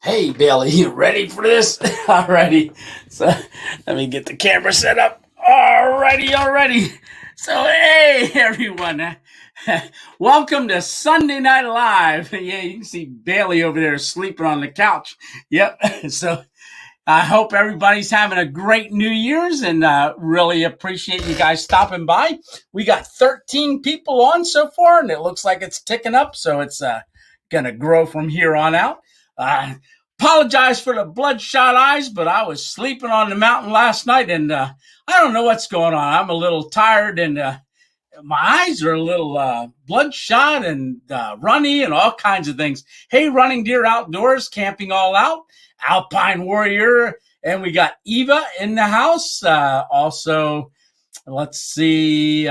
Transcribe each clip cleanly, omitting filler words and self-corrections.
Hey, Bailey, you ready for this? Alrighty. So let me get the camera set up. Alrighty. So, hey, everyone. Welcome to Sunday Night Live. Yeah, you can see Bailey over there sleeping on the couch. Yep. So I hope everybody's having a great New Year's and really appreciate you guys stopping by. We got 13 people on so far, and it looks like it's ticking up, so it's going to grow from here on out. Apologize for the bloodshot eyes, but I was sleeping on the mountain last night, and I don't know what's going on. I'm a little tired, and my eyes are a little bloodshot and runny and all kinds of things. Hey, Running Deer Outdoors, Camping All Out, Alpine Warrior, and we got Eva in the house. Also, let's see,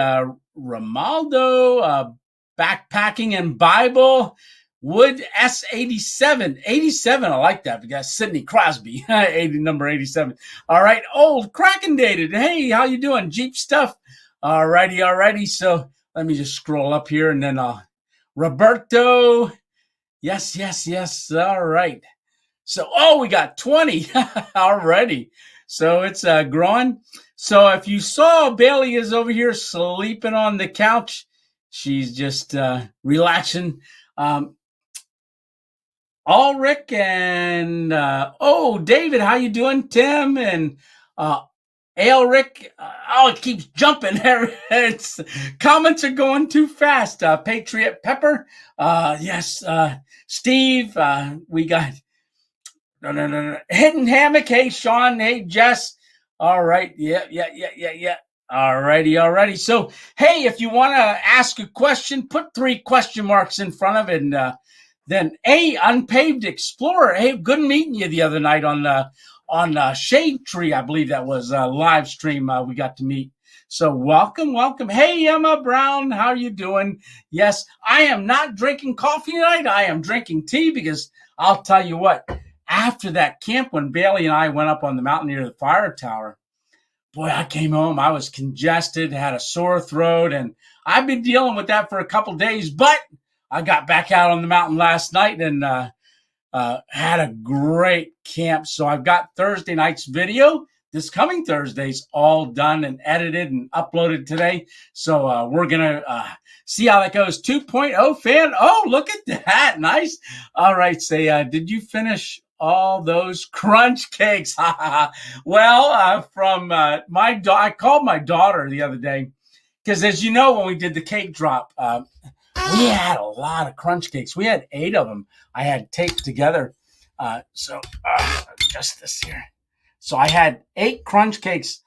Romaldo, Backpacking and Bible, Wood S87. 87, I like that. We got Sidney Crosby, number 87. All right, Old Kraken Dated. Hey, how you doing? Jeep Stuff. Alrighty. So let me just scroll up here and then Roberto. Yes. All right. So, we got 20 already. So it's growing. So if you saw, Bailey is over here sleeping on the couch. She's just relaxing. Ulrich and David, how you doing? Tim and Ulrich. It keeps jumping. It's comments are going too fast. Patriot Pepper. Yes. Steve. We got no. Hidden Hammock. Hey, Sean. Hey, Jess. All right. Yeah. Alrighty. So, hey, if you want to ask a question, put 3 question marks in front of it, and then Unpaved Explorer. Hey, good meeting you the other night on Shade Tree. I believe that was a live stream we got to meet. So welcome. Hey, Emma Brown, how are you doing? Yes, I am not drinking coffee tonight. I am drinking tea because I'll tell you what, after that camp when Bailey and I went up on the mountain near the fire tower, boy, I came home. I was congested, had a sore throat, and I've been dealing with that for a couple days, but I got back out on the mountain last night and had a great camp. So I've got Thursday night's video. This coming Thursday's all done and edited and uploaded today. So we're going to see how that goes. 2.0 fan. Oh, look at that. Nice. All right. Say, did you finish all those crunch cakes? Well, from I called my daughter the other day because, as you know, when we did the cake drop, we had a lot of crunch cakes. We had 8 of them. I had taped together. Just this here. So I had 8 crunch cakes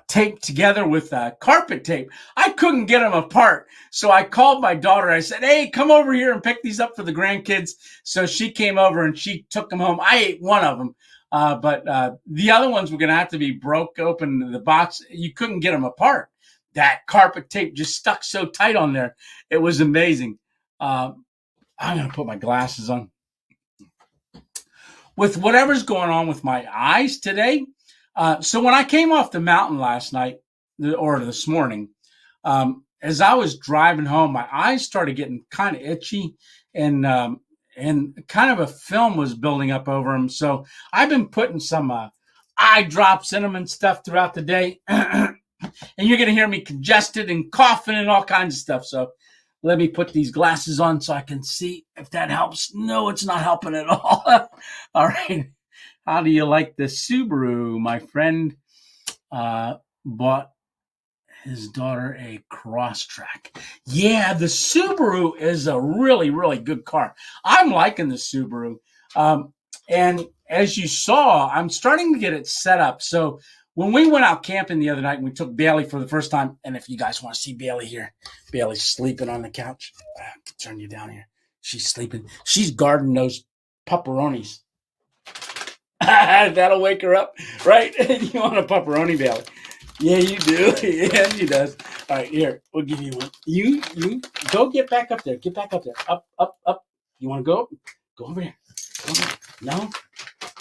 taped together with carpet tape. I couldn't get them apart. So I called my daughter. I said, hey, come over here and pick these up for the grandkids. So she came over and she took them home. I ate one of them. But the other ones were going to have to be broke open the box. You couldn't get them apart. That carpet tape just stuck so tight on there. It was amazing. I'm going to put my glasses on. With whatever's going on with my eyes today. So when I came off the mountain last night, or this morning, as I was driving home, my eyes started getting kind of itchy and kind of a film was building up over them. So I've been putting some eye drops in them and stuff throughout the day. And you're going to hear me congested and coughing and all kinds of stuff. So let me put these glasses on so I can see if that helps. No, it's not helping at all. All right. How do you like the Subaru? My friend bought his daughter a Crosstrek. Yeah, the Subaru is a really, really good car. I'm liking the Subaru. And as you saw, I'm starting to get it set up. So when we went out camping the other night and we took Bailey for the first time, and if you guys want to see Bailey here, Bailey's sleeping on the couch. I have to turn you down here. She's sleeping. She's guarding those pepperonis. That'll wake her up, right? You want a pepperoni, Bailey? Yeah, you do. Yeah, she does. All right, here, we'll give you one. You go get back up there. Get back up there. Up. You want to go? Go over there. No?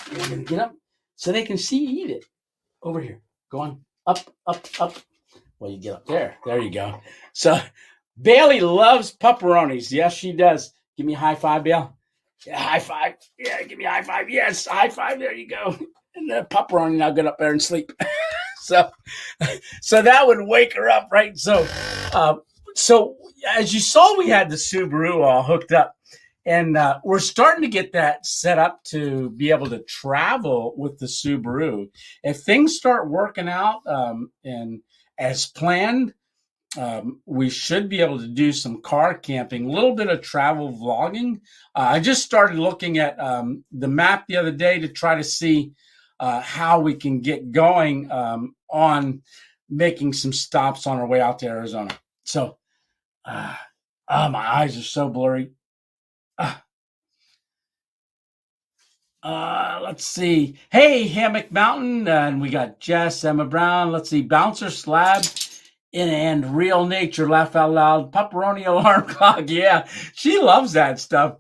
You're going to get up so they can see you eat it. Over here. Go on. Up. Well, you get up there. There you go. So Bailey loves pepperonis. Yes, she does. Give me a high five, Bailey. Yeah, high five. Yeah, give me a high five. Yes, high five. There you go. And the pepperoni now get up there and sleep. so, so that would wake her up, right? So as you saw, we had the Subaru all hooked up, and we're starting to get that set up to be able to travel with the Subaru. If things start working out and as planned, we should be able to do some car camping, a little bit of travel vlogging. I just started looking at the map the other day to try to see how we can get going on making some stops on our way out to Arizona. So, my eyes are so blurry. Let's see. Hey, Hammock Mountain, and we got Jess, Emma Brown. Let's see, Bouncer Slab. And Real Nature, laugh out loud, pepperoni alarm clock. Yeah, she loves that stuff.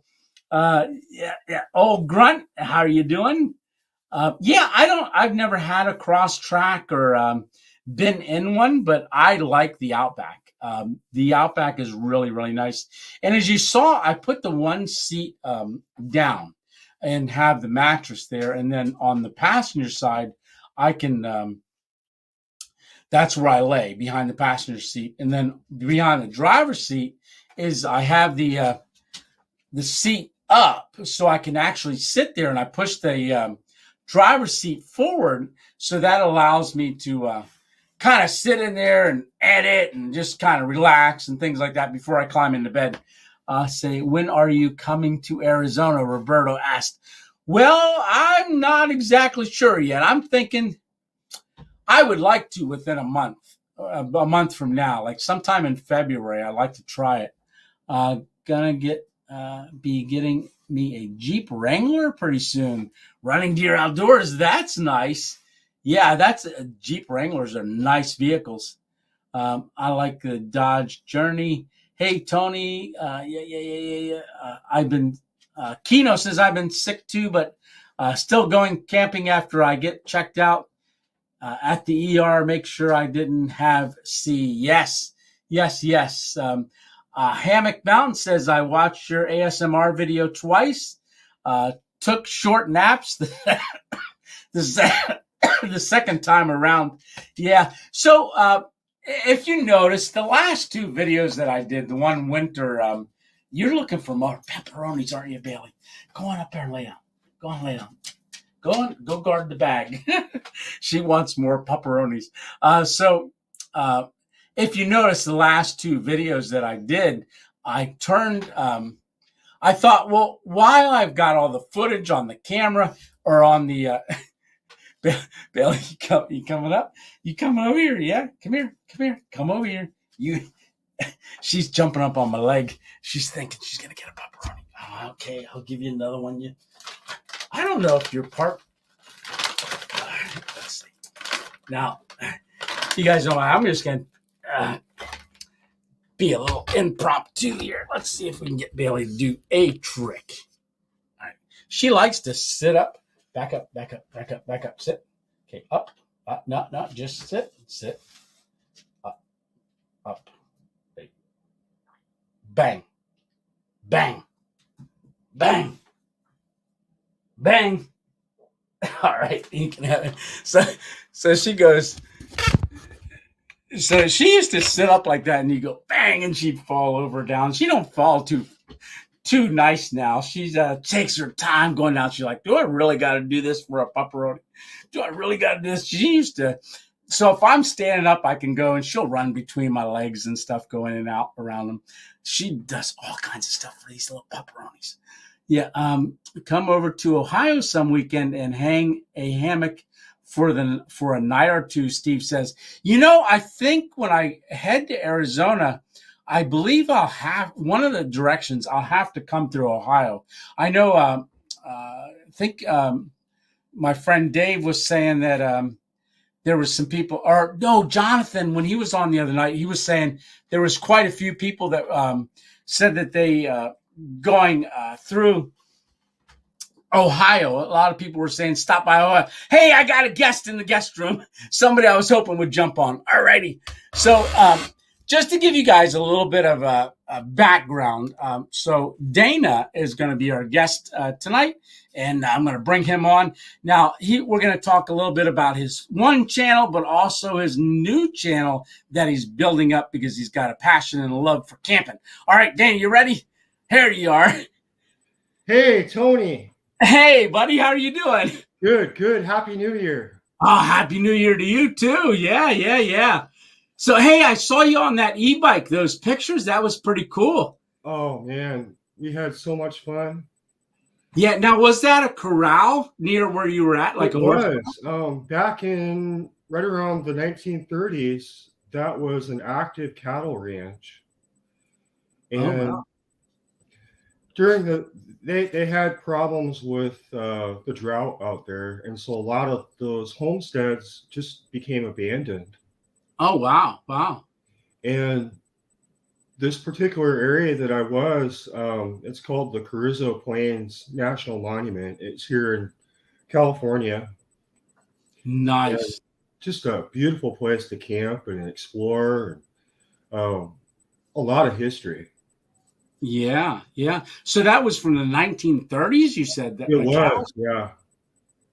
Yeah. Oh, Grunt, how are you doing? Yeah, I've never had a cross track or been in one, but I like the Outback. The Outback is really, really nice. And as you saw, I put the one seat down and have the mattress there. And then on the passenger side, I can that's where I lay, behind the passenger seat. And then behind the driver's seat is I have the seat up so I can actually sit there, and I push the driver's seat forward. So that allows me to kind of sit in there and edit and just kind of relax and things like that before I climb into bed. Say, when are you coming to Arizona? Roberto asked. Well, I'm not exactly sure yet. I'm thinking I would like to within a month from now, like sometime in February. I'd like to try it. Gonna be getting me a Jeep Wrangler pretty soon. Running Deer Outdoors, that's nice. Yeah, that's Jeep Wranglers are nice vehicles. I like the Dodge Journey. Hey, Tony. Yeah. I've been Keno says I've been sick too, but still going camping after I get checked out. At the ER, make sure I didn't have C. Yes. Hammock Mountain says, I watched your ASMR video twice, took short naps the second time around. Yeah. So if you notice, the last two videos that I did, the one winter, you're looking for more pepperonis, aren't you, Bailey? Go on up there and lay down. Go on, lay down. Go guard the bag. She wants more pepperonis. If you notice the last two videos that I did, I turned, I thought, well, while I've got all the footage on the camera or on the, Bailey, you coming up? You coming over here? Yeah, come here. Come over here. She's jumping up on my leg. She's thinking she's going to get a pepperoni. Okay, I'll give you another one. I don't know if you're part. Let's see. Now, you guys know I'm just going to be a little impromptu here. Let's see if we can get Bailey to do a trick. All right. She likes to sit up, back up, sit. Okay, up. No, just sit. Up. Bang. All right, you can have it. So she goes. So she used to sit up like that, and you go bang, and she'd fall over down. She don't fall too nice now. She takes her time going down. She's like, do I really got to do this for a pepperoni? Do I really got to do this? She used to. So if I'm standing up, I can go, and she'll run between my legs and stuff, go in and out around them. She does all kinds of stuff for these little pepperonis. Yeah, come over to Ohio some weekend and hang a hammock for a night or two, Steve says. I think when I head to Arizona, I believe I'll have one of the directions I'll have to come through Ohio. I know, I think my friend Dave was saying that there was some people, or no, Jonathan, when he was on the other night, he was saying there was quite a few people that said that they going through Ohio. A lot of people were saying, stop by Ohio. Hey, I got a guest in the guest room. Somebody I was hoping would jump on. All righty. So just to give you guys a little bit of background. So Dana is going to be our guest tonight, and I'm going to bring him on. Now, we're going to talk a little bit about his one channel, but also his new channel that he's building up because he's got a passion and a love for camping. All right, Dana, you ready? Here you are. Hey, Tony. Hey, buddy, how are you doing? Good. Happy New Year. Oh, Happy New Year to you, too. Yeah. So, hey, I saw you on that e-bike, those pictures. That was pretty cool. Oh, man. We had so much fun. Yeah. Now, was that a corral near where you were at? It was. Back in right around the 1930s, that was an active cattle ranch. And wow. during they had problems with the drought out there. And so a lot of those homesteads just became abandoned. Oh, wow. And this particular area that I was, it's called the Carrizo Plains National Monument. It's here in California. Nice. And just a beautiful place to camp and explore. And, a lot of history. Yeah. So that was from the 1930s, you said? That it was, yeah.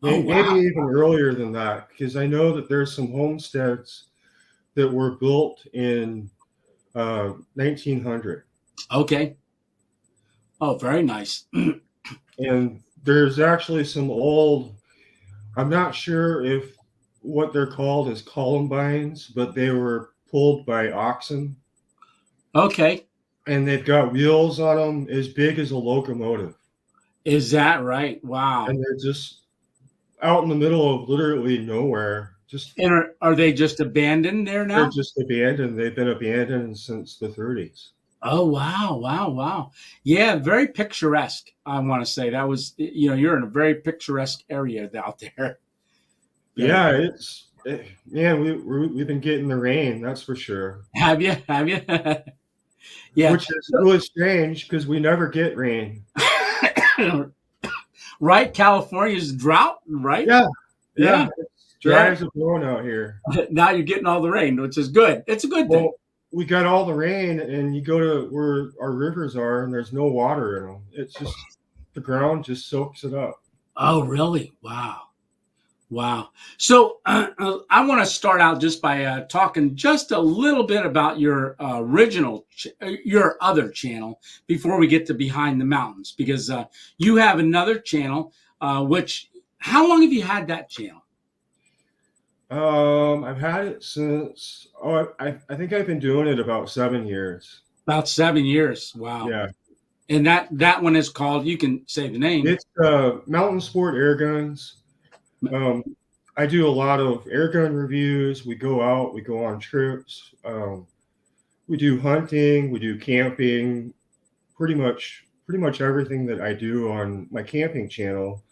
Oh, Maybe even earlier than that, because I know that there's some homesteads that were built in 1900. Okay. Oh, very nice. And there's actually some old, I'm not sure if what they're called is columbines, but they were pulled by oxen. Okay. And they've got wheels on them as big as a locomotive. Is that right? Wow. And they're just out in the middle of literally nowhere. And are they just abandoned there now? They're just abandoned. They've been abandoned since the 30s. Oh, wow. Yeah, very picturesque, I want to say. That was, you're in a very picturesque area out there. Yeah, we've been getting the rain, that's for sure. Have you? Yeah. Which is really strange because we never get rain. Right? California's drought, right? Yeah. It's dry as a bone out here. Now you're getting all the rain, which is good. It's a good thing. Well, we got all the rain, and you go to where our rivers are, and there's no water in them. It's just the ground just soaks it up. Oh, really? Wow. So I want to start out just by talking just a little bit about your your other channel before we get to Behind the Mountains, because you have another channel, how long have you had that channel? I've had it since, I think I've been doing it about 7 years. About 7 years. Wow. Yeah. And that one is called, you can say the name. It's Mountain Sport Air Guns. I do a lot of air gun reviews. We go out, we go on trips. We do hunting, we do camping, pretty much everything that I do on my camping channel.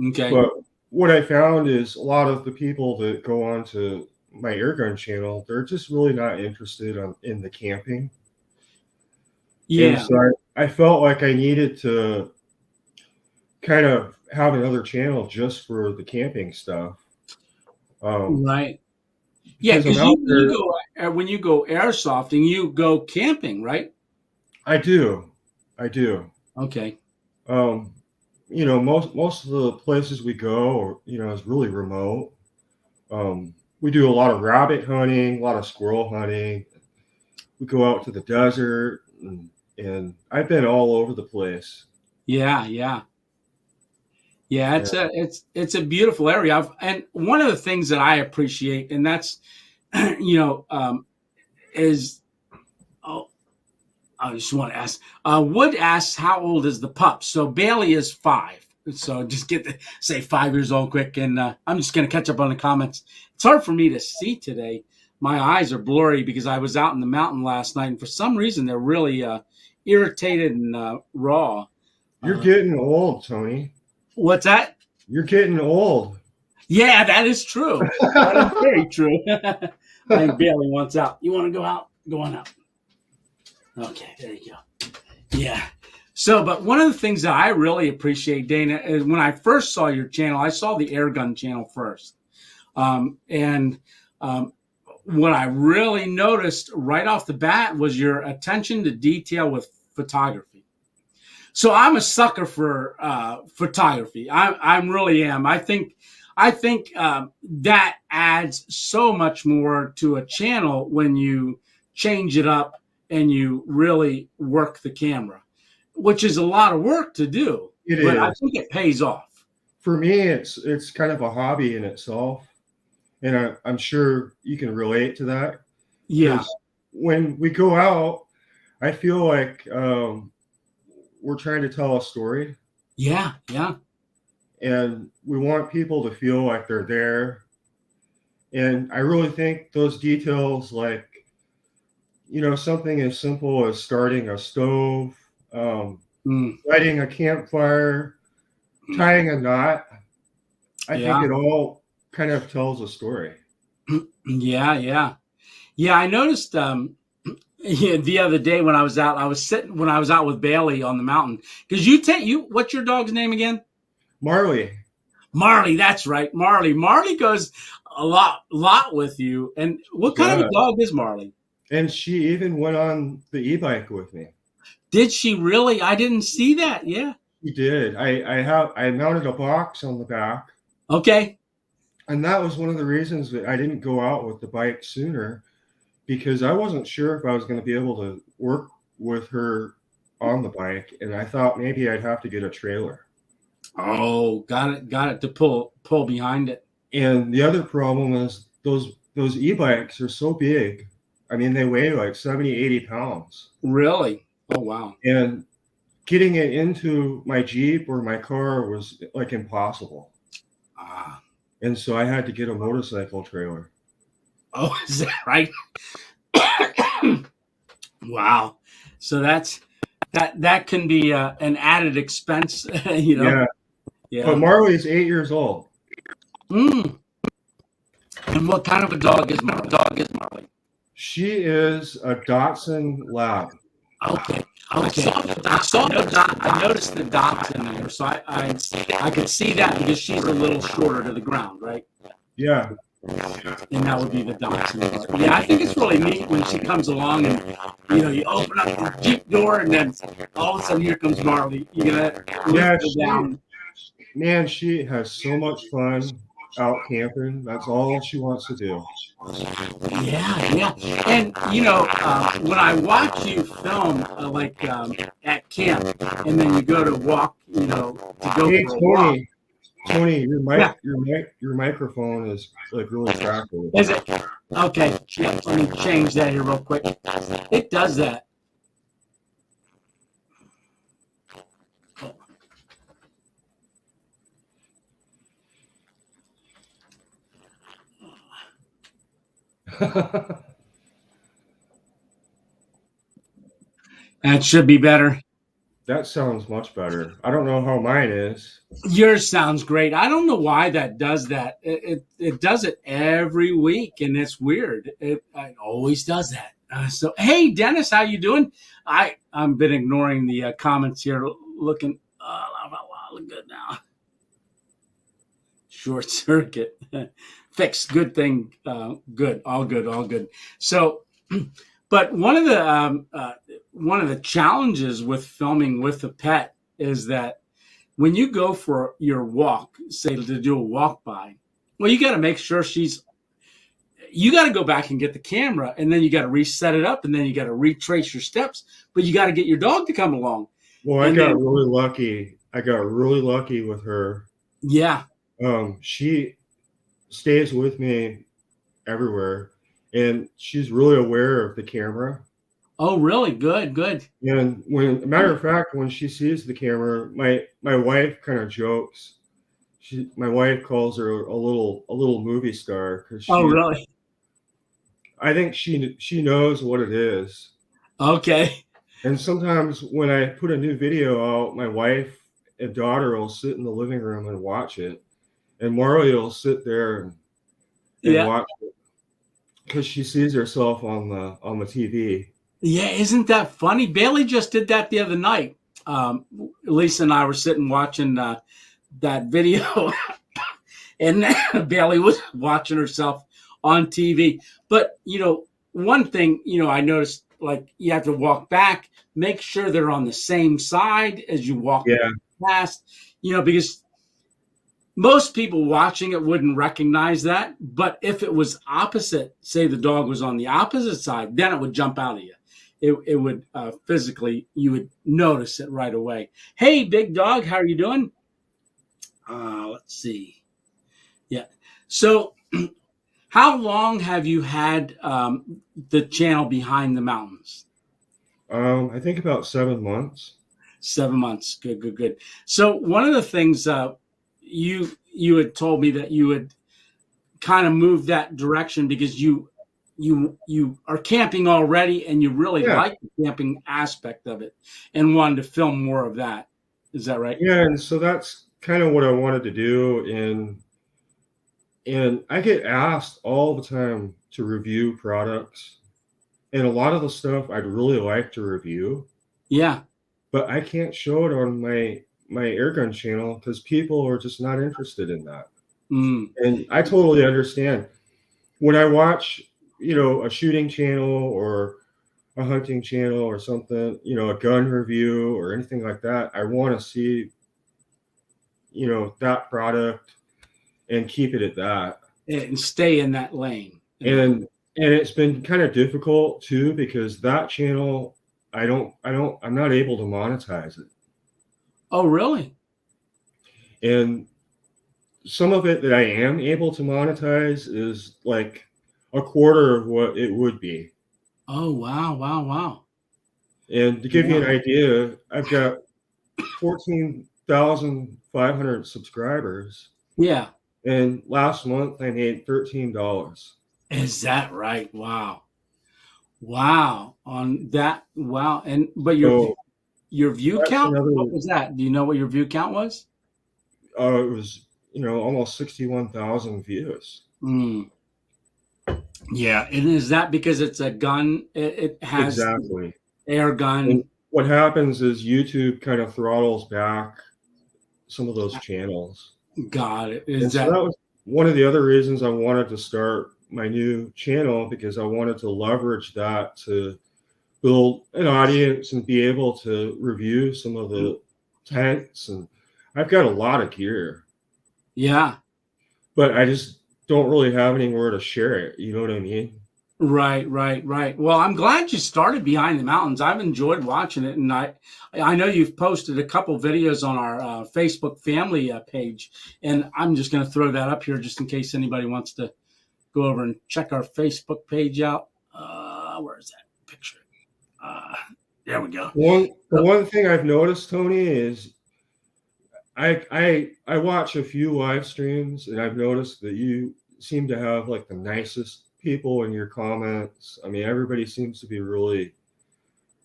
Okay. But what I found is a lot of the people that go on to my air gun channel, they're just really not interested in the camping. Yeah. And so I felt like I needed to kind of have another channel just for the camping stuff. Right. Yeah, because when you go airsofting, you go camping, right? I do. Okay. Most of the places we go, is really remote. We do a lot of rabbit hunting, a lot of squirrel hunting. We go out to the desert, and I've been all over the place. Yeah, it's a beautiful area. And one of the things that I appreciate, and that's, is, I just want to ask, Wood asks, how old is the pup? So Bailey is 5. So just say 5 years old quick. And I'm just going to catch up on the comments. It's hard for me to see today. My eyes are blurry because I was out in the mountain last night. And for some reason, they're really irritated and raw. You're getting old, Tony. What's that? You're getting old. Yeah, that is true. That is very true. I think Bailey wants out. You want to go out? Go on out. Okay, there you go. Yeah. So, but one of the things that I really appreciate, Dana, is when I first saw your channel, I saw the air gun channel first. One what I really noticed right off the bat was your attention to detail with photography. So I'm a sucker for photography. I really am. I think that adds so much more to a channel when you change it up and you really work the camera, which is a lot of work to do. But I think it pays off. For me, it's kind of a hobby in itself, and I'm sure you can relate to that. Yeah. When we go out, I feel like we're trying to tell a story. Yeah, yeah. And we want people to feel like they're there. And I really think those details, like, something as simple as starting a stove, lighting a campfire, tying a knot, I think it all kind of tells a story. Yeah. I noticed the other day when I was out with Bailey on the mountain, because what's your dog's name again? Marley, that's right. Marley goes a lot with you. And what kind of a dog is Marley? And she even went on the e-bike with me. Did she really? I didn't see that. Yeah. She did. I mounted a box on the back. Okay. And that was one of the reasons that I didn't go out with the bike sooner, because I wasn't sure if I was going to be able to work with her on the bike. And I thought maybe I'd have to get a trailer. Oh, got it to pull behind it. And the other problem is those e-bikes are so big. I mean, they weigh like 70, 80 pounds. Really? Oh, wow. And getting it into my Jeep or my car was like impossible. And so I had to get a motorcycle trailer. Oh, is that right? Wow. So that can be an added expense, Yeah. But Marley's 8 years old. And what kind of a dog is Marley? She is a Dachshund Lab. Okay. I noticed the dots in there, so I could see that because she's a little shorter to the ground, right? Yeah. And that would be the Dachshund. Yeah, I think it's really neat when she comes along and you open up the Jeep door and then all of a sudden here comes Marley. You gotta lift her down. Man, she has so much fun out camping. That's all she wants to do. Yeah. And, when I watch you film, at camp, and then you go to walk, to go hey, for a walk. Tony, your microphone is like really crackly. Is it? Okay. Yeah, let me change that here real quick. It does that. That should be better. That sounds much better. I don't know how mine is. Yours sounds great. I don't know why that does that. It does it every week, and it's weird. It always does that. So, hey, Dennis, how you doing? I've been ignoring the comments here, looking look good now. Short circuit. Fixed. Good thing. Good. All good. So, but one of the challenges with filming with a pet is that when you go for your walk, say to do a walk by, well, you got to make sure you got to go back and get the camera, and then you got to reset it up, and then you got to retrace your steps, but you got to get your dog to come along. Well, I got really lucky. I got really lucky with her. Yeah. She stays with me everywhere, and she's really aware of the camera. Oh, really? Good. And matter of fact, when she sees the camera, my wife kind of jokes. My wife calls her a little movie star because. Oh, really? I think she knows what it is. Okay. And sometimes when I put a new video out, my wife and daughter will sit in the living room and watch it, and Marley will sit there and watch it because she sees herself on the TV. Yeah, isn't that funny? Bailey just did that the other night. Lisa and I were sitting watching that video, and Bailey was watching herself on TV. But, one thing, I noticed, like, you have to walk back, make sure they're on the same side as you walk Yeah. past, because most people watching it wouldn't recognize that. But if it was opposite, say the dog was on the opposite side, then it would jump out of you. It would physically, you would notice it right away. Hey, big dog, how are you doing? Let's see. Yeah. So how long have you had the channel Behind the Mountains? I think about 7 months. 7 months. Good. So one of the things you had told me that you had kind of moved that direction because you are camping already and you really like the camping aspect of it and wanted to film more of that. Is that right? Yeah, and so that's kind of what I wanted to do. And I get asked all the time to review products. And a lot of the stuff I'd really like to review. Yeah. But I can't show it on my airgun channel because people are just not interested in that. And I totally understand. When I watch, a shooting channel or a hunting channel or something, a gun review or anything like that, I want to see, that product and keep it at that. And stay in that lane. And it's been kind of difficult too, because that channel, I'm not able to monetize it. Oh, really? And some of it that I am able to monetize is like a quarter of what it would be. Oh, wow. And to give you an idea, I've got 14,500 subscribers. Yeah. And last month I made $13. Is that right? Wow. On that. Wow. But your view count, what was that? Do you know what your view count was? It was, almost 61,000 views. Yeah. And is that because it's a gun? It has exactly air gun. And what happens is YouTube kind of throttles back some of those channels. Got it. So that was one of the other reasons I wanted to start my new channel, because I wanted to leverage that to build an audience and be able to review some of the tents. And I've got a lot of gear. Yeah. But I just don't really have anywhere to share it. You know what I mean? Right. Well, I'm glad you started Behind the Mountains. I've enjoyed watching it, and I know you've posted a couple videos on our Facebook family page, and I'm just going to throw that up here just in case anybody wants to go over and check our Facebook page out. Where is that picture? There we go. The one thing I've noticed, Tony, is I watch a few live streams, and I've noticed that you seem to have like the nicest people in your comments. I mean, everybody seems to be really,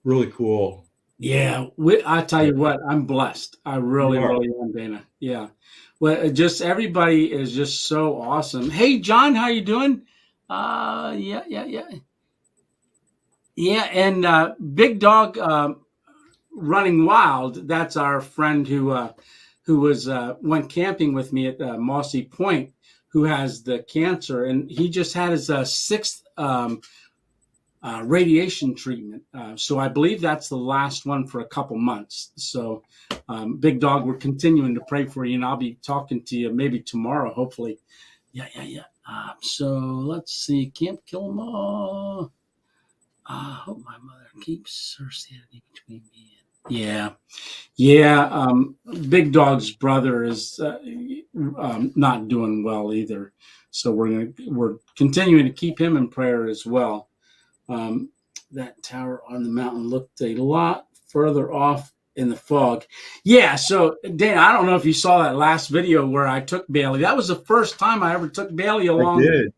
really cool. Yeah, I tell you what, I'm blessed. I really am, Dana. Yeah. Well, just everybody is just so awesome. Hey, John, how you doing? Yeah. And Big Dog Running Wild. That's our friend who was went camping with me at Mossy Point, who has the cancer, and he just had his sixth radiation treatment. So I believe that's the last one for a couple months. So Big Dog, we're continuing to pray for you, and I'll be talking to you maybe tomorrow, hopefully. Yeah. So let's see. Can't kill them all. I hope my mother keeps her sanity between me and yeah. Big Dog's brother is not doing well either, so we're continuing to keep him in prayer as well. That tower on the mountain looked a lot further off in the fog. Yeah. So Dana, I don't know if you saw that last video where I took Bailey. That was the first time I ever took Bailey along. I did.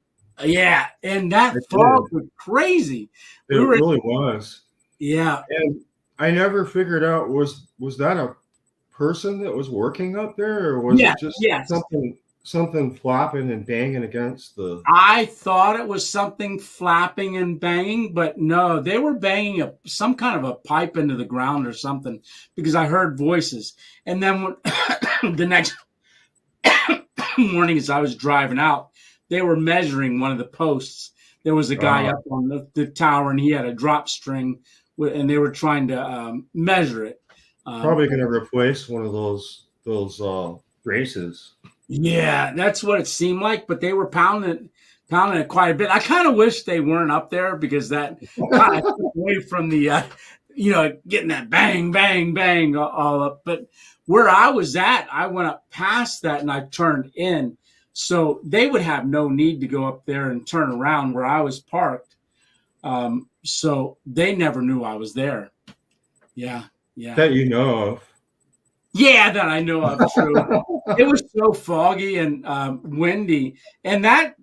Yeah, and that fog was crazy. It really was. Yeah. And I never figured out, was that a person that was working up there, or was it just something flapping and banging against the... I thought it was something flapping and banging, but no, they were banging some kind of a pipe into the ground or something, because I heard voices. And then the next morning as I was driving out, they were measuring one of the posts. There was a guy up on the tower, and he had a drop string, and they were trying to measure it. Probably going to replace one of those braces. Yeah, that's what it seemed like. But they were pounding it quite a bit. I kind of wish they weren't up there, because that kind of took away from the, getting that bang, bang, bang all up. But where I was at, I went up past that and I turned in. So they would have no need to go up there and turn around where I was parked. So they never knew I was there. Yeah. That you know of. Yeah, that I know of. True. It was so foggy and windy. And that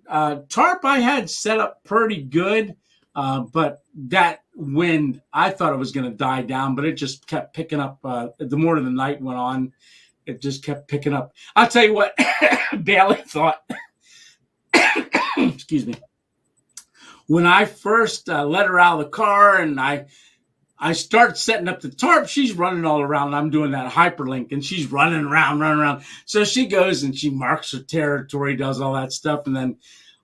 tarp I had set up pretty good. But that wind, I thought it was going to die down, but it just kept picking up. The more the night went on, it just kept picking up. I'll tell you what, Bailey thought, excuse me, when I first let her out of the car and I start setting up the tarp, she's running all around. I'm doing that hyperlink, and she's running around. So she goes and she marks her territory, does all that stuff. And then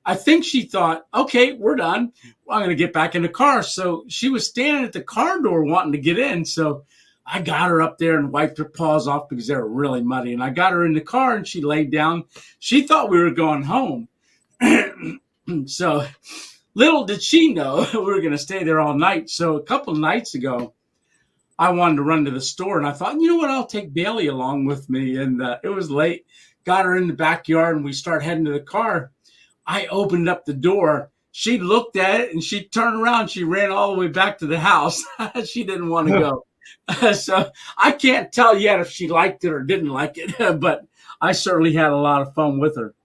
I think she thought, okay, we're done. Well, I'm going to get back in the car. So she was standing at the car door wanting to get in. So I got her up there and wiped her paws off because they were really muddy. And I got her in the car and she laid down. She thought we were going home. So little did she know we were going to stay there all night. So a couple of nights ago, I wanted to run to the store, and I thought, you know what, I'll take Bailey along with me. And it was late. Got her in the backyard, and we start heading to the car. I opened up the door. She looked at it, and she turned around. She ran all the way back to the house. She didn't want to go. So I can't tell yet if she liked it or didn't like it, but I certainly had a lot of fun with her.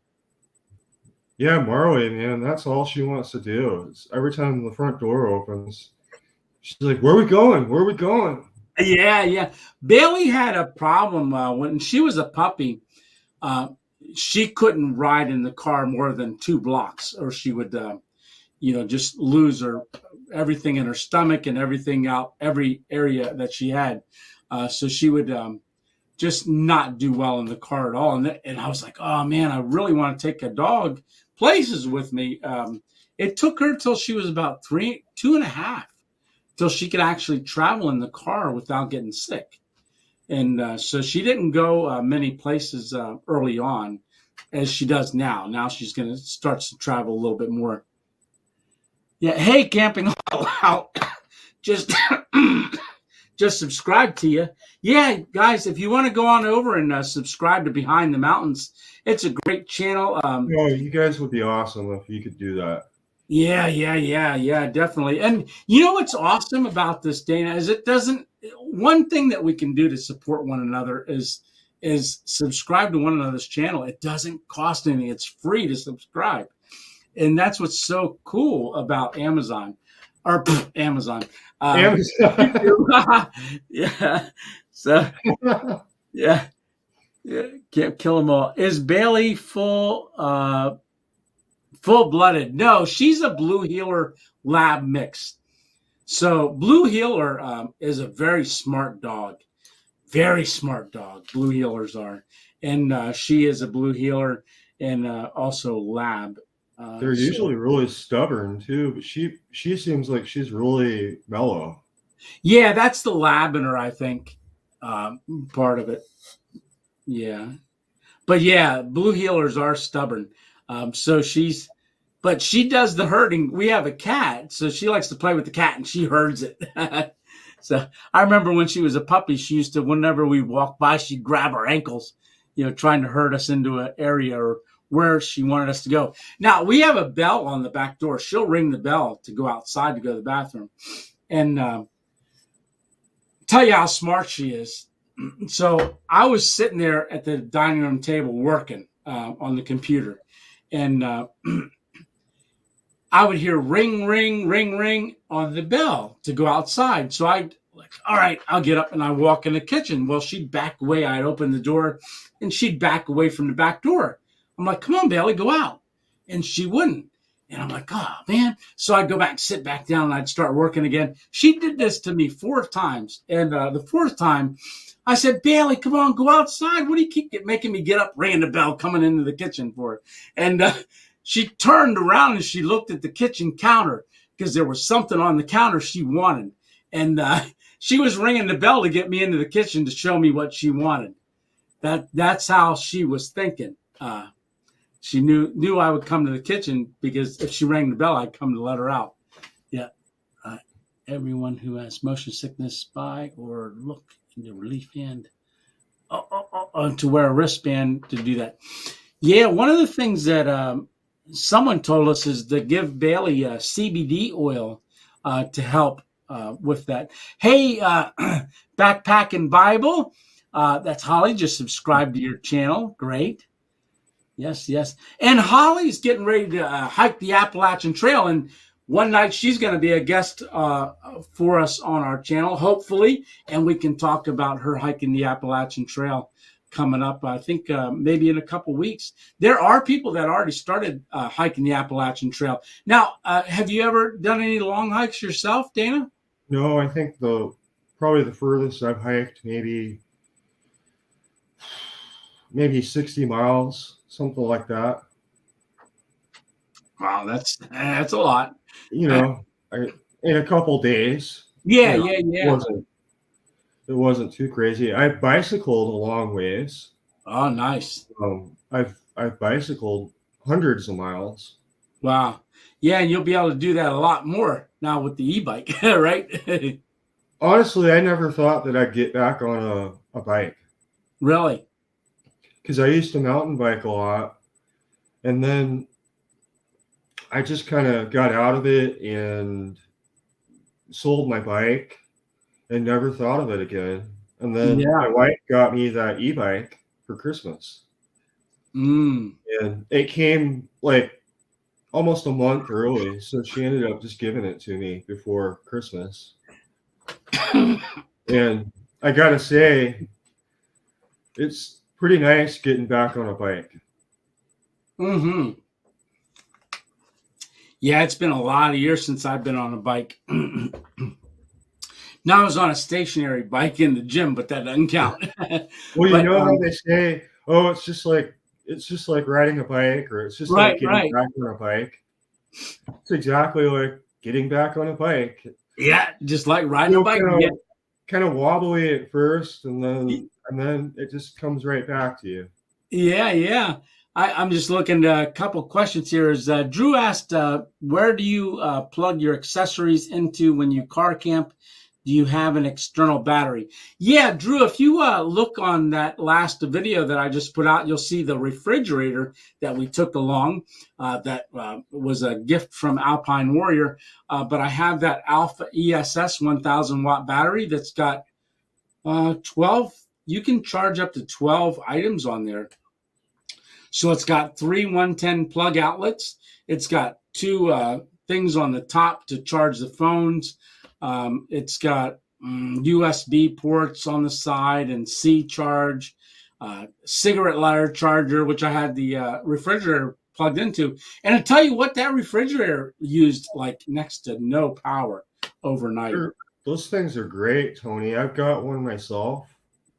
Yeah, Marley, man, that's all she wants to do. Is every time the front door opens, she's like, where are we going? Where are we going? Yeah. Bailey had a problem when she was a puppy. She couldn't ride in the car more than 2 blocks, or she would, just lose everything in her stomach and everything out, every area that she had. So she would just not do well in the car at all. And I was like, oh man, I really want to take a dog places with me. It took her till she was about 2.5, till she could actually travel in the car without getting sick. And so she didn't go many places early on as she does now. Now she's going to start to travel a little bit more. Yeah. Hey, Camping All Out. Just subscribe to you. Yeah, guys, if you want to go on over and subscribe to Behind the Mountains, it's a great channel. You guys would be awesome if you could do that. Yeah, definitely. And you know what's awesome about this, Dana, is one thing that we can do to support one another is subscribe to one another's channel. It doesn't cost anything. It's free to subscribe. And that's what's so cool about Amazon. Or Amazon. Amazon. Yeah. So, yeah. Can't kill them all. Is Bailey full-blooded? No, she's a Blue Heeler Lab mix. So Blue Heeler is a very smart dog. Very smart dog. Blue Heelers are. And she is a Blue Heeler and also Lab. They're usually really stubborn too, but she seems like she's really mellow. Yeah, that's the Lab in her, I think. Part of it. Yeah. But yeah, Blue Heelers are stubborn. But she does the herding. We have a cat, so she likes to play with the cat and she herds it. So I remember when she was a puppy, she used to, whenever we walked by, she'd grab our ankles, trying to herd us into an area or where she wanted us to go. Now, we have a bell on the back door. She'll ring the bell to go outside to go to the bathroom. And tell you how smart she is. So I was sitting there at the dining room table working on the computer. And I would hear ring, ring, ring, ring on the bell to go outside. So I'd like, all right, I'll get up and I walk in the kitchen. Well, she'd back away. I'd open the door and she'd back away from the back door. I'm like, come on, Bailey, go out. And she wouldn't. And I'm like, oh, man. So I'd go back, sit back down, and I'd start working again. She did this to me 4 times. And the 4th time, I said, Bailey, come on, go outside. What do you keep making me get up, ringing the bell, coming into the kitchen for? And she turned around and she looked at the kitchen counter because there was something on the counter she wanted. And she was ringing the bell to get me into the kitchen to show me what she wanted. That's how she was thinking. She knew I would come to the kitchen because if she rang the bell, I'd come to let her out. Yeah. Everyone who has motion sickness, buy or look in the relief hand to wear a wristband to do that. Yeah, one of the things that someone told us is to give Bailey CBD oil to help with that. Hey, Backpacking Bible, that's Holly. Just subscribe to your channel. Great. Yes. And Holly's getting ready to hike the Appalachian Trail. And one night she's going to be a guest for us on our channel, hopefully. And we can talk about her hiking the Appalachian Trail coming up, I think maybe in a couple weeks. There are people that already started hiking the Appalachian Trail. Now, have you ever done any long hikes yourself, Dana? No, I think probably the furthest I've hiked maybe 60 miles, something like that. Wow, that's a lot. You know, in a couple days. Yeah. It wasn't too crazy. I bicycled a long ways. Oh, nice. I've bicycled hundreds of miles. Wow. Yeah, and you'll be able to do that a lot more now with the e-bike, right? Honestly, I never thought that I'd get back on a bike. Really? Because I used to mountain bike a lot. And then I just kind of got out of it and sold my bike and never thought of it again. And then my wife got me that e-bike for Christmas. And it came like almost a month early. So she ended up just giving it to me before Christmas. And I got to say, it's pretty nice getting back on a bike. Mm-hmm. Yeah, it's been a lot of years since I've been on a bike. Now I was on a stationary bike in the gym, but that doesn't count. Well, you know how they say, "Oh, it's just like riding a bike," or "It's just like getting back on a bike." It's exactly like getting back on a bike. Yeah, just like riding a bike. Kind of wobbly at first, and then it just comes right back to you. Yeah. I'm just looking at a couple questions here. Drew asked, where do you plug your accessories into when you car camp? Do you have an external battery? Yeah, Drew, if you look on that last video that I just put out, you'll see the refrigerator that we took along. That was a gift from Alpine Warrior. But I have that Alpha ESS 1000 watt battery that's got 12. You can charge up to 12 items on there. So it's got 3 110 plug outlets. It's got 2 things on the top to charge the phones. It's got USB ports on the side and C charge, cigarette lighter charger, which I had the refrigerator plugged into. And I tell you what, that refrigerator used like next to no power overnight. Those things are great, Tony. I've got one myself.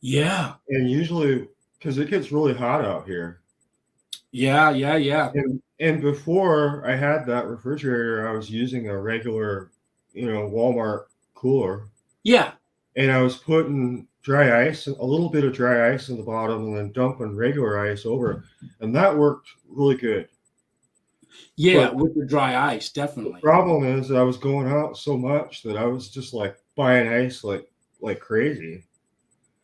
Yeah. And usually, because it gets really hot out here. Yeah. And before I had that refrigerator, I was using a regular, Walmart cooler. Yeah. And I was putting dry ice, a little bit of dry ice in the bottom, and then dumping regular ice over. And that worked really good. Yeah, with the dry ice, definitely. The problem is I was going out so much that I was just like buying ice like crazy.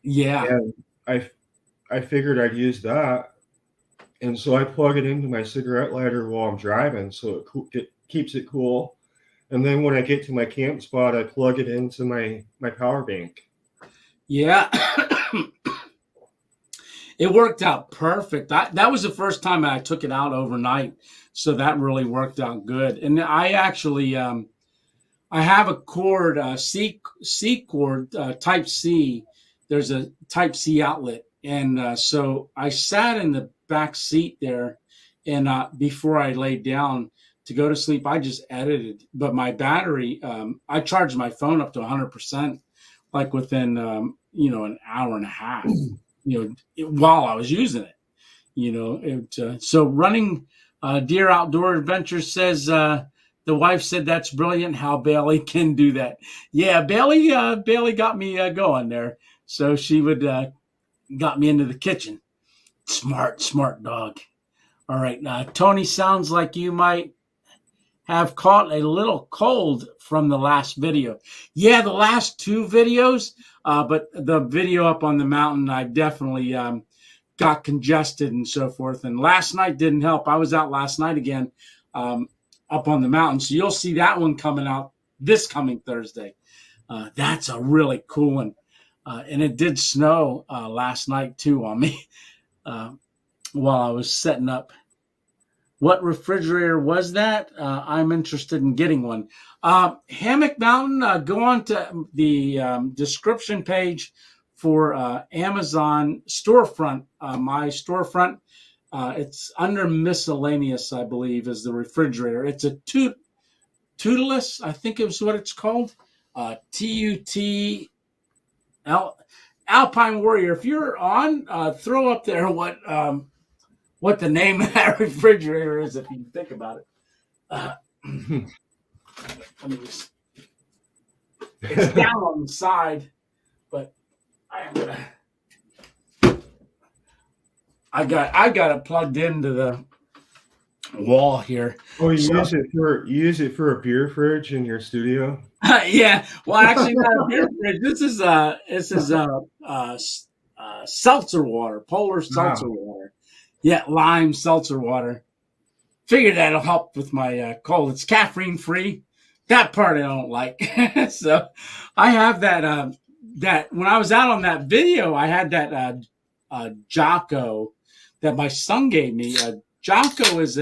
Yeah. And I figured I'd use that. And so I plug it into my cigarette lighter while I'm driving, so it keeps it cool. And then when I get to my camp spot, I plug it into my power bank. Yeah. It worked out perfect. That was the first time I took it out overnight, so that really worked out good. And I actually, I have a cord, C cord, Type C. There's a Type C outlet, and so I sat in the back seat there, and before I laid down to go to sleep, I just edited. But my battery, I charged my phone up to 100%, like within an hour and a half. While I was using it, so running Dear Outdoor Adventure says the wife said that's brilliant how Bailey can do that. Yeah, Bailey got me going there. So she would got me into the kitchen. Smart dog. All right. Tony, sounds like you might have caught a little cold from the last video. Yeah, the last two videos, but the video up on the mountain, I definitely got congested and so forth. And last night didn't help. I was out last night again up on the mountain. So you'll see that one coming out this coming Thursday. That's a really cool one. And it did snow last night too on me while I was setting up. What refrigerator was that? I'm interested in getting one. Hammock Mountain, go on to the description page for Amazon storefront. My storefront, it's under miscellaneous, I believe, is the refrigerator. It's a Tutulus, I think is what it's called. TUT Alpine Warrior. If you're on, throw up there what the name of that refrigerator is, if you think about it. It's down on the side, but I got it plugged into the wall here. Oh, you use it for a beer fridge in your studio? Yeah. Well, actually, not a beer fridge. This is seltzer water, polar seltzer water. Yeah, lime seltzer water. Figured that'll help with my cold. It's caffeine free. That part I don't like. So I have that. That when I was out on that video, I had that Jocko that my son gave me. Jocko is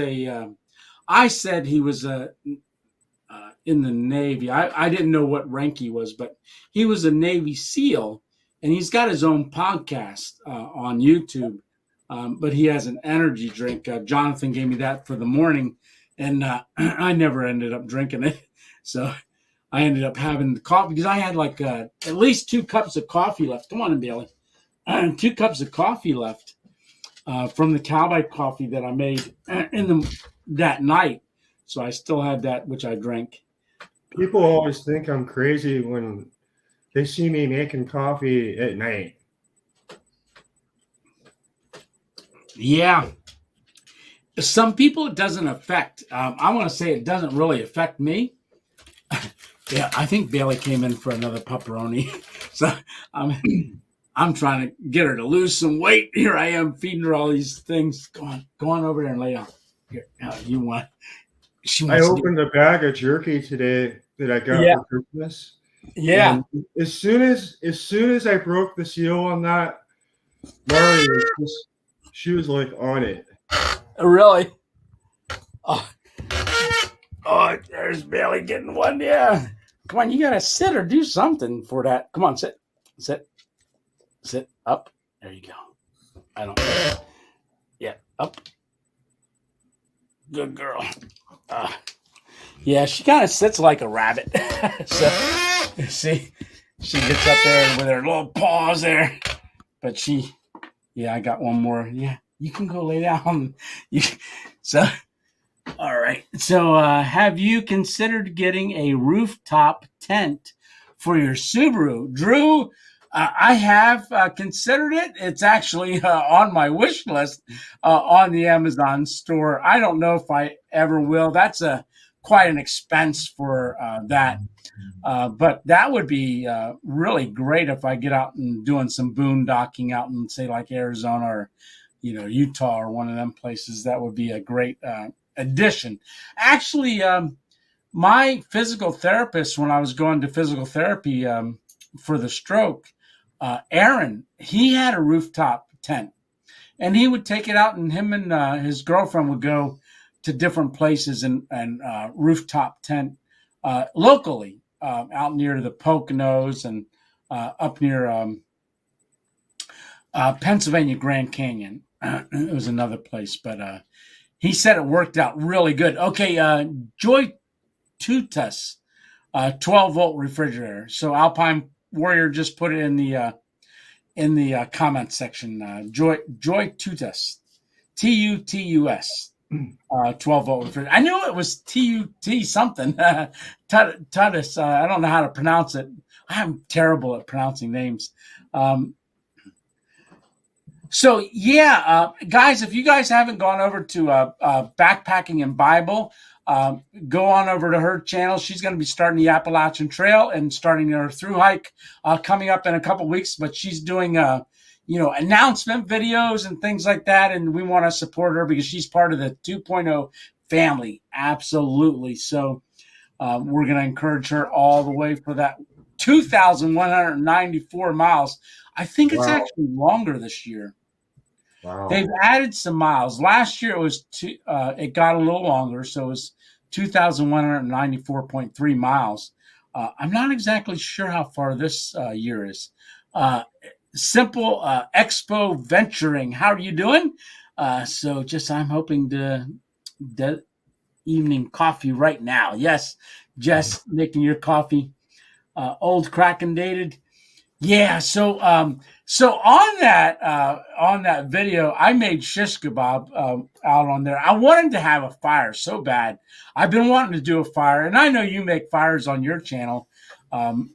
I said he was in the Navy. I didn't know what rank he was, but he was a Navy SEAL, and he's got his own podcast on YouTube. But he has an energy drink. Jonathan gave me that for the morning, and I never ended up drinking it. So I ended up having the coffee because I had like at least 2 cups of coffee left. Come on, Bailey. 2 cups of coffee left from the cowboy coffee that I made that night. So I still had that, which I drank. People always think I'm crazy when they see me making coffee at night. Yeah. Some people it doesn't affect. I want to say it doesn't really affect me. Yeah, I think Bailey came in for another pepperoni. So I'm trying to get her to lose some weight. Here I am feeding her all these things. Go on over there and lay down. Here, you want? I opened a bag of jerky today that I got for Christmas. Yeah. And as soon as I broke the seal on that, Marley she was like on it. Really? Oh, there's Bailey getting one. Yeah. Come on, you gotta sit or do something for that. Come on, sit up. There you go. I don't. Yeah, up. Good girl. Yeah, she kind of sits like a rabbit. So, see, she gets up there with her little paws there. But I got one more. Yeah, you can go lay down. So, all right. So, have you considered getting a rooftop tent for your Subaru? Drew, I have considered it. It's actually on my wish list on the Amazon store. I don't know if I ever will. That's quite an expense for that. But that would be really great if I get out and doing some boondocking out in, say, like Arizona or, Utah or one of them places. That would be a great addition. Actually, my physical therapist, when I was going to physical therapy for the stroke, Aaron, he had a rooftop tent, and he would take it out, and him and his girlfriend would go to different places and rooftop tent locally out near the Poconos and up near Pennsylvania Grand Canyon. It was another place, but he said it worked out really good. Okay, Joy Tutas, 12-volt refrigerator. So Alpine Warrior just put it in the comment section. Joy Tutas, Tutus. 12-volt refrigerator. I knew it was TUT something. Tutus. I don't know how to pronounce it. I'm terrible at pronouncing names. So yeah, guys, if you guys haven't gone over to Backpacking and Bible, go on over to her channel. She's going to be starting the Appalachian Trail and starting her through hike coming up in a couple weeks. But she's doing announcement videos and things like that, and we want to support her because she's part of the 2.0 family. Absolutely. So we're going to encourage her all the way for that 2,194 miles. I think it's actually longer this year. Wow. They've added some miles. Last year it was it got a little longer, so it was 2,194.3 miles. I'm not exactly sure how far this year is. Simple Expo Venturing. How are you doing? So I'm hoping to evening coffee right now. Yes, Jess, making your coffee. Old crack and dated. Yeah, so on that video, I made shish kebab out on there. I wanted to have a fire so bad. I've been wanting to do a fire, and I know you make fires on your channel, and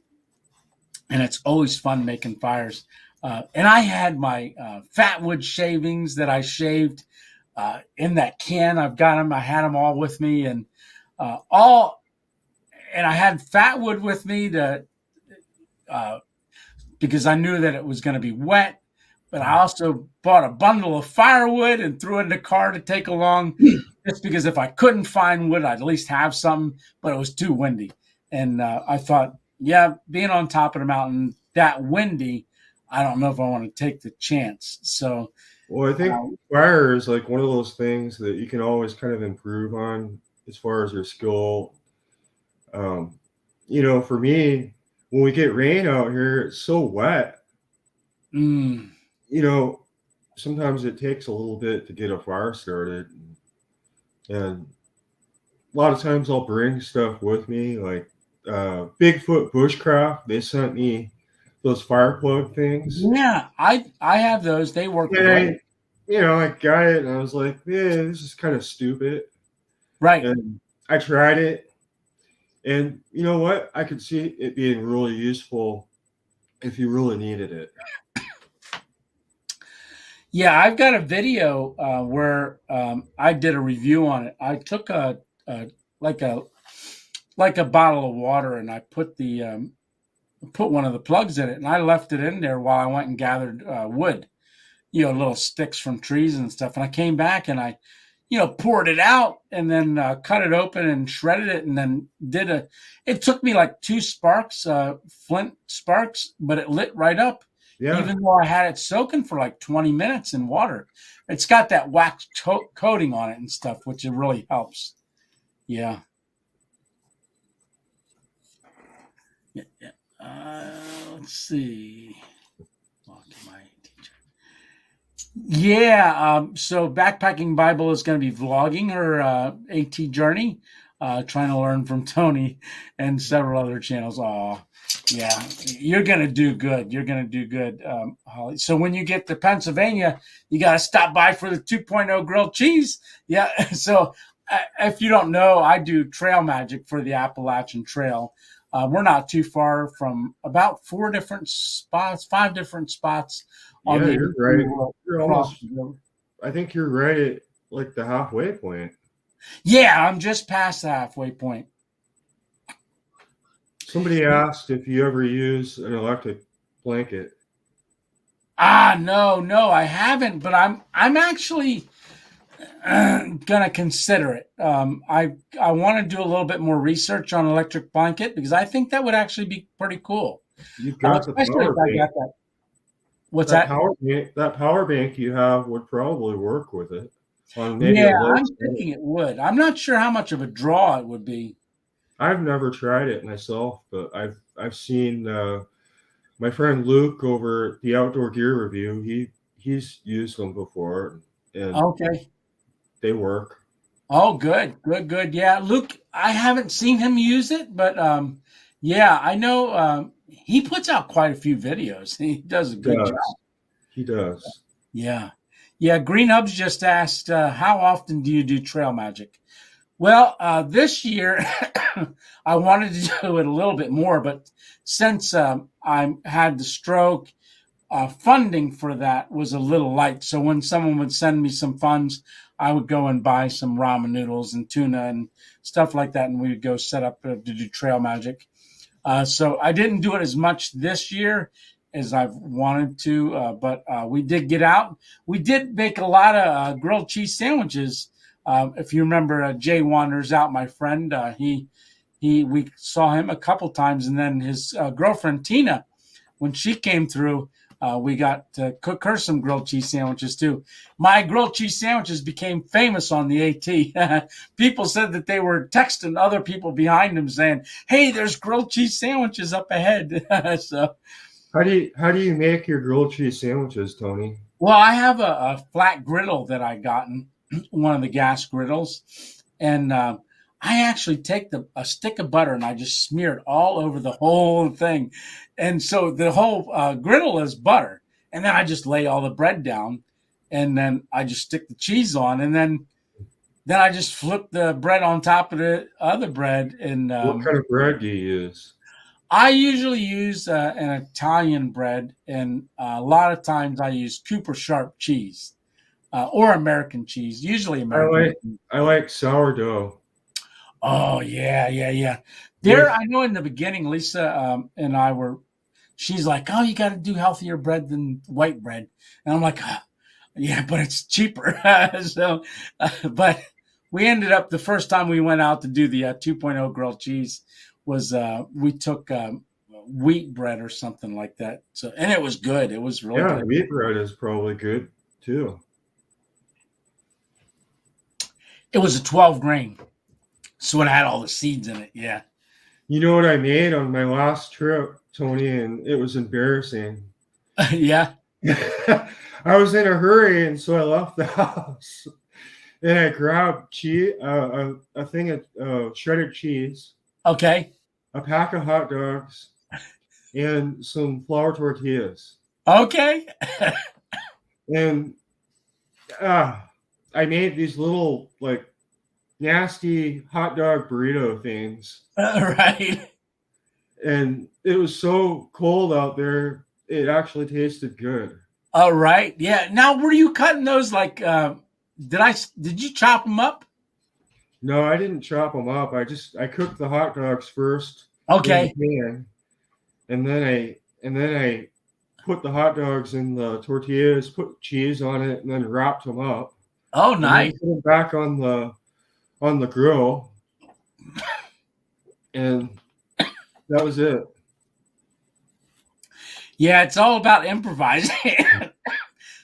it's always fun making fires. And I had my fatwood shavings that I shaved in that can. I've got them. I had them all with me, and I had fatwood with me to. Because I knew that it was going to be wet, but I also bought a bundle of firewood and threw it in the car to take along, just because if I couldn't find wood, I'd at least have some, but it was too windy. And I thought, being on top of the mountain, that windy, I don't know if I want to take the chance. So, well, I think fire is like one of those things that you can always kind of improve on as far as your skill. For me, when we get rain out here, it's so wet. Sometimes it takes a little bit to get a fire started. And a lot of times I'll bring stuff with me, like Bigfoot Bushcraft. They sent me those fire plug things. Yeah, I have those. They work great. I got it, and I was like, this is kind of stupid. Right. And I tried it. And you know what? I could see it being really useful if you really needed it. Yeah, I've got a video where I did a review on it. I took a bottle of water, and I put one of the plugs in it, and I left it in there while I went and gathered wood, little sticks from trees and stuff. And I came back and I poured it out and then cut it open and shredded it, and then it took me like 2 sparks, flint sparks, but it lit right up. Yeah. Even though I had it soaking for like 20 minutes in water. It's got that wax coating on it and stuff, which it really helps. Yeah. Let's see. Yeah, so Backpacking Bible is going to be vlogging her AT journey, trying to learn from Tony and several other channels. Oh, yeah, you're going to do good. You're going to do good, Holly. So when you get to Pennsylvania, you got to stop by for the 2.0 grilled cheese. Yeah, so if you don't know, I do trail magic for the Appalachian Trail. We're not too far from about 5 different spots. You're right. You're almost, I think you're right at like the halfway point. Yeah, I'm just past the halfway point. Somebody asked if you ever use an electric blanket. No, I haven't, but I'm actually gonna consider it. I want to do a little bit more research on electric blanket because I think that would actually be pretty cool. You've got the power bank. What's that? That power bank you have would probably work with it. I'm thinking it would. I'm not sure how much of a draw it would be. I've never tried it myself, but I've seen my friend Luke over at the Outdoor Gear Review. He's used them before, and okay, they work. Oh, good. Yeah, Luke, I haven't seen him use it, but yeah, I know he puts out quite a few videos. He does a good job. He does. Yeah. Yeah, Green Hubs just asked, how often do you do trail magic? Well, this year I wanted to do it a little bit more, but since I had the stroke, funding for that was a little light. So when someone would send me some funds, I would go and buy some ramen noodles and tuna and stuff like that, and we would go set up to do trail magic. So I didn't do it as much this year as I've wanted to, but we did get out. We did make a lot of grilled cheese sandwiches. If you remember, Jay Wanders out, my friend, we saw him a couple times, and then his girlfriend Tina, when she came through, we got to cook her some grilled cheese sandwiches too. My grilled cheese sandwiches became famous on the AT. People said that they were texting other people behind them saying, "Hey, there's grilled cheese sandwiches up ahead." So, How do you make your grilled cheese sandwiches, Tony? well, I have a flat griddle that I gotten, one of the gas griddles, and I actually take a stick of butter and I just smear it all over the whole thing. And so the whole griddle is butter. And then I just lay all the bread down and then I just stick the cheese on. And then I just flip the bread on top of the other bread. And What kind of bread do you use? I usually use an Italian bread. And a lot of times I use Cooper Sharp cheese or American cheese, usually American. I like sourdough. Oh yeah. There, I know in the beginning, Lisa and I were. She's like, "Oh, you got to do healthier bread than white bread," and I'm like, "Yeah, but it's cheaper." So, but we ended up the first time we went out to do the 2.0 grilled cheese was we took wheat bread or something like that. So, and it was good. It was really good. Wheat bread is probably good too. It was a 12 grain. So it had all the seeds in it, yeah. You know what I made on my last trip, Tony, and it was embarrassing. Yeah. I was in a hurry, and so I left the house. And I grabbed cheese, a thing of shredded cheese, Okay. a pack of hot dogs, and some flour tortillas. Okay. And I made these little, like, nasty hot dog burrito things. Right. And it was so cold out there, it actually tasted good. All right. Yeah. Now, were you cutting those like? Did you chop them up? No, I didn't chop them up. I cooked the hot dogs first. Okay. In the pan, and then I put the hot dogs in the tortillas, put cheese on it, and then wrapped them up. Oh, nice. Put them back on the grill, and that was it. Yeah, it's all about improvising.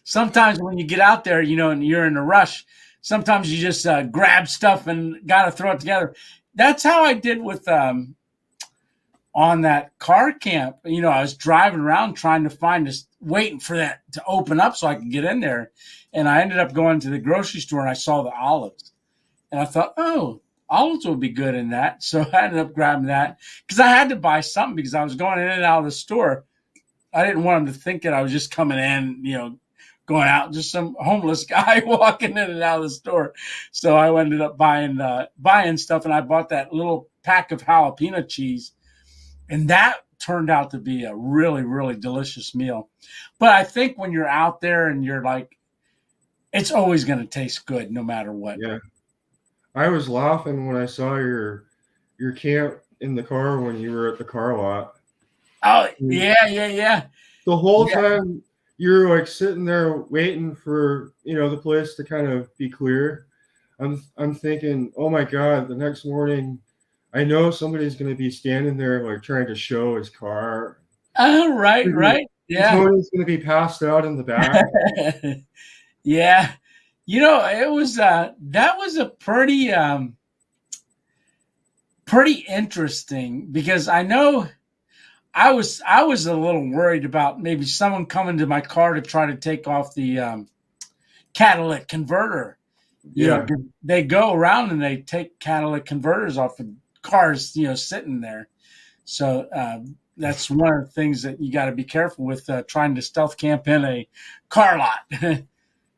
Sometimes when you get out there, and you're in a rush, sometimes you just grab stuff and got to throw it together. That's how I did with on that car camp. I was driving around trying to find this, waiting for that to open up so I could get in there. And I ended up going to the grocery store and I saw the olives. And I thought, oh, olives would be good in that. So I ended up grabbing that because I had to buy something because I was going in and out of the store. I didn't want them to think that I was just coming in, going out, just some homeless guy walking in and out of the store. So I ended up buying stuff, and I bought that little pack of jalapeno cheese. And that turned out to be a really, really delicious meal. But I think when you're out there and you're like, it's always going to taste good no matter what. Yeah. I was laughing when I saw your camp in the car when you were at the car lot. Oh, yeah. The whole time you're like sitting there waiting for, the place to kind of be clear. I'm thinking, oh my God, the next morning, I know somebody's going to be standing there like trying to show his car. Right. Yeah. Somebody's going to be passed out in the back. Yeah. It was that was a pretty interesting because I know I was a little worried about maybe someone coming to my car to try to take off the catalytic converter. They go around and they take catalytic converters off of cars, sitting there. So that's one of the things that you got to be careful with trying to stealth camp in a car lot.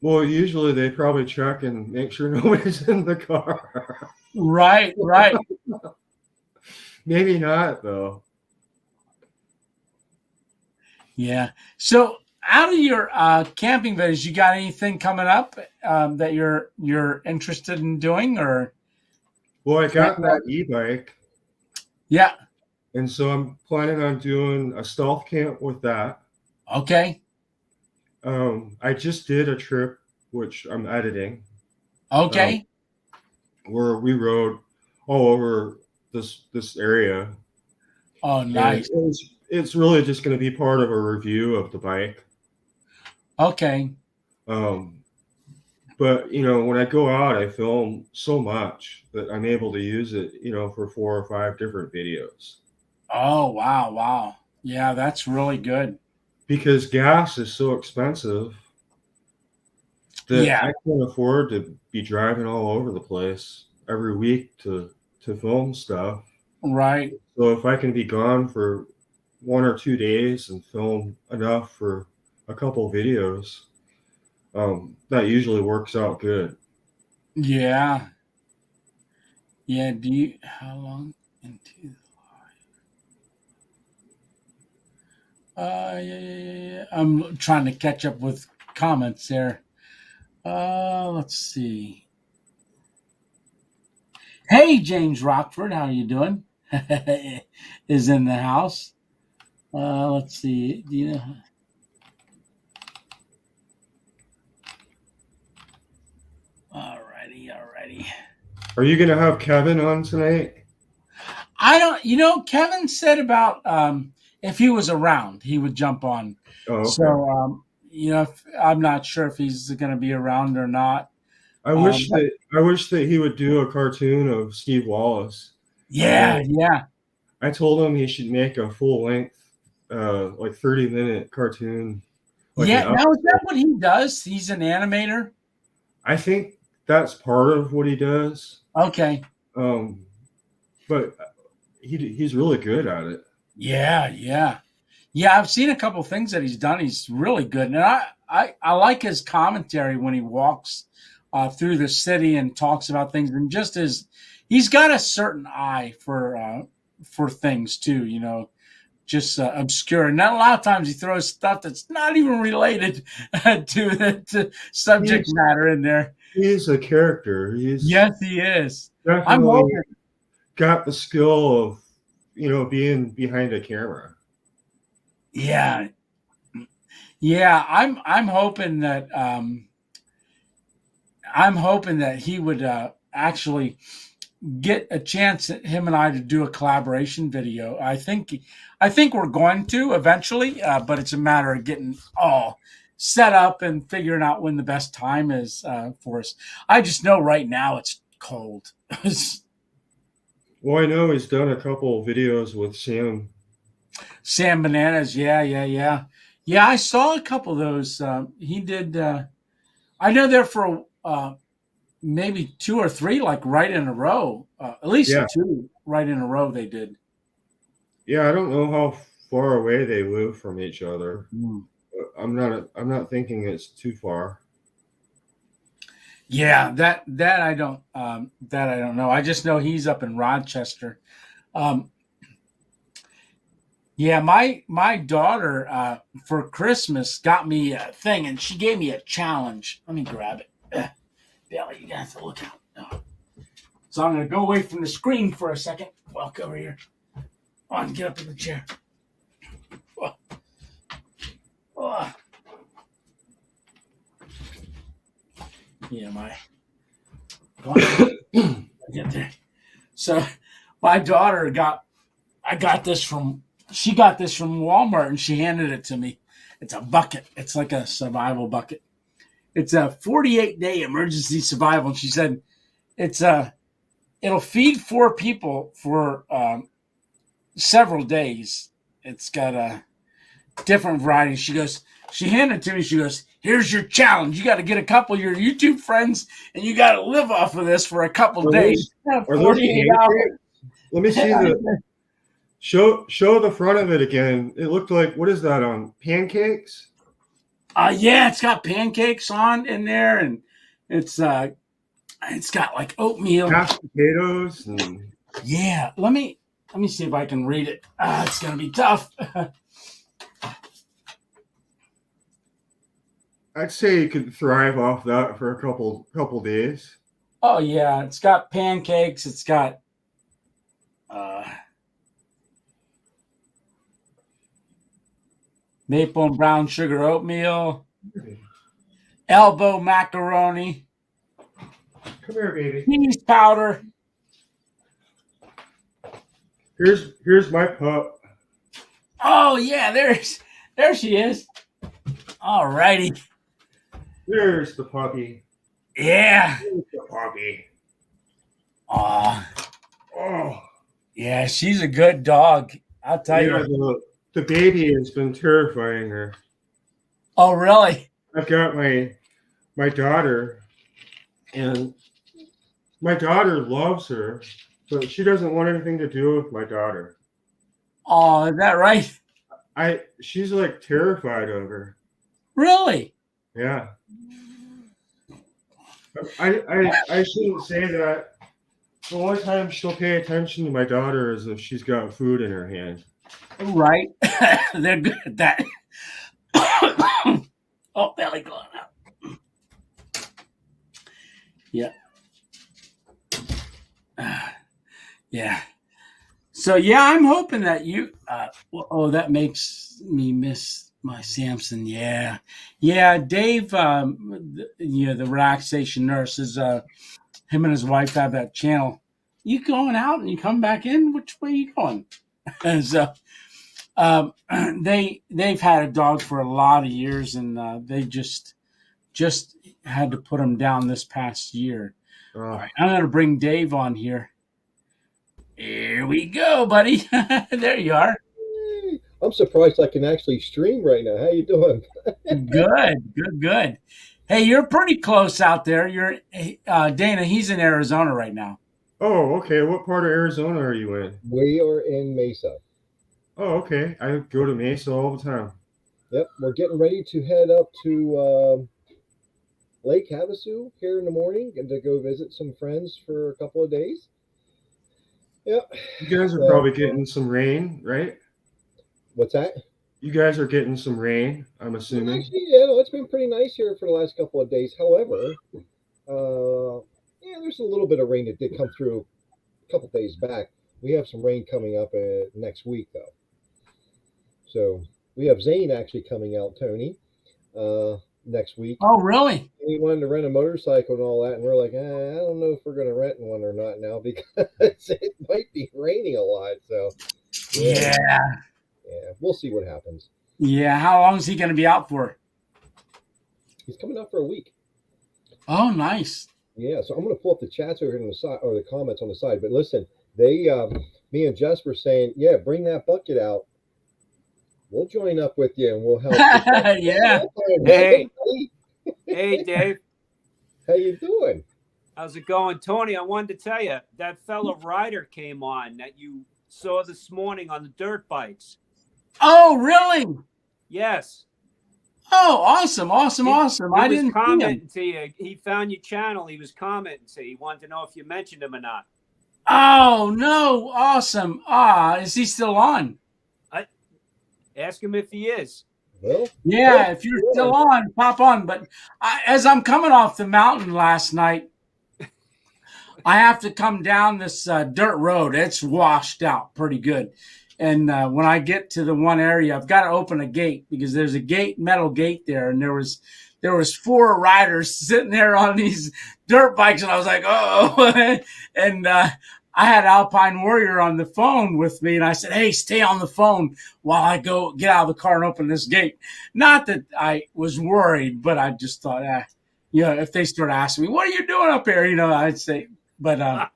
Well, usually they probably check and make sure nobody's in the car. Right, right. Maybe not though. Yeah. So out of your camping videos, you got anything coming up that you're interested in doing or? Well, I got that e-bike, Yeah. and so I'm planning on doing a stealth camp with that. Okay. I just did a trip, which I'm editing, Okay. where we rode all over this area, Oh, and nice. it's really just going to be part of a review of the bike. Okay. Um, but when I go out, I film so much that I'm able to use it, for 4 or 5 different videos. Oh, wow, wow. Yeah, that's really good. Because gas is so expensive that Yeah. I can't afford to be driving all over the place every week to film stuff. Right. So if I can be gone for 1 or 2 days and film enough for a couple videos, that usually works out good. Yeah. Yeah. How long into yeah. I'm trying to catch up with comments there. Let's see. Hey, James Rockford, how are you doing? Is in the house. Let's see. Do you know? Alrighty. Are you going to have Kevin on tonight? I don't. Kevin said about if he was around, he would jump on. Oh, okay. So I'm not sure if he's going to be around or not. I wish that he would do a cartoon of Steve Wallace. Yeah. I told him he should make a full length, like 30-minute cartoon. Like yeah. Now is that what he does? He's an animator. I think that's part of what he does. Okay. But he's really good at it. Yeah. I've seen a couple of things that he's done. He's really good, and I like his commentary when he walks through the city and talks about things, and he's got a certain eye for things too. Just obscure. And not a lot of times he throws stuff that's not even related to subject matter in there. He's a character. Yes, he is. Definitely got the skill of being behind a camera. Yeah. I'm hoping that he would actually get a chance at him and I to do a collaboration video. I think we're going to eventually, but it's a matter of getting all set up and figuring out when the best time is for us. I just know right now it's cold. Well, I know he's done a couple of videos with Sam Bananas, yeah. I saw a couple of those. He did. I know there for maybe 2 or 3, like right in a row. At least 2 right in a row they did. Yeah, I don't know how far away they live from each other. I'm not thinking it's too far. Yeah, that I don't know. I just know he's up in Rochester. Yeah, my daughter for Christmas got me a thing, and she gave me a challenge. Let me grab it. Billy, you have to look out. So I'm going to go away from the screen for a second. Walk over here. On, get up in the chair. Yeah, get there. So my daughter she got this from Walmart, and she handed it to me. It's a bucket. It's like a survival bucket. It's a 48-day emergency survival. And she said it'll feed 4 people for several days. It's got a different variety. She handed it to me. She goes, "Here's your challenge. You got to get a couple of your YouTube friends, and you got to live off of this for a couple of days." 48 hours. Let me see show the front of it again. It looked like, what is that on? Pancakes? Yeah, it's got pancakes on in there, and it's got like oatmeal. Mashed potatoes and Yeah, let me see if I can read it. It's gonna be tough. I'd say you could thrive off that for a couple days. Oh yeah, it's got pancakes. It's got maple and brown sugar oatmeal, elbow macaroni, Come here, baby. cheese powder. Here's my pup. Oh yeah, there she is. All righty. There's the puppy. Yeah. There's the puppy. Aw. Oh. Yeah, she's a good dog. I'll tell you. The baby has been terrifying her. Oh, really? I've got my daughter, and my daughter loves her, but she doesn't want anything to do with my daughter. Oh, is that right? She's like terrified of her. Really? Yeah. I shouldn't say that. The only time she'll pay attention to my daughter is if she's got food in her hand. Right. They're good at that. Oh, belly going out. Yeah. Yeah. So, yeah, I'm hoping that you that makes me miss my Samson. Yeah. Yeah, Dave, the relaxation nurse is him and his wife have that channel. You going out and you come back in? Which way are you going? And so they've had a dog for a lot of years, and they just had to put him down this past year. Oh. All right, I'm going to bring Dave on here. Here we go, buddy. There you are. I'm surprised I can actually stream right now. How you doing? Good. Hey, you're pretty close out there. You're Dana. He's in Arizona right now. Oh, okay. What part of Arizona are you in? We are in Mesa. Oh, okay. I go to Mesa all the time. Yep, we're getting ready to head up to Lake Havasu here in the morning and to go visit some friends for a couple of days. Yep. You guys are probably getting some rain, right? What's that? You guys are getting some rain, I'm assuming. Actually, yeah, no, it's been pretty nice here for the last couple of days. However, there's a little bit of rain that did come through a couple of days back. We have some rain coming up next week, though. So we have Zane actually coming out, Tony, next week. Oh, really? He wanted to rent a motorcycle and all that, and we're like, I don't know if we're going to rent one or not now because it might be raining a lot. So Yeah. We'll see what happens. Yeah. How long is he going to be out for? He's coming out for a week. Oh, nice. Yeah, so I'm going to pull up the chats over here on the side, or the comments on the side. But listen, me and Jess were saying, yeah, bring that bucket out. We'll join up with you and we'll help. Yeah. Hey, Dave. How you doing? How's it going? Tony, I wanted to tell you, that fellow rider came on that you saw this morning on the dirt bikes. Oh, really? Yes. Oh, awesome. I didn't commenting to you. He found your channel. He was commenting to you. He wanted to know if you mentioned him or not. Oh, no. Awesome. Is he still on? Ask him if he is. Well, yeah, if you're still on, pop on. But as I'm coming off the mountain last night, I have to come down this dirt road. It's washed out pretty good. And when I get to the one area, I've got to open a gate because there's a metal gate there. And there was 4 riders sitting there on these dirt bikes. And I was like, oh, and I had Alpine Warrior on the phone with me. And I said, hey, stay on the phone while I go get out of the car and open this gate. Not that I was worried, but I just thought, if they start asking me, what are you doing up here? I'd say, but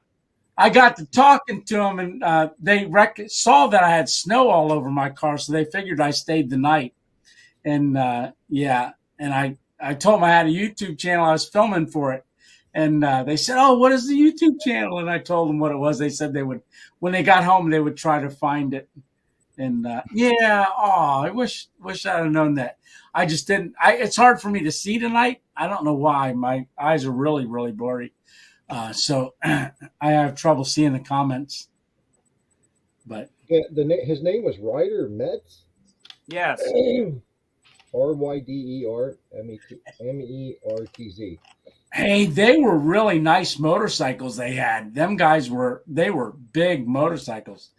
I got to talking to them, and they saw that I had snow all over my car, so they figured I stayed the night. And and I told them I had a YouTube channel. I was filming for it, and they said, "Oh, what is the YouTube channel?" And I told them what it was. They said they would, when they got home, they would try to find it. And I wish I'd have known that. I just didn't. It's hard for me to see tonight. I don't know why. My eyes are really, really blurry. So I have trouble seeing the comments. But Yeah, his name was Ryder Metz. Yes. RYDERMERTZ. hey, they were really nice motorcycles they had. Them guys were big motorcycles.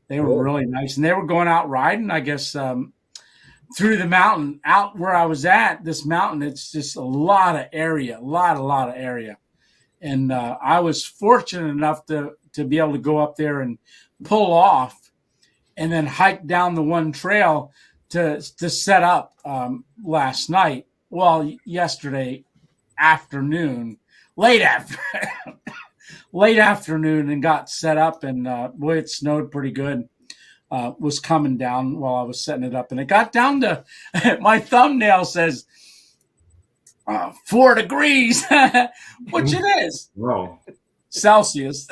They were really nice, and they were going out riding, I guess, through the mountain. Out where I was at, this mountain, it's just a lot of area, a lot of area. And I was fortunate enough to be able to go up there and pull off and then hike down the one trail to set up last night. Well, yesterday afternoon, late afternoon, and got set up. And boy, it snowed pretty good. Was coming down while I was setting it up. And it got down to, my thumbnail says 4 degrees, which it is. Wow. Celsius.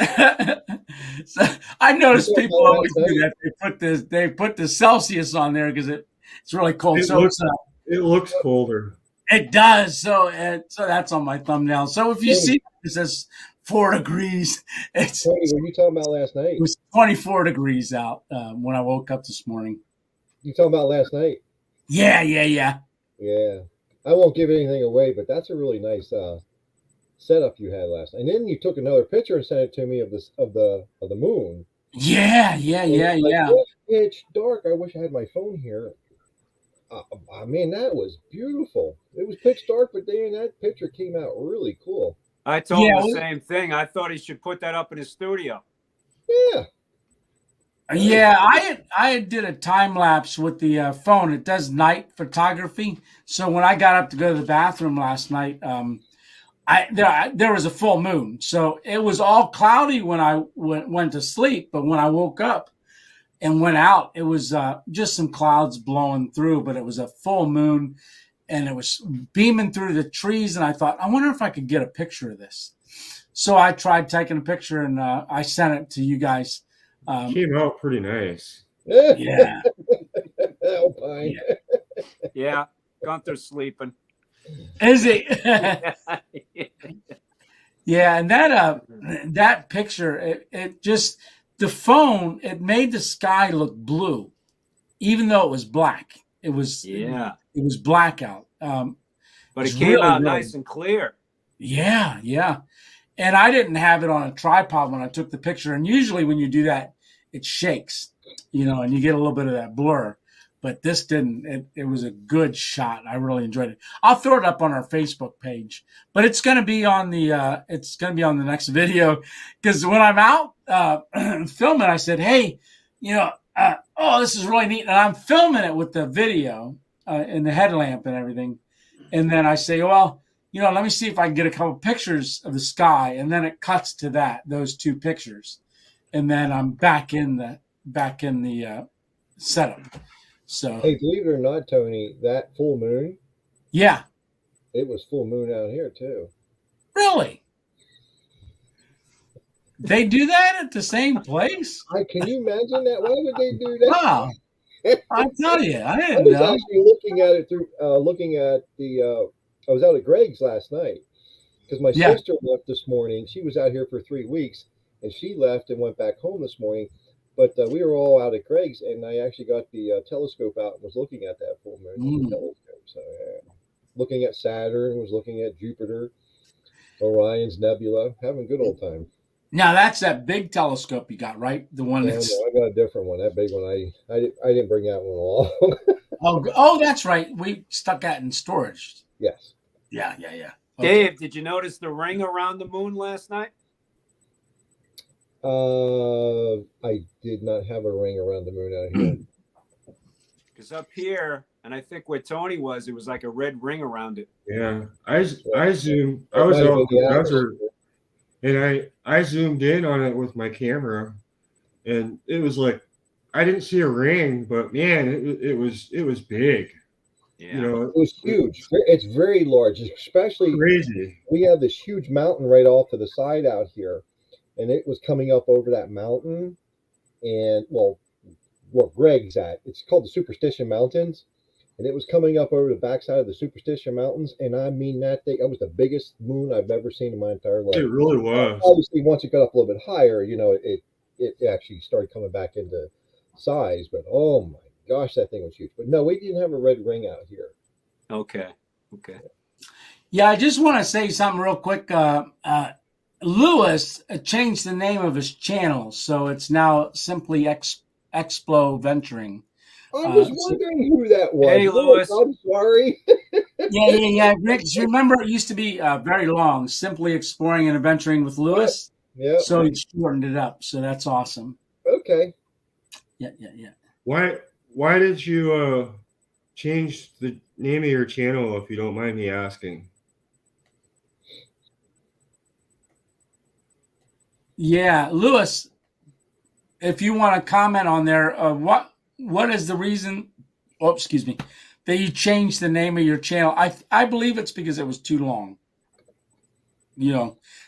So I noticed people always do that. They put the Celsius on there because it's really cold. It looks colder. It does. So that's on my thumbnail. So if you see it says 4 degrees, it's Tony, what were you talking about last night? It was 24 degrees out when I woke up this morning. You talking about last night? Yeah. Yeah. I won't give anything away, but that's a really nice setup you had last night. And then you took another picture and sent it to me of the moon. Yeah. It's pitch dark. I wish I had my phone here. I mean, that was beautiful. It was pitch dark, but then that picture came out really cool. I told him the same thing. I thought he should put that up in his studio. Yeah. Yeah, I did a time lapse with the phone. It does night photography. So when I got up to go to the bathroom last night, there was a full moon. So it was all cloudy when I went to sleep. But when I woke up and went out, it was just some clouds blowing through. But it was a full moon, and it was beaming through the trees. And I thought, I wonder if I could get a picture of this. So I tried taking a picture, and I sent it to you guys. Came out pretty nice. Yeah. Alpine. Yeah. Gunther's sleeping. Is he? Yeah, and that picture, it just, the phone, it made the sky look blue, even though it was black. It was blackout. But it came out nice and clear. Yeah. And I didn't have it on a tripod when I took the picture. And usually when you do that, it shakes, and you get a little bit of that blur. But this didn't. It was a good shot. I really enjoyed it. I'll throw it up on our Facebook page. But it's going to be on the next video, because when I'm out filming, I said, hey, this is really neat. And I'm filming it with the video and the headlamp and everything. And then I say, well, let me see if I can get a couple pictures of the sky. And then it cuts to those two pictures. And then I'm back in the setup. So, hey, believe it or not, Tony, that full moon. Yeah. It was full moon out here too. Really? They do that at the same place? Can you imagine that? Why would they do that? Wow. I tell you, I didn't know. I was actually looking at it through, I was out at Greg's last night because my sister left this morning. She was out here for 3 weeks, and she left and went back home this morning. But we were all out at Greg's, and I actually got the telescope out and was looking at that full moon telescope. So, looking at Saturn, was looking at Jupiter, Orion's nebula, having a good old time. Now that's that big telescope you got, right? The one that's. No, I got a different one. That big one, I didn't bring that one along. Oh, that's right. We stuck that in storage. Yes. Yeah. Okay. Dave, did you notice the ring around the moon last night? I did not have a ring around the moon out here. Because up here, and I think where Tony was, it was like a red ring around it. Yeah, I zoomed. I was out in the desert, and I zoomed in on it with my camera, and it was like I didn't see a ring, but man, it was big. Yeah. It was huge. It's very large, especially crazy. We have this huge mountain right off to the side out here. And it was coming up over that mountain, and where Greg's at, it's called the Superstition Mountains, and it was coming up over the backside of the Superstition Mountains. And I mean, that thing, that was the biggest moon I've ever seen in my entire life. It really was. Obviously, once it got up a little bit higher, it actually started coming back into size. But oh my gosh, that thing was huge. But no, we didn't have a red ring out here. Okay. Yeah, I just want to say something real quick. Lewis changed the name of his channel, so it's now simply Explo Venturing. I was wondering who that was. Hey, Lewis. I'm sorry. Yeah. Rick, remember it used to be very long, Simply Exploring and Adventuring with Lewis. Yeah. So he shortened it up. So that's awesome. Okay. Yeah. Why did you change the name of your channel, if you don't mind me asking? Yeah, Lewis, if you want to comment on there, what is the reason? Oh, excuse me, that you changed the name of your channel? I believe it's because it was too long.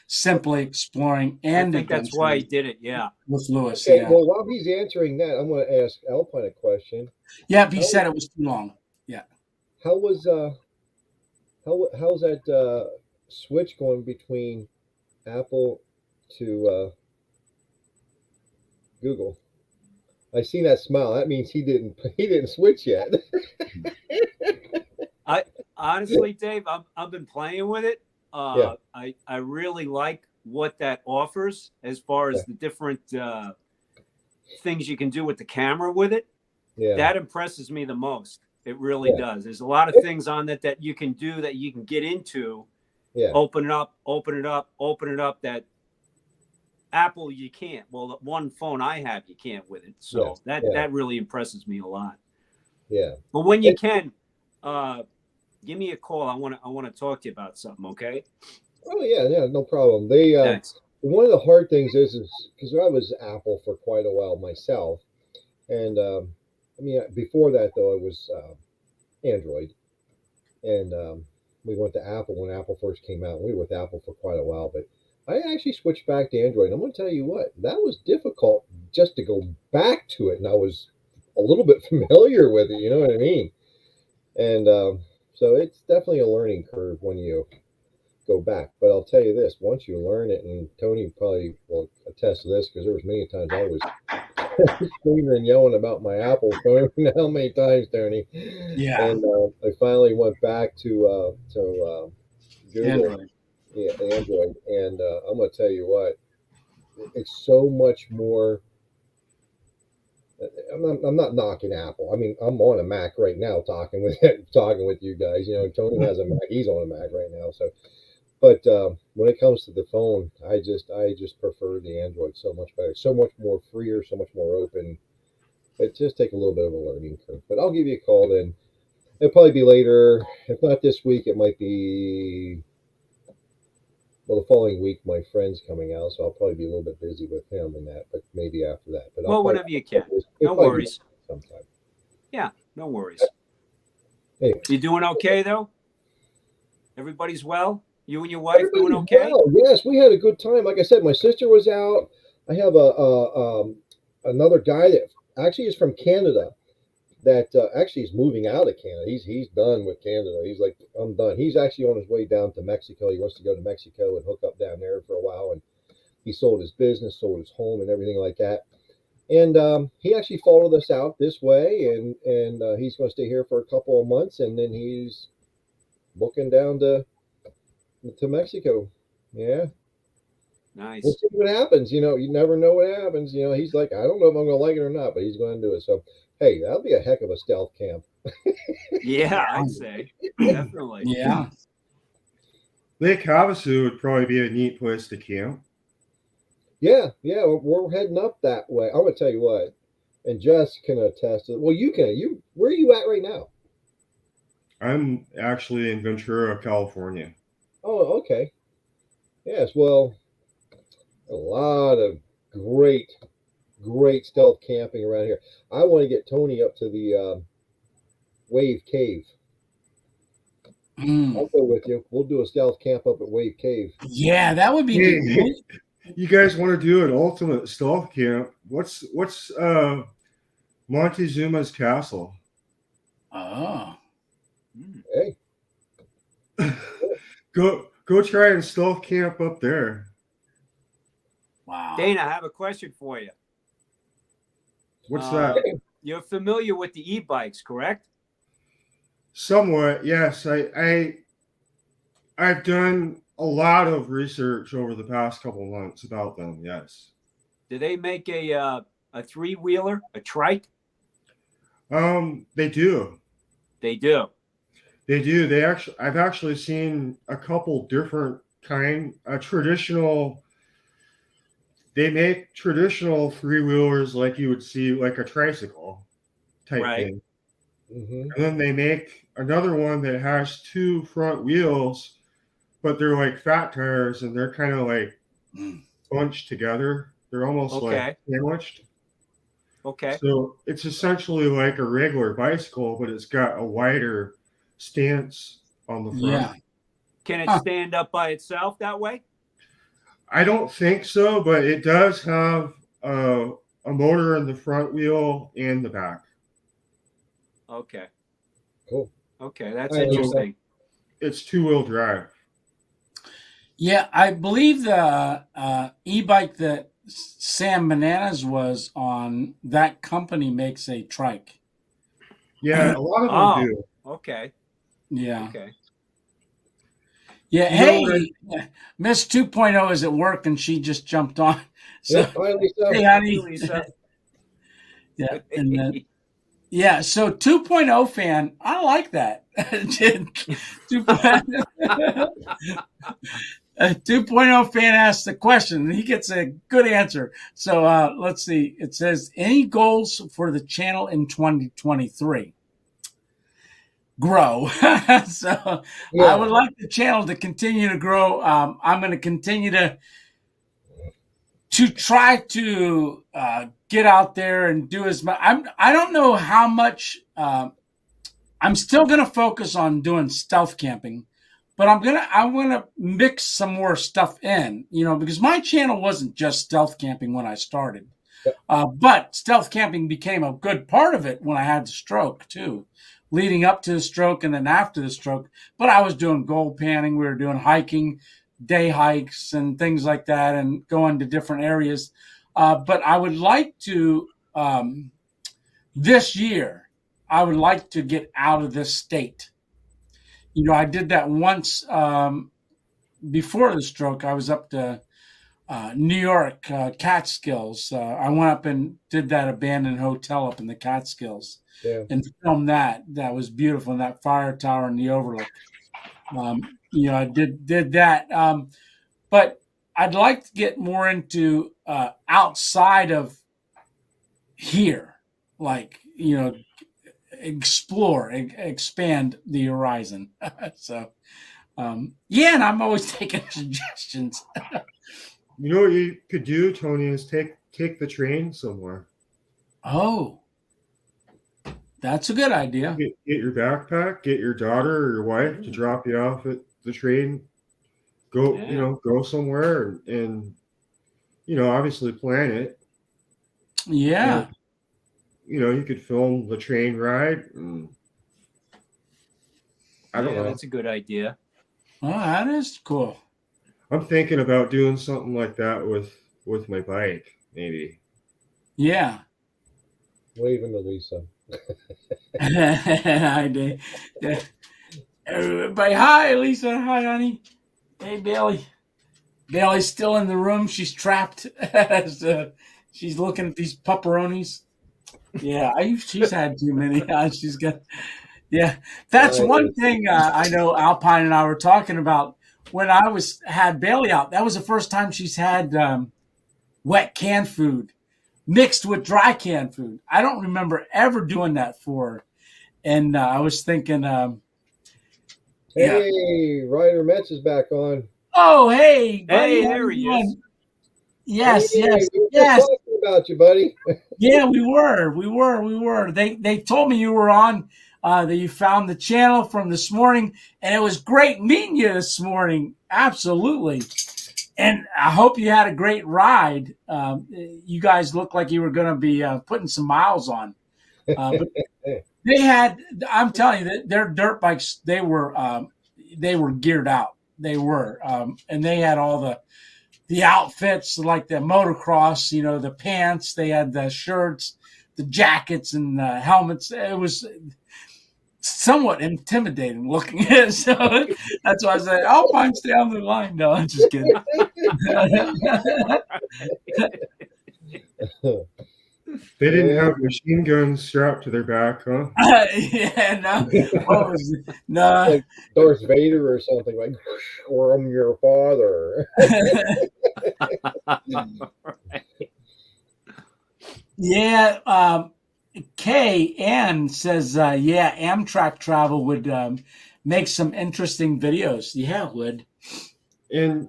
Simply Exploring and I think that's why he did it. Yeah, with Lewis. Okay. Yeah. Well, while he's answering that, I'm going to ask Alpine a question. Yeah, he said it was too long. Yeah. How's that switch going between Apple to Google? I seen that smile. That means he didn't switch yet. honestly, Dave, I've been playing with it. Yeah. I really like what that offers as far as the different things you can do with the camera with it. Yeah. That impresses me the most. It really does. There's a lot of things on it that you can do, that you can get into. Yeah. Open it up. That Apple you can't. Well, the one phone I have you can't with it. So that really impresses me a lot. Yeah. But when you can, give me a call. I want to talk to you about something. Okay. Oh yeah, no problem. They one of the hard things is because I was Apple for quite a while myself, and before that though I was Android, and we went to Apple when Apple first came out. We were with Apple for quite a while, but I actually switched back to Android. And I'm going to tell you what, that was difficult just to go back to it, and I was a little bit familiar with it. You know what I mean? And so it's definitely a learning curve when you go back. But I'll tell you this, once you learn it, and Tony probably will attest to this because there was many times I was screaming and yelling about my Apple phone. How many times, Tony? Yeah. And I finally went back to Google. Android. Yeah, Android. And I'm going to tell you what, it's so much more. I'm not knocking Apple. I mean, I'm on a Mac right now talking with you guys. Tony has a Mac. He's on a Mac right now. So, but when it comes to the phone, I just prefer the Android so much better. So much more freer, so much more open. It just takes a little bit of a learning curve. But I'll give you a call then. It'll probably be later. If not this week, it might be. Well, the following week, my friend's coming out, so I'll probably be a little bit busy with him and that, but maybe after that. But whenever you can. No worries. Sometime. Yeah, no worries. Anyway. You doing okay, though? Everybody's well? You and your wife doing okay? Well. Yes, we had a good time. Like I said, my sister was out. I have another guy that actually is from Canada that actually is moving out of Canada. He's done with Canada. He's like, I'm done. He's actually on his way down to Mexico. He wants to go to Mexico and hook up down there for a while. And he sold his business, sold his home, and everything like that. And he actually followed us out this way, and he's going to stay here for a couple of months, and then he's booking down to Mexico. Yeah. Nice. We'll see what happens. You never know what happens. He's like, I don't know if I'm going to like it or not, but he's going to do it. So, hey, that'll be a heck of a stealth camp. Yeah, I'd say. Definitely. Yeah. Lake Havasu would probably be a neat place to camp. Yeah, we're heading up that way. I'm going to tell you what, and Jess can attest to it. Well, you can. Where are you at right now? I'm actually in Ventura, California. Oh, okay. Yes, well, a lot of great stealth camping around here. I want to get Tony up to the Wave Cave. I'll go with you. We'll do a stealth camp up at Wave Cave. Yeah, that would be neat. You guys want to do an ultimate stealth camp? What's Montezuma's castle? Oh. Hey, Go try and stealth camp up there. Wow. Dana, I have a question for you. What's that? You're familiar with the e-bikes, correct? Somewhat, yes. I've done a lot of research over the past couple months about them. Yes. Do they make a three-wheeler, a trike? They do. They do. They do. I've actually seen a couple different traditional. They make traditional three-wheelers like you would see, like a tricycle type thing. Mm-hmm. And then they make another one that has two front wheels, but they're like fat tires, and they're kind of like bunched together. They're almost like sandwiched. Okay. So it's essentially like a regular bicycle, but it's got a wider stance on the front. Yeah. Can it stand up by itself that way? I don't think so, but it does have a motor in the front wheel and the back. Okay. Cool. Okay, that's interesting. It's two-wheel drive. Yeah, I believe the e-bike that Sam Bananas was on, that company makes a trike. Yeah, a lot of them do. Okay. Yeah. Okay. Yeah. Hey, Miss 2.0 is at work and she just jumped on. So, hi, Lisa. hey, honey. Lisa. Yeah. And yeah. So 2.0 fan, I like that. 2.0 fan asks the question and he gets a good answer. So let's see. It says, any goals for the channel in 2023? Grow. So yeah. I would like the channel to continue to grow. I'm going to continue to try to get out there and do as much. I don't know how much. I'm still going to focus on doing stealth camping, but I'm gonna mix some more stuff in, because my channel wasn't just stealth camping when I started, but stealth camping became a good part of it when I had the stroke too, leading up to the stroke and then after the stroke. But I was doing gold panning, we were doing hiking, day hikes and things like that, and going to different areas. But I would like to this year, I would like to get out of this state. I did that once before the stroke. I was up to New York, Catskills. I went up and did that abandoned hotel up in the Catskills and filmed that. That was beautiful, and that fire tower and the overlook. I did that. But I'd like to get more into outside of here, like, explore, expand the horizon. So, and I'm always taking suggestions. You know what you could do, Tony, is take the train somewhere. Oh, that's a good idea. Get your backpack, get your daughter or your wife to drop you off at the train. Go, go somewhere and obviously plan it. Yeah. And, you could film the train ride. I don't know. That's a good idea. Oh, that is cool. I'm thinking about doing something like that with my bike, maybe. Yeah. Waving to Lisa. I did. Yeah. Everybody, hi, Lisa. Hi, honey. Hey, Bailey. Bailey's still in the room. She's trapped. She's looking at these pepperonis. Yeah, she's had too many. She's got. Yeah, that's one thing I know. Alpine and I were talking about when I had Bailey out. That was the first time she's had wet canned food mixed with dry canned food. I don't remember ever doing that for her. And I was thinking, hey, Ryder Metz is back on. Oh, hey, buddy, hey, there he is. Yes, hey, yes, we were yes. talking about you, buddy. Yeah, we were. They told me you were on. That you found the channel from this morning, and it was great meeting you this morning. Absolutely. And I hope you had a great ride. You guys look like you were going to be putting some miles on. But They had, I'm telling you, that their dirt bikes, they were geared out. They were, and they had all the outfits like the motocross, the pants. They had the shirts, the jackets, and the helmets. It was somewhat intimidating looking. So that's why I said Alpine's down the line. No, I'm just kidding. They didn't have machine guns strapped to their back, huh? Yeah, no. What was it? No. Like Darth Vader or something, like, or I'm your father. Yeah. KN says, yeah, Amtrak travel would make some interesting videos. Yeah, it would. And,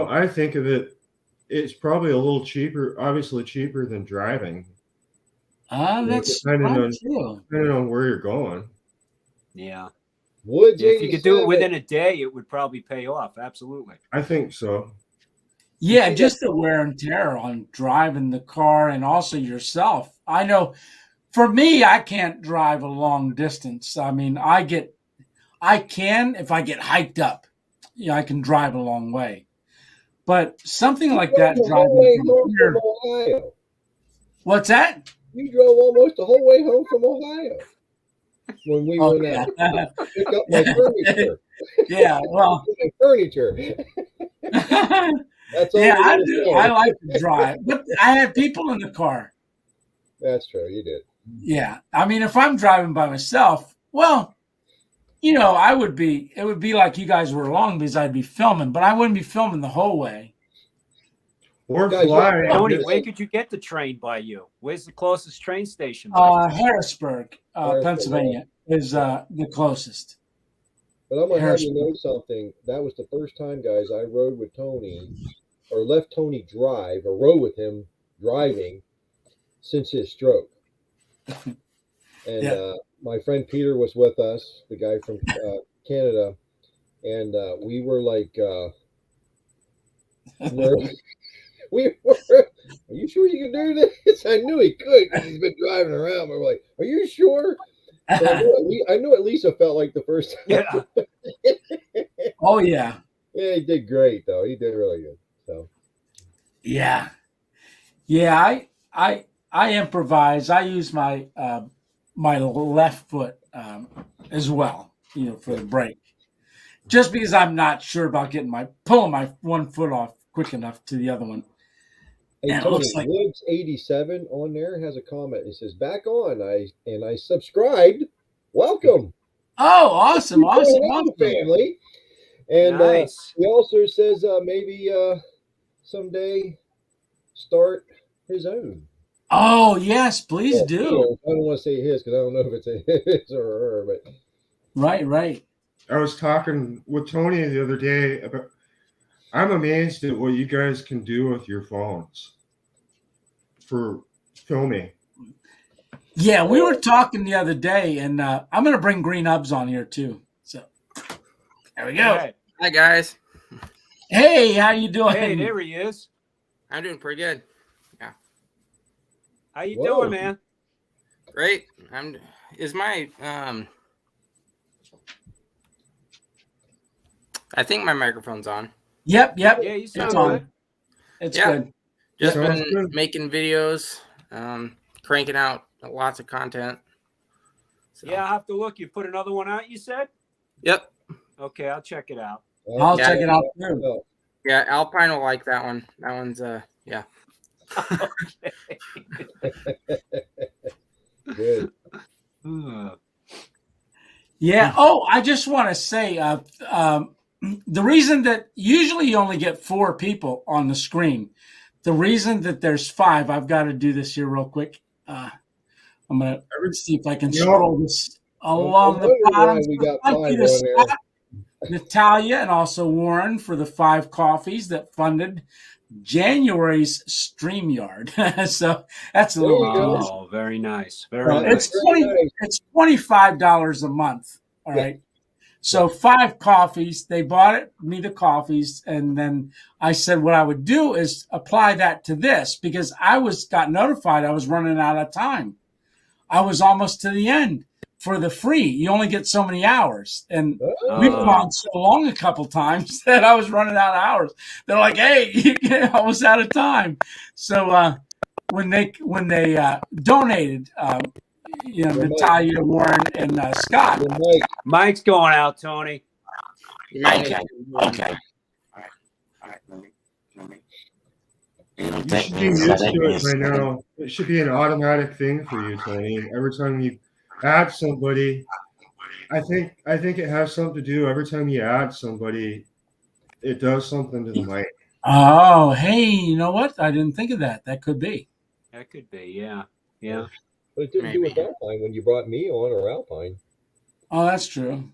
I think of it, it's probably a little cheaper, obviously cheaper than driving. That's depending true. on where you're going. Yeah. Woods If you could do it 87. within a day, it would probably pay off. Absolutely. I think so. Yeah, just the wear and tear on driving the car and also yourself. I know for me, I can't drive a long distance. I mean, I can if I get hiked up. I can drive a long way. But something like that driving from here. Ohio. What's that? You drove almost the whole way home from Ohio when we went out to pick up my furniture. Yeah, well, my furniture. That's all. Yeah, I do. I like to drive, but I had people in the car. That's true. You did. Yeah, I mean, if I'm driving by myself, well, it would be like you guys were along because I'd be filming, but I wouldn't be filming the whole way. Or Guys, fly. Tony, where could you get the train by you? Where's the closest train station? Harrisburg, Harrisburg, Pennsylvania is the closest. But I'm going to have you know something. That was the first time, guys, I rode with Tony or left Tony drive or rode with him driving since his stroke. And my friend Peter was with us, the guy from Canada. And we were like, we were, are you sure you can do this? I knew he could because he's been driving around. We're like, are you sure? So I know at least it felt like the first time. Yeah. Oh yeah. Yeah, he did great though. He did really good. So. Yeah. I improvise. I use my my left foot as well, for the brake. Just because I'm not sure about pulling my one foot off quick enough to the other one. Hey, And it Tony, looks like Woods 87 on there has a comment. He says, "Back on. I subscribed. Welcome." oh, awesome. Family. And Nice. he also says maybe someday start his own. Oh yes, please do. I don't want to say his because I don't know if it's his or her, but Right. I was talking with Tony the other day about. I'm amazed at what you guys can do with your phones for filming. Yeah, we were talking the other day, and I'm going to bring Green Ubs on here too. So there we go. All right. Hi guys, Hey, how you doing? Hey, there he is. I'm doing pretty good. How you Whoa. doing, man? Great. Is my I think my microphone's on. Yep. Yeah, you It's sound on. good. It's Yeah. good. Just Sounds been good. making videos, cranking out lots of content. So, Yeah, I'll have to look. You put another one out, you said? Yep. Okay, I'll check it out. I'll Yeah. check it out too. Yeah, Alpine will like that one. That one's yeah. good. Yeah. Oh, I just want to say the reason that usually you only get 4 people on the screen, the reason that there's 5, I've got to do this here real quick. I'm going to see if I can scroll this along the bottom. We got Thank 5 you to on there. Scott, Natalia, and also Warren for the 5 coffees that funded January's StreamYard. So that's a There little you go. Oh, very nice. Very it's nice. it's $25 a month. All right. So 5 coffees. They bought me the coffees, and then I said what I would do is apply that to this because I got notified I was running out of time. I was almost to the end. for the free. You only get so many hours. And Oh, we've gone so long a couple times that I was running out of hours. They're like, hey, I was out of time. So when they donated, Natalia, Warren, and Scott. your mic. Mike's going out, Tony. Okay. All right. Let me. You don't You take should me be and used say to that it by now. It should be an automatic thing for you, Tony. Every time you add somebody, I think it has something to do. Every time you add somebody, it does something to the mic. Oh, hey, you know what? I didn't think of that. That could be. That could be, yeah. Yeah. But it didn't do with Maybe. Alpine when you brought me on, or Alpine. Oh, that's true.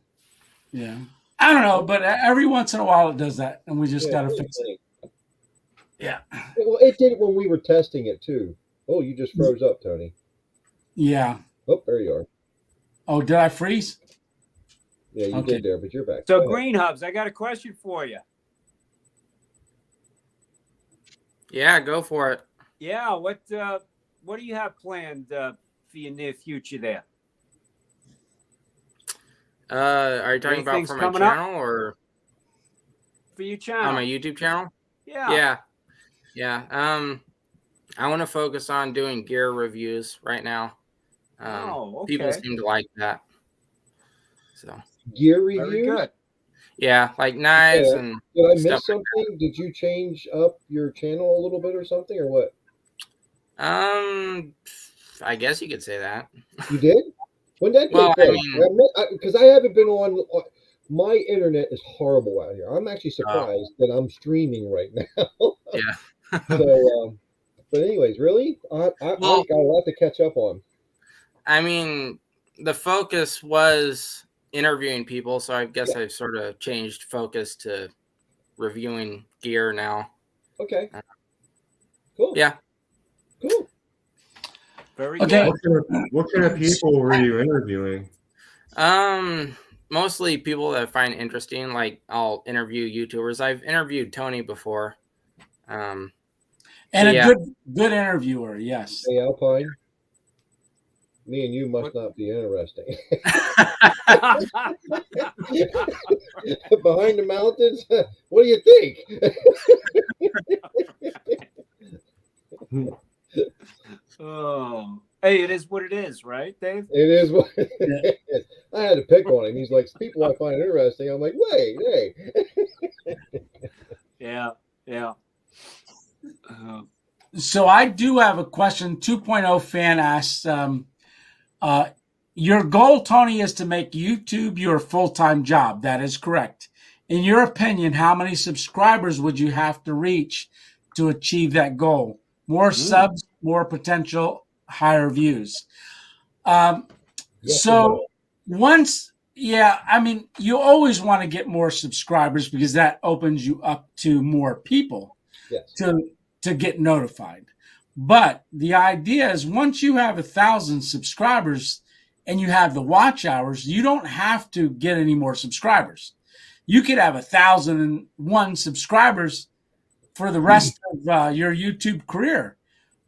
Yeah. I don't know, but every once in a while it does that, and we just got to really fix it. funny. Yeah. Well, it did it when we were testing it too. Oh, you just froze up, Tony. Yeah. Oh, there you are. Oh, did I freeze? Yeah, you Okay. did there, but you're back. So Go ahead. Green Hubs, I got a question for you. Yeah, go for it. Yeah, what do you have planned for your near future there? Are you talking about Anything's for my coming up? channel or For your on channel? my YouTube channel? Yeah. Yeah. I want to focus on doing gear reviews right now. People okay. seem to like that. So Gear Very reviews. good. yeah, like knives Yeah. and Did I stuff miss something? Did you change up your channel a little bit or something, or what? I guess you could say that. You did? When did that Well, take I place? mean, Because I haven't been on. My internet is horrible out here. I'm actually surprised that I'm streaming right now. yeah. So, but anyways, really, I Well- got a lot to catch up on. I mean, the focus was interviewing people, so I guess I've sort of changed focus to reviewing gear now. Okay. Cool. Yeah. Cool. Very Okay. good. What kind of people were you interviewing? Mostly people that I find interesting. Like I'll interview YouTubers. I've interviewed Tony before. And Yeah. a good interviewer, yes. Hey, Alpine. Me and you must not be interesting. Behind the mountains? What do you think? Oh. Hey, it is what it is, right, Dave? It is what it is. I had to pick on him. He's like, people I find interesting. I'm like, wait, hey. Yeah. So I do have a question. 2.0 fan asks, your goal, Tony, is to make YouTube your full-time job. That is correct. In your opinion, how many subscribers would you have to reach to achieve that goal? More subs, more potential, higher views. Yes So once, I mean, you always want to get more subscribers because that opens you up to more people Yes. to get notified. But the idea is once you have 1,000 subscribers and you have the watch hours, you don't have to get any more subscribers. You could have 1,001 subscribers for the rest of your YouTube career,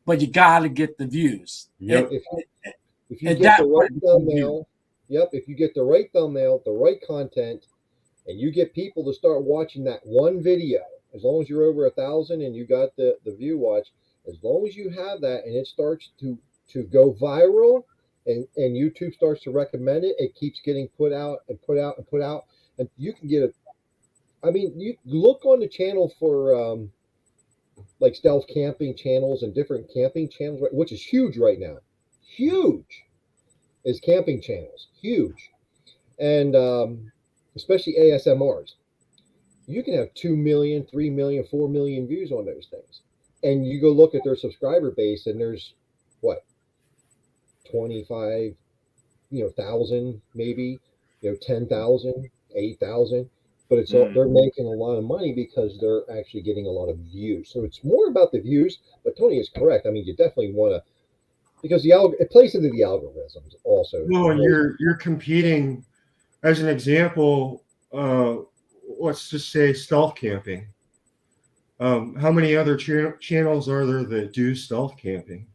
but you got to get the views. Yep. If you At get that the right point, thumbnail, if you get the right thumbnail, the right content, and you get people to start watching that one video, as long as you're over 1,000 and you got the view watch, as long as you have that and it starts to go viral and YouTube starts to recommend it, it keeps getting put out, and you can get you look on the channel for like stealth camping channels and different camping channels, which is huge right now. Huge is camping channels, huge, and especially ASMRs. You can have 2 million, 3 million, 4 million views on those things, and you go look at their subscriber base, and there's what 25, thousand, maybe 10,000, 8,000. But it's all, they're making a lot of money because they're actually getting a lot of views. So it's more about the views. But Tony is correct. I mean, you definitely want to, because it plays into the algorithms also. Well, you're competing. As an example, let's just say stealth camping. How many other channels are there that do stealth camping?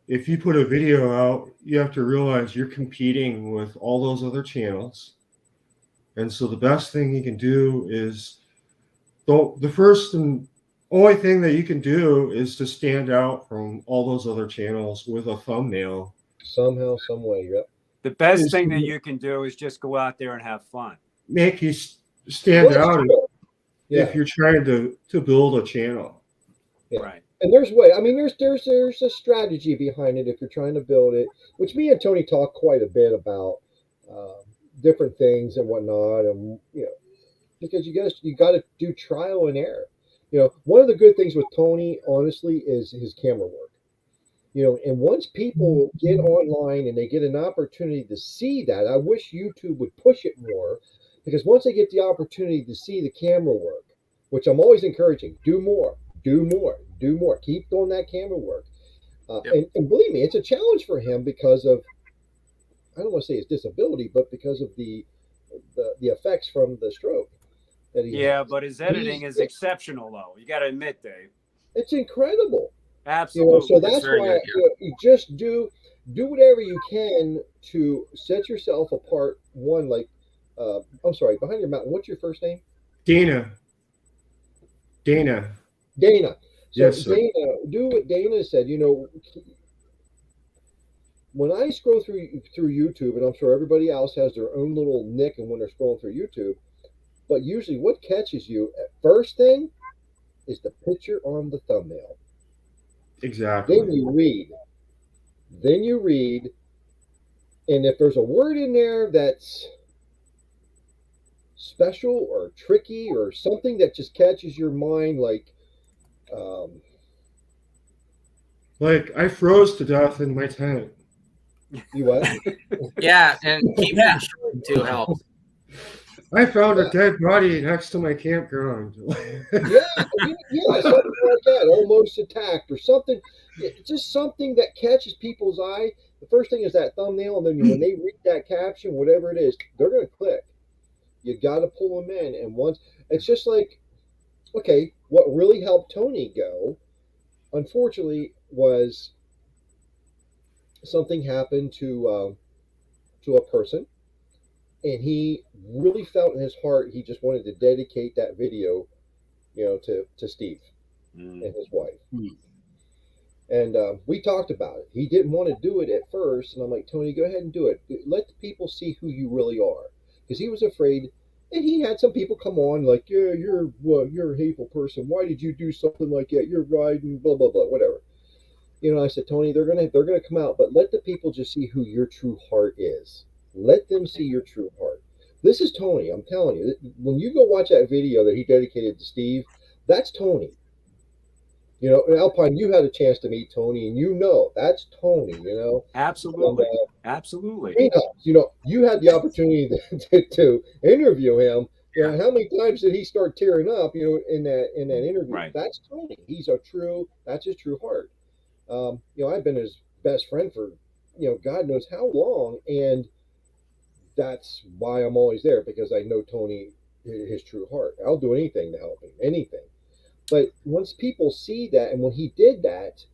if you put a video out, you have to realize you're competing with all those other channels. And so the best thing you can do is the first and only thing that you can do is to stand out from all those other channels with a thumbnail. Somehow, some way, yep. The best thing that you can do is just go out there and have fun. Make you stand out Yeah. if you're trying to build a channel. Yeah. Right. And there's way. I mean, there's a strategy behind it if you're trying to build it, which me and Tony talk quite a bit about different things and whatnot, and because you got to do trial and error. One of the good things with Tony, honestly, is his camera work. And once people get online and they get an opportunity to see that, I wish YouTube would push it more, because once they get the opportunity to see the camera work, which I'm always encouraging, do more. Keep doing that camera work. And believe me, it's a challenge for him because of, I don't want to say his disability, but because of the effects from the stroke that he has. But his editing is exceptional, though. You got to admit, Dave. It's incredible. Absolutely. So that's why you just do whatever you can to set yourself apart. One, like, I'm sorry, behind your mountain, what's your first name? Dana. So Yes, sir. Dana, do what Dana said. When I scroll through YouTube, and I'm sure everybody else has their own little nick and when they're scrolling through YouTube, but usually what catches you at first thing is the picture on the thumbnail. Exactly. Then you read, and if there's a word in there that's special or tricky or something that just catches your mind, like I froze to death in my tent. you what? Yeah, and keeping it short too helps. I found a dead body next to my campground. yeah, something like that, almost attacked or something. Just something that catches people's eye. The first thing is that thumbnail, and then when they read that caption, whatever it is, they're going to click. You got to pull them in, and once it's just like, okay, what really helped Tony go, unfortunately, was something happened to a person. And he really felt in his heart he just wanted to dedicate that video, to Steve and his wife. And we talked about it. He didn't want to do it at first, and I'm like, Tony, go ahead and do it. Let the people see who you really are, because he was afraid. And he had some people come on like, yeah, you're a hateful person. Why did you do something like that? You're riding, blah blah blah, whatever. I said, Tony, they're gonna come out, but let the people just see who your true heart is. Let them see your true heart. This is Tony. I'm telling you. When you go watch that video that he dedicated to Steve, that's Tony. And Alpine, you had a chance to meet Tony, and that's Tony. Absolutely. And, Absolutely. You had the opportunity to interview him. How many times did he start tearing up? In that interview. Right. That's Tony. That's his true heart. I've been his best friend for God knows how long, and that's why I'm always there, because I know Tony, his true heart. I'll do anything to help him, anything. But once people see that, and when he did that,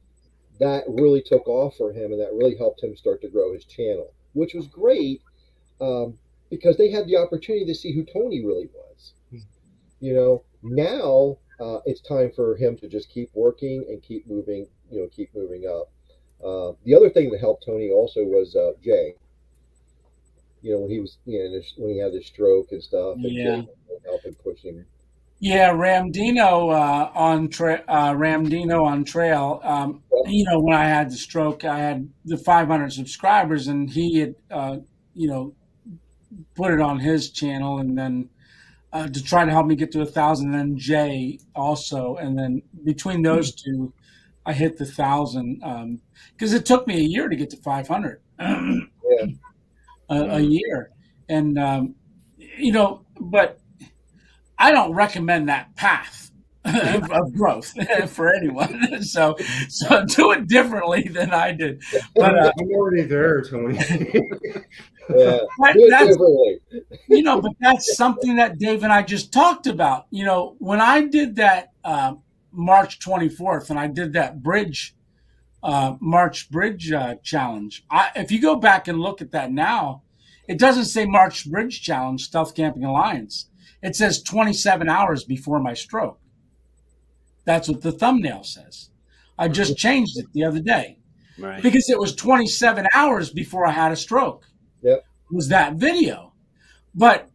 that really took off for him, and that really helped him start to grow his channel, which was great, because they had the opportunity to see who Tony really was. Now it's time for him to just keep working and keep moving up. The other thing that helped Tony also was Jay. When he was, when he had his stroke and stuff, and Jay helped him push him. Yeah, Ramdino on Trail. When I had the stroke, I had the 500 subscribers, and he had, put it on his channel, and then to try to help me get to 1,000. And then Jay also, and then between those two, I hit the 1,000 because it took me a year to get to 500. A year, and but I don't recommend that path of growth for anyone. So do it differently than I did. But I'm already there, Tony. But that's something that Dave and I just talked about. When I did that March 24th, and I did that bridge March Bridge Challenge. If you go back and look at that now, it doesn't say March Bridge Challenge Stealth Camping Alliance. It says 27 hours before my stroke. That's what the thumbnail says. I just changed it the other day. Right. Because it was 27 hours before I had a stroke. Yep. Was that video. But,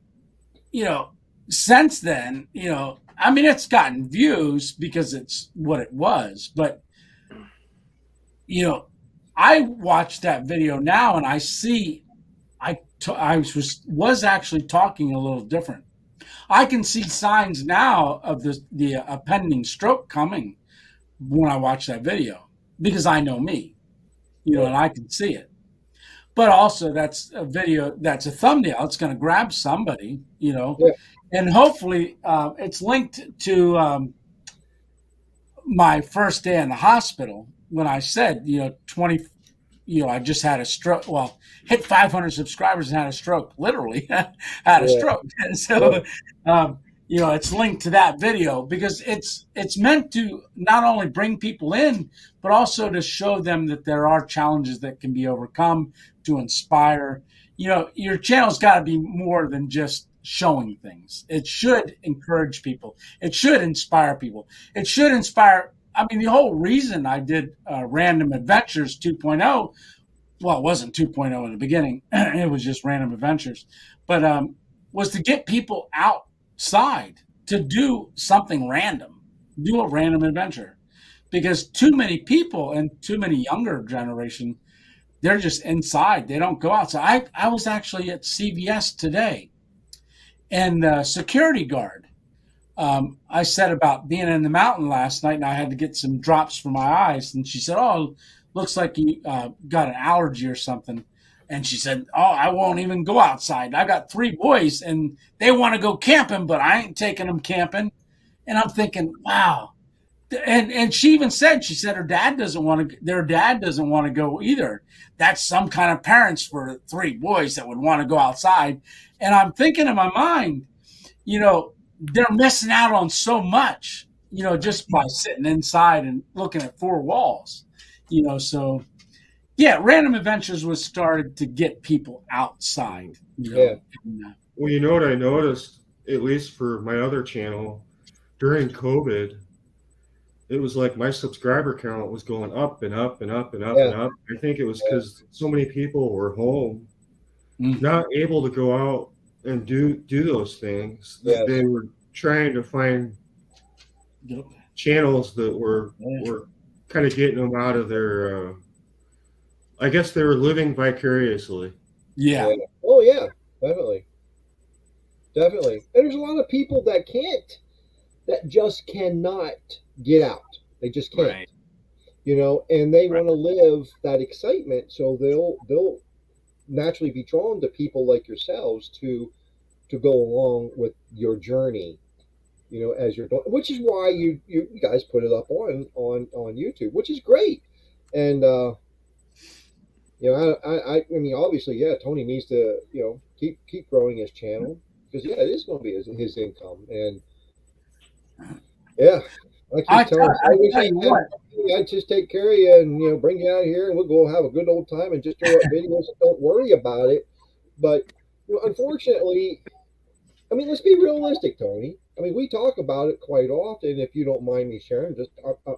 since then, I mean, it's gotten views because it's what it was. But, I watch that video now and I see I was actually talking a little different. I can see signs now of the pending stroke coming when I watch that video because I know me, and I can see it. But also that's a video, that's a thumbnail. It's going to grab somebody, and hopefully it's linked to my first day in the hospital when I said, I just had a stroke. Well, hit 500 subscribers and had a stroke. Literally had a stroke. And so, it's linked to that video because it's meant to not only bring people in, but also to show them that there are challenges that can be overcome, to inspire. Your channel's got to be more than just showing things. It should encourage people. It should inspire people. It should inspire. I mean, the whole reason I did Random Adventures 2.0, well, it wasn't 2.0 in the beginning. It was just Random Adventures, but was to get people outside to do something random, do a random adventure, because too many people and too many younger generation, they're just inside. They don't go outside. I was actually at CVS today, and the security guard, I said about being in the mountain last night and I had to get some drops for my eyes. And she said, "Oh, looks like you got an allergy or something." And she said, "Oh, I won't even go outside. I got 3 boys and they want to go camping, but I ain't taking them camping." And I'm thinking, wow. And she even said, their dad doesn't want to go either. That's some kind of parents for 3 boys that would want to go outside. And I'm thinking in my mind, they're missing out on so much, just by sitting inside and looking at 4 walls, so yeah, Random Adventures was started to get people outside. Well, you know what I noticed, at least for my other channel, during COVID, it was like my subscriber count was going up and up and up and up and up. I think it was because so many people were home, not able to go out and do those things. They were trying to find channels that were kind of getting them out of their I guess they were living vicariously. Yeah. Oh yeah, definitely. And there's a lot of people that just cannot get out. They just can't. Right. And they want to live that excitement, so they'll naturally be drawn to people like yourselves to go along with your journey, as you're doing, which is why you guys put it up on YouTube, which is great. And I mean, obviously, Tony needs to keep growing his channel because it is going to be his income. And I keep telling I just take care of you and bring you out here and we'll go have a good old time and just throw up videos and don't worry about it. But unfortunately, I mean, let's be realistic, Tony. I mean, we talk about it quite often. If you don't mind me sharing,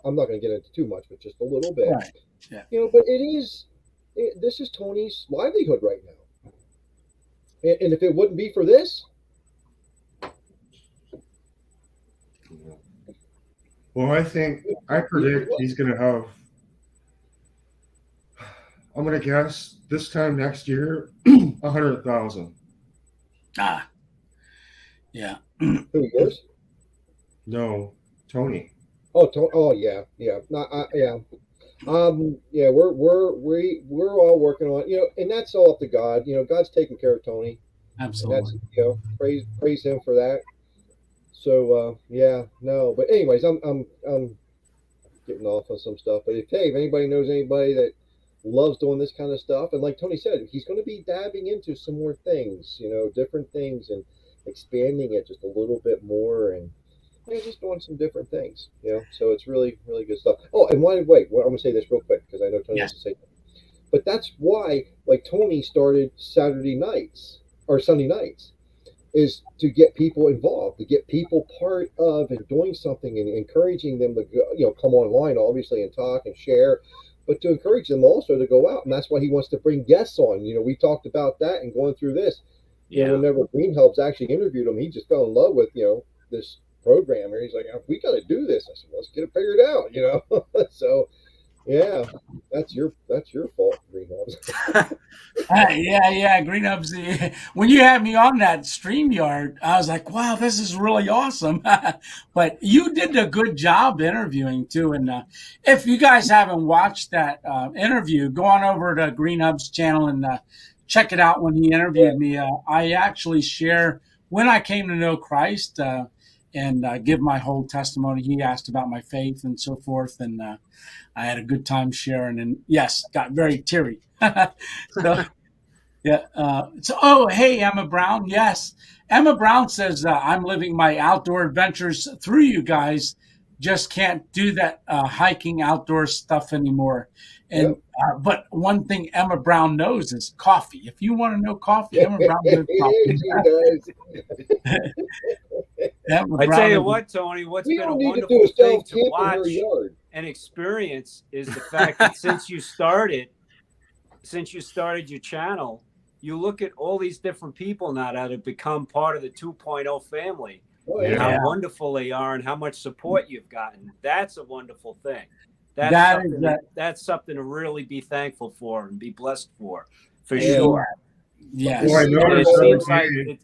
I'm not going to get into too much, but just a little bit. Right. Yeah. But this is Tony's livelihood right now. And if it wouldn't be for this, well, I predict he's going to have, I'm going to guess this time next year, 100,000. Yeah. Who, yours? No, Tony. Oh, yeah. We're all working on, and that's all up to God. God's taking care of Tony. Absolutely. And that's, praise him for that. So, but anyways, I'm getting off on some stuff, but if anybody knows anybody that loves doing this kind of stuff, and like Tony said, he's going to be dabbing into some more things, different things, and expanding it just a little bit more. And just doing some different things, So it's really, really good stuff. Oh, and wait, I'm going to say this real quick because I know Tony Yes. wants to say, but that's why, like Tony started Saturday nights or Sunday nights, is to get people involved, to get people part of and doing something and encouraging them to go, come online, obviously, and talk and share, but to encourage them also to go out. And that's why he wants to bring guests on. We talked about that and going through this. Whenever Green Helps actually interviewed him, he just fell in love with, this program. And he's like, we got to do this. I said, let's get it figured out, So, yeah, that's your fault, Green Helps. Yeah, Green Hubs. When you had me on that StreamYard, I was like, wow, this is really awesome. But you did a good job interviewing too. And if you guys haven't watched that interview, go on over to Green Hub's channel and check it out. When he interviewed me, I actually share when I came to know Christ and give my whole testimony. He asked about my faith and so forth. And I had a good time sharing, and yes, got very teary. So, yeah. Hey, Emma Brown. Yes, Emma Brown says I'm living my outdoor adventures through you guys. Just can't do that hiking outdoor stuff anymore. And but one thing Emma Brown knows is coffee. If you want to know coffee, Emma Brown knows coffee. I tell you what, Tony, what's been a wonderful thing to watch and experience is the fact that since you started your channel, you look at all these different people now that have become part of the 2.0 family, and how wonderful they are and how much support you've gotten. That's a wonderful thing. That's something to really be thankful for and be blessed for sure. Yes.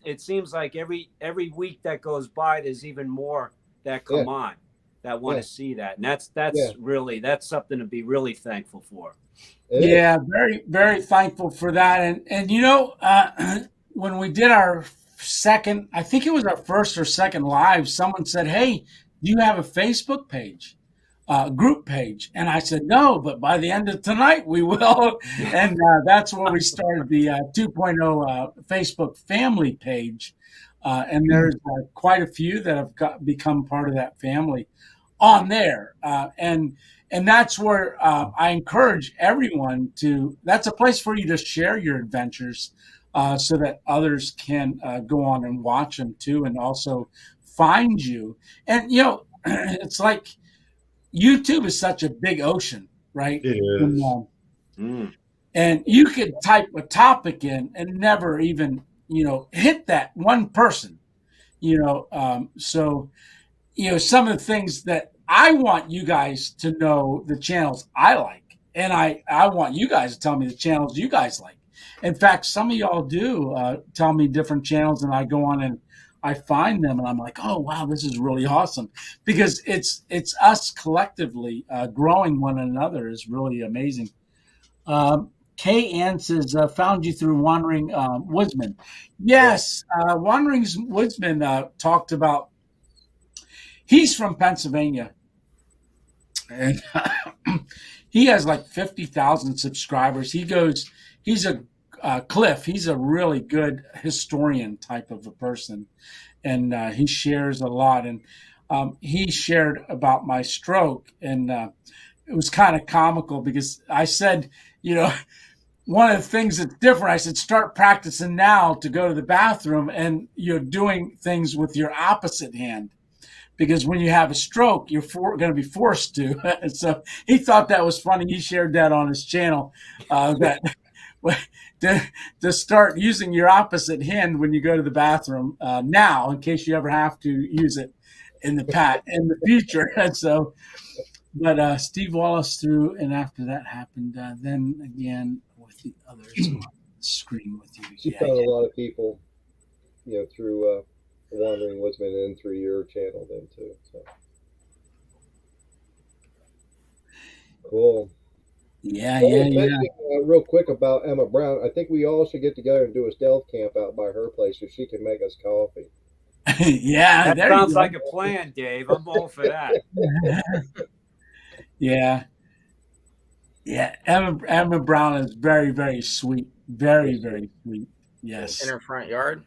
It seems like every week that goes by, there's even more that come on that want to see that, and that's something to be really thankful for. Yeah, very, very thankful for that. And when we did our second, I think it was our first or second live, someone said, "Hey, do you have a Facebook page, group page?" And I said, "No, but by the end of tonight we will." And that's where we started the 2.0 Facebook family page. And there's quite a few that have become part of that family on there. And that's where I encourage everyone that's a place for you to share your adventures so that others can go on and watch them too, and also find you. And, it's like YouTube is such a big ocean, right? It is. And you could type a topic in and never even, hit that one person, so, some of the things that I want you guys to know, the channels I like, and I want you guys to tell me the channels you guys like. In fact, some of y'all do tell me different channels, and I go on and I find them, and I'm like, oh wow, this is really awesome, because it's us collectively growing one another is really amazing. Kay Ann says, found you through Wandering Woodsman. Yes, Wandering Woodsman talked about. He's from Pennsylvania, and he has like 50,000 subscribers. He's a Cliff. He's a really good historian type of a person, and he shares a lot. And he shared about my stroke, and it was kind of comical because I said, one of the things that's different, I said, start practicing now to go to the bathroom, and you're doing things with your opposite hand. Because when you have a stroke, you're going to be forced to. And so he thought that was funny. He shared that on his channel, that to start using your opposite hand when you go to the bathroom now, in case you ever have to use it in the future. And so, but Steve Wallace threw, and after that happened, then again with the others on the screen with you. You found a lot of people, through. Wandering Woodsman and through your channel then too. So cool. Yeah. Real quick about Emma Brown, I think we all should get together and do a stealth camp out by her place so she can make us coffee. Yeah, that sounds like a plan, Dave. I'm all for that. Yeah. Emma Brown is very, very sweet. Very, very sweet. Yes. In her front yard.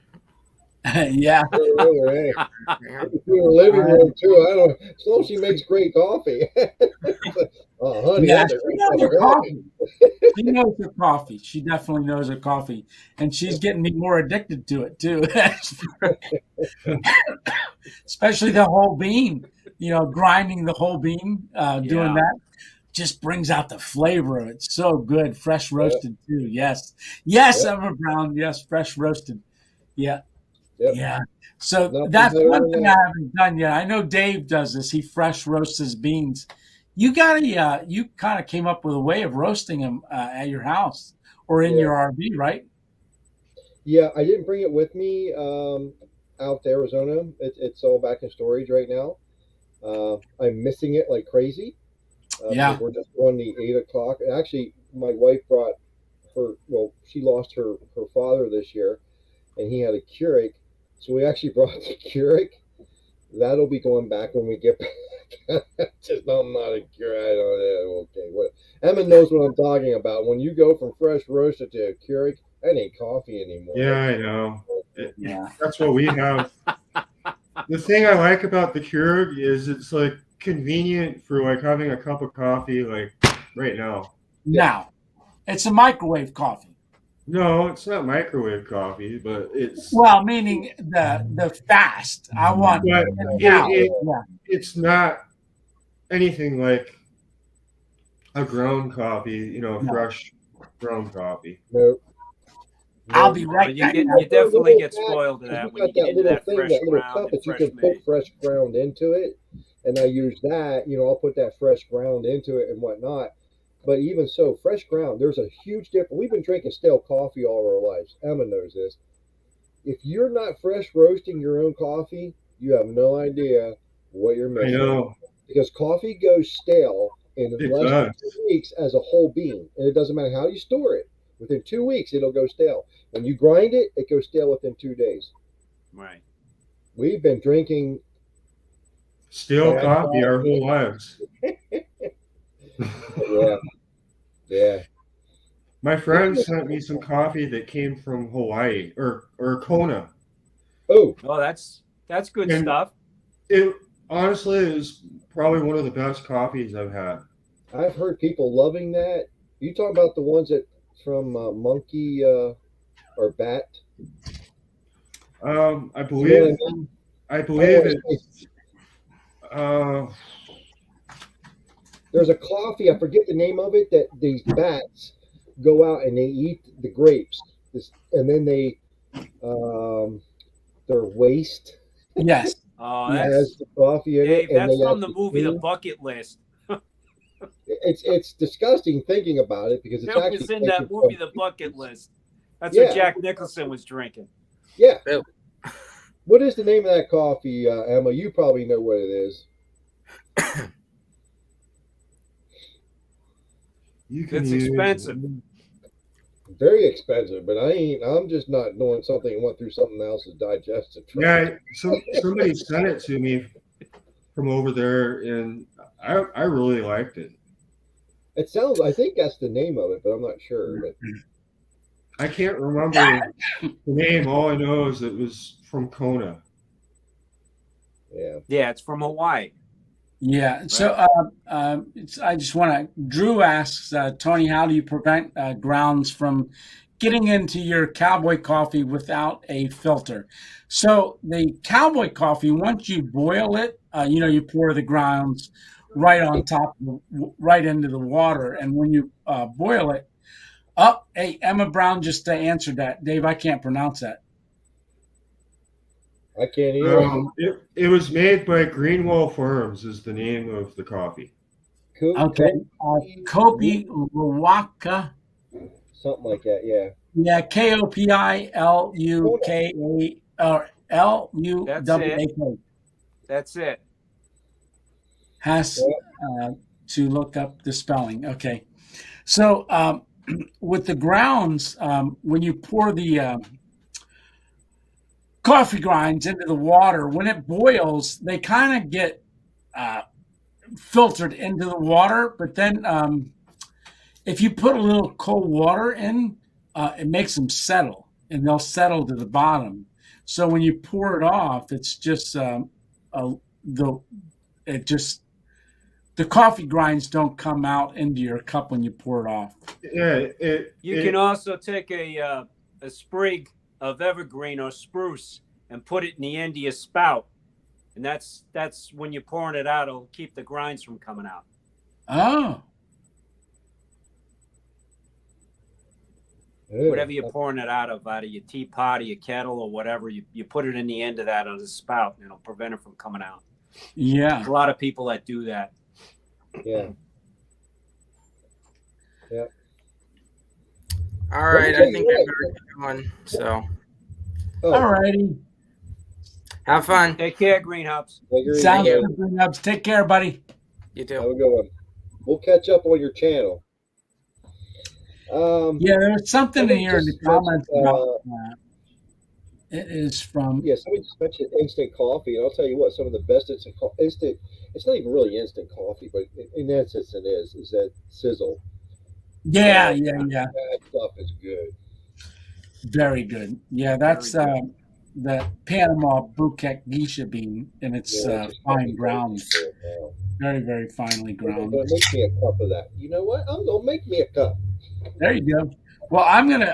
Yeah. Hey. In her living room too. I don't. As long as she makes great coffee. Oh, honey, Yeah, that's a she great knows cup her of coffee. coffee. She knows her coffee. She definitely knows her coffee, and she's getting me more addicted to it too. Especially the whole bean. Grinding the whole bean, doing Yeah. that just brings out the flavor of it. So good, fresh Yep, roasted too. Yes, yes, yep, Emma Brown. Yes, fresh roasted. Yeah, yep. yeah. So Nothing that's better one than thing I that. haven't done yet. I know Dave does this. He fresh roasts his beans. You kind of came up with a way of roasting them at your house or in Yeah, your RV, right? yeah. I didn't bring it with me out to Arizona. It's all back in storage right now. I'm missing it like crazy because Yeah, we're just on the 8 o'clock. And actually, my wife brought her. Well, she lost her father this year, and he had a Keurig. So we actually brought the Keurig. That'll be going back when we get back. Just I'm not a Keurig. I don't know. Okay, what? Emma knows what I'm talking about. When you go from fresh roasted to a Keurig, that ain't coffee anymore. Yeah, I know. yeah, That's what we have. The thing I like about the Keurig is it's like convenient for like having a cup of coffee like right now. now it's a microwave coffee. No, it's not microwave coffee, but it's Well, meaning the fast. I want but it it, now. it Yeah, it's not anything like a ground coffee, no. fresh ground coffee. No, I'll no. be Well, right you back. get You got you those definitely little get packs spoiled of because that we when you got get that into little that thing, fresh that little ground cup and that you fresh can put made. fresh ground into it, and I use that. I'll put that fresh ground into it and whatnot. But even so, fresh ground, there's a huge difference. We've been drinking stale coffee all our lives. Emma knows this. If you're not fresh roasting your own coffee, you have no idea what you're I missing. know Because coffee goes stale in it less than does. 2 weeks as a whole bean, and it doesn't matter how you store it. Within 2 weeks, it'll go stale. When you grind it, it goes stale within 2 days. Right. We've been drinking Stale bad coffee our coffee. whole lives. Yeah, yeah. My friend sent me some coffee that came from Hawaii or Kona, Oh, Oh, that's good and stuff. it honestly is probably one of the best coffees I've had. I've heard people loving that. You talk about the ones that from monkey or bat. I You know what I believe mean? I I don't believe want to say. it's uh, There's a coffee. I forget the name of it. That these bats go out and they eat the grapes, and then their waste Yes, Oh, yes. has that's the coffee in it, Dave. and That's they from the actually movie The clean. Bucket List. It's disgusting thinking about it because it's It actually was in taken that movie from The Bucket List. That's what yeah, Jack Nicholson was drinking. yeah. Ew. What is the name of that coffee, Emma? You probably know what it is. you can It's use. expensive. Very expensive, but I ain't. I'm just not doing something and went through something else's digestive tract. Yeah, somebody sent it to me from over there, and I really liked it. It sounds. I think that's the name of it, but I'm not sure. But I can't remember the name. All I know is it was from Kona. yeah, Yeah, it's from Hawaii. Yeah. So I just want to. Drew asks Tony, how do you prevent grounds from getting into your cowboy coffee without a filter? So the cowboy coffee, once you boil it, you pour the grounds right on top, right into the water, and when you boil it, hey, Emma Brown just answered that. Dave, I can't pronounce that. I can't either. It was made by Greenwell Farms. Is the name of the coffee? Okay. Kopi Luwaka. something like that. Yeah. Yeah, Kopiluka or Luwak That's it. has to look up the spelling. Okay, so with the grounds, when you pour the coffee grinds into the water, when it boils, they kind of get filtered into the water. But then if you put a little cold water in, it makes them settle, and they'll settle to the bottom. So when you pour it off, it's just the coffee grinds don't come out into your cup when you pour it off. Yeah, you can also take a sprig of evergreen or spruce and put it in the end of your spout, and that's when you're pouring it out, it'll keep the grinds from coming out. Oh. Whatever you're pouring it out of your teapot or your kettle or whatever, you put it in the end of that on the spout, and it'll prevent it from coming out. Yeah. There's a lot of people that do that. Yeah. Yeah. All right, I think I better get going. So. All righty. Have fun. Take care, Greenhouse. Sounds good, Greenhouse. Take care, buddy. You too. Have a good one. We'll catch up on your channel. Yeah, there was something in here in the comments about that. It is from. Yeah, somebody just mentioned instant coffee, and I'll tell you what, some of the best instant. It's not even really instant coffee, but in essence, it is that sizzle. Yeah. That stuff is good. Very good. Yeah, that's the Panama Bouquet Geisha bean, and it's fine ground. Very, very finely ground. Gonna make me a cup of that. You know what? I'm gonna make me a cup. There you go. Well,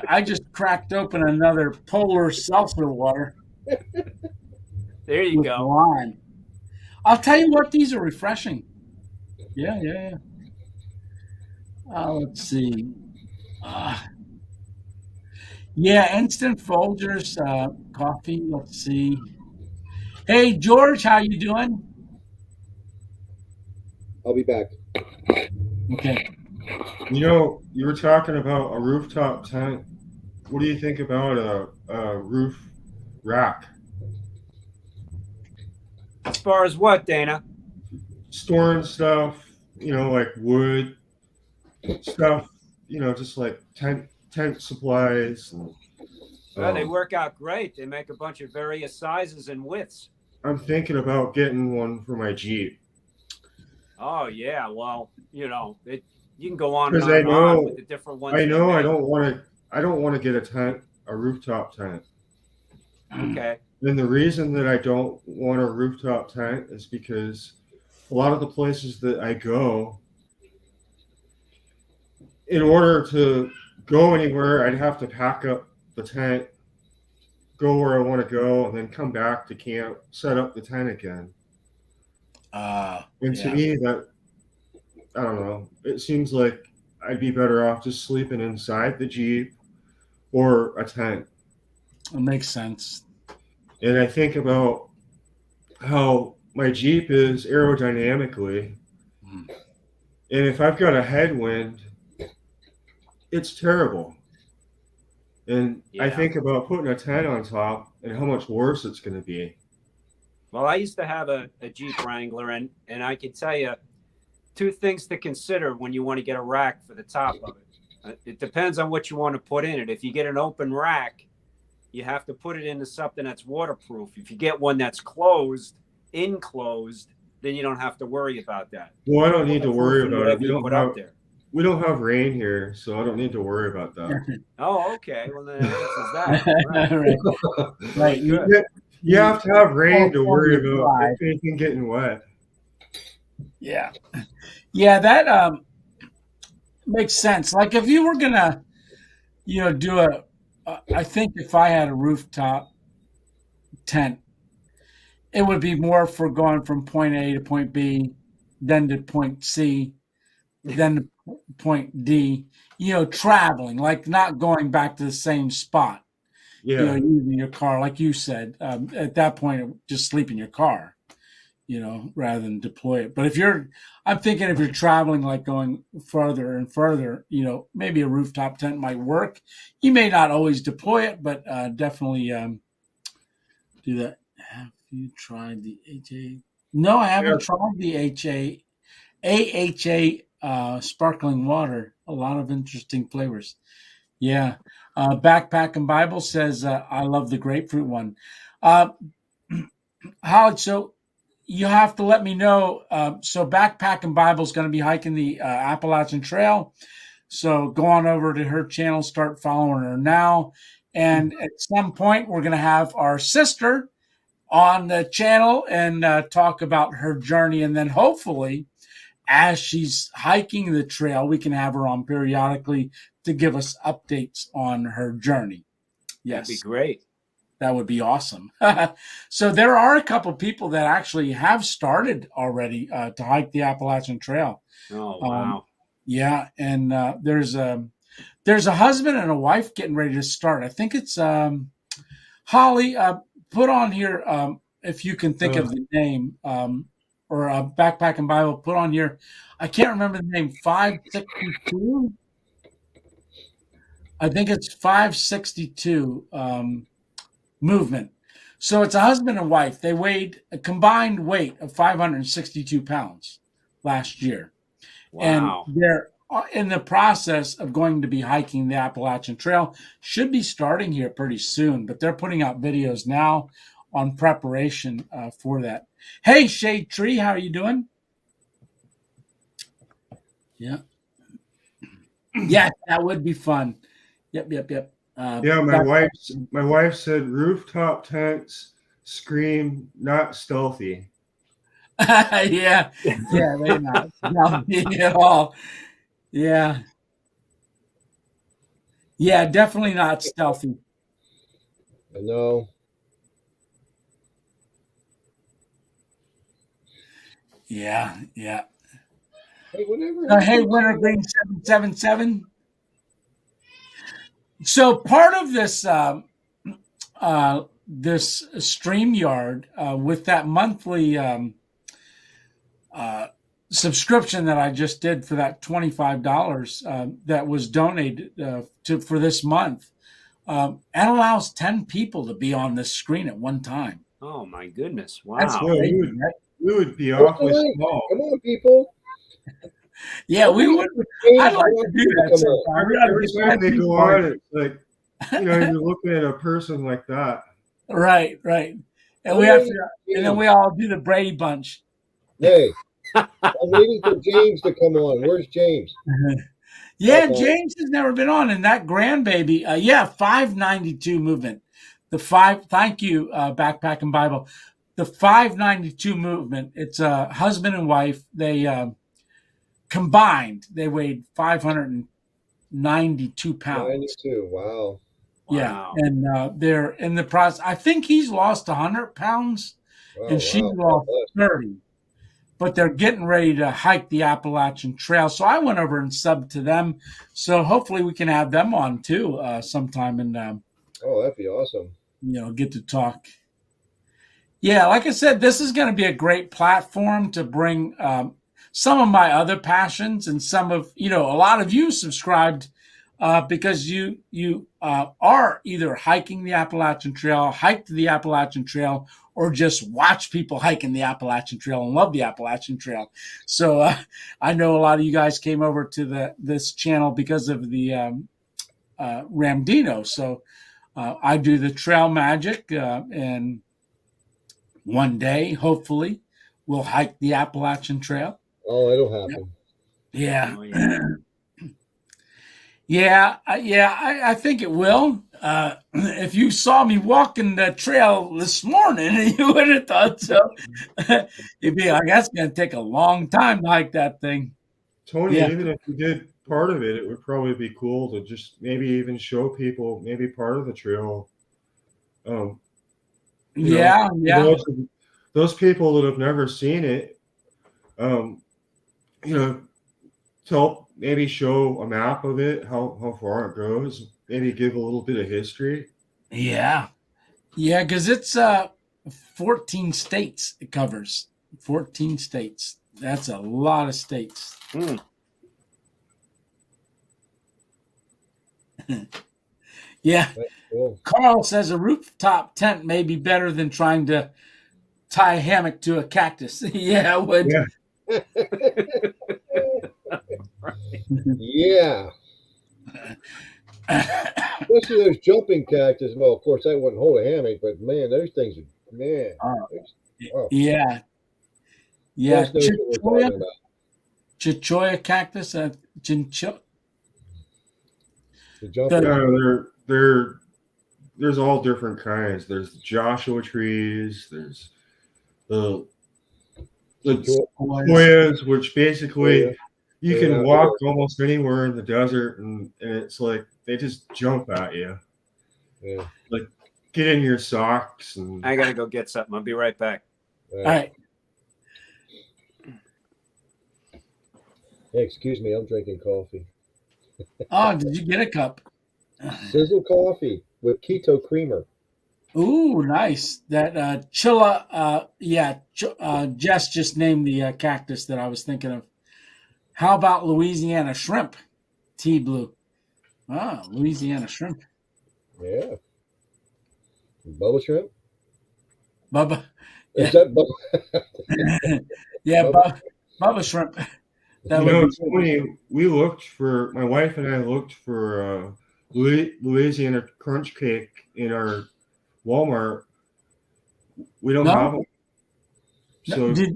I just cracked open another polar seltzer water. There you go. Lime. I'll tell you what, these are refreshing. Yeah. Let's see. Instant Folgers coffee. Let's see. Hey, George, how you doing? I'll be back. Okay. You were talking about a rooftop tent. What do you think about a roof rack? As far as what, Dana? Storing stuff, like wood stuff, just like tent supplies. Well, they work out great. They make a bunch of various sizes and widths. I'm thinking about getting one for my Jeep. Oh yeah, well, you can go on and Because I know with the different ones. I don't want to get a rooftop tent. Okay. And the reason that I don't want a rooftop tent is because a lot of the places that I go, in order to go anywhere, I'd have to pack up the tent, go where I want to go, and then come back to camp, set up the tent again. To me, that, I don't know, it seems like I'd be better off just sleeping inside the Jeep or a tent. It makes sense. And I think about how my Jeep is aerodynamically. And if I've got a headwind, it's terrible. And I think about putting a tent on top and how much worse it's going to be. Well, I used to have a Jeep Wrangler, and I can tell you two things to consider when you want to get a rack for the top of it. It depends on what you want to put in it. If you get an open rack, you have to put it into something that's waterproof. If you get one that's enclosed, then you don't have to worry about that. Well, I don't need to worry about it. We don't have rain here, so I don't need to worry about that. Oh, okay. Well, then that. Right. You have to have rain to worry about anything getting wet. Yeah. Yeah, that makes sense. Like if you were gonna, do I think if I had a rooftop tent, it would be more for going from point A to point B, then to point C, then to point D, traveling, like not going back to the same spot. Yeah. Using your car, like you said, at that point, just sleep in your car, rather than deploy it. But I'm thinking if you're traveling, like going further and further, maybe a rooftop tent might work. You may not always deploy it, but definitely do that. Have you tried the HA? No, I haven't tried the AHA sparkling water. A lot of interesting flavors. Yeah. Backpack and Bible says, I love the grapefruit one. Howard, so you have to let me know. So Backpack and Bible is going to be hiking the Appalachian Trail. So go on over to her channel, start following her now. And at some point, we're going to have our sister on the channel and talk about her journey. And then hopefully, as she's hiking the trail, we can have her on periodically to give us updates on her journey. Yes. That'd be great. That would be awesome. So there are a couple people that actually have started already to hike the Appalachian Trail. Oh, wow. Yeah. And there's a husband and a wife getting ready to start. I think it's Holly, put on here, if you can think of the name, or Backpacking Bible, put on here. I can't remember the name, 562. I think it's 562 movement. So it's a husband and wife. They weighed a combined weight of 562 pounds last year. Wow. And they're in the process of going to be hiking the Appalachian Trail. Should be starting here pretty soon, but they're putting out videos now on preparation for that. Hey, Shade Tree, how are you doing? Yeah. Yeah, that would be fun. Yep. Yeah, my wife said rooftop tents scream not stealthy. Yeah, they're not stealthy at all. Yeah, definitely not stealthy. I know. Yeah. Hey, whenever. Hey, Wintergreen 777. So part of this this StreamYard with that monthly subscription that I just did for that $25 that was donated for this month, that allows 10 people to be on this screen at one time. Oh my goodness! Wow. That's great. We would be awfully small. Come on, people. Yeah, we would. I'd like to do that. Every time they go on, it's like, you're looking at a person like that. Right. And we have to, and then we all do the Brady Bunch. Hey, I'm waiting for James to come on. Where's James? Yeah, James has never been on, and that grandbaby. 592 movement. Thank you, Backpacking Bible. The 592 movement. It's a husband and wife. They combined, they weighed 592 pounds. 92. Wow. Yeah, and they're in the process. I think he's lost 100 pounds, and she lost 30. But they're getting ready to hike the Appalachian Trail. So I went over and subbed to them. So hopefully we can have them on too sometime and that'd be awesome. Get to talk. Yeah, like I said, this is going to be a great platform to bring some of my other passions and some of, a lot of you subscribed because you are either hiking the Appalachian Trail, hiked the Appalachian Trail, or just watch people hiking the Appalachian Trail and love the Appalachian Trail. So I know a lot of you guys came over to this channel because of the Ramdino. So I do the trail magic, and one day, hopefully, we'll hike the Appalachian Trail. Oh, it'll happen. Yeah. I think it will. If you saw me walking the trail this morning, you would have thought so. You'd be like, that's going to take a long time to hike that thing. Tony, even if you did part of it, it would probably be cool to just maybe even show people maybe part of the trail. Those people that have never seen it, to maybe show a map of it, how far it goes, maybe give a little bit of history. Yeah, because it's 14 states it covers. 14 states. That's a lot of states. Yeah. Cool. Carl says a rooftop tent may be better than trying to tie a hammock to a cactus. Yeah, it would. Yeah. Yeah. Especially those jumping cactus. Well, of course, that wouldn't hold a hammock, but man, those things are, man. Yeah. Yeah. Chichoya cactus. They're there's all different kinds. There's Joshua trees. There's the sequoias, which basically you can walk almost anywhere in the desert, and it's like they just jump at you. Yeah. Like, get in your socks. And I gotta go get something. I'll be right back. All right. Hey, excuse me, I'm drinking coffee. Oh, did you get a cup? Sizzle coffee with keto creamer. Ooh, nice. That Chilla, Jess just named the cactus that I was thinking of. How about Louisiana shrimp? Tea blue. Ah, Louisiana shrimp. Yeah. Bubba shrimp? Bubba. Is that Bubba? Yeah, Bubba shrimp. That it's funny. My wife and I looked for Louisiana crunch cake in our Walmart. We don't have them. So, so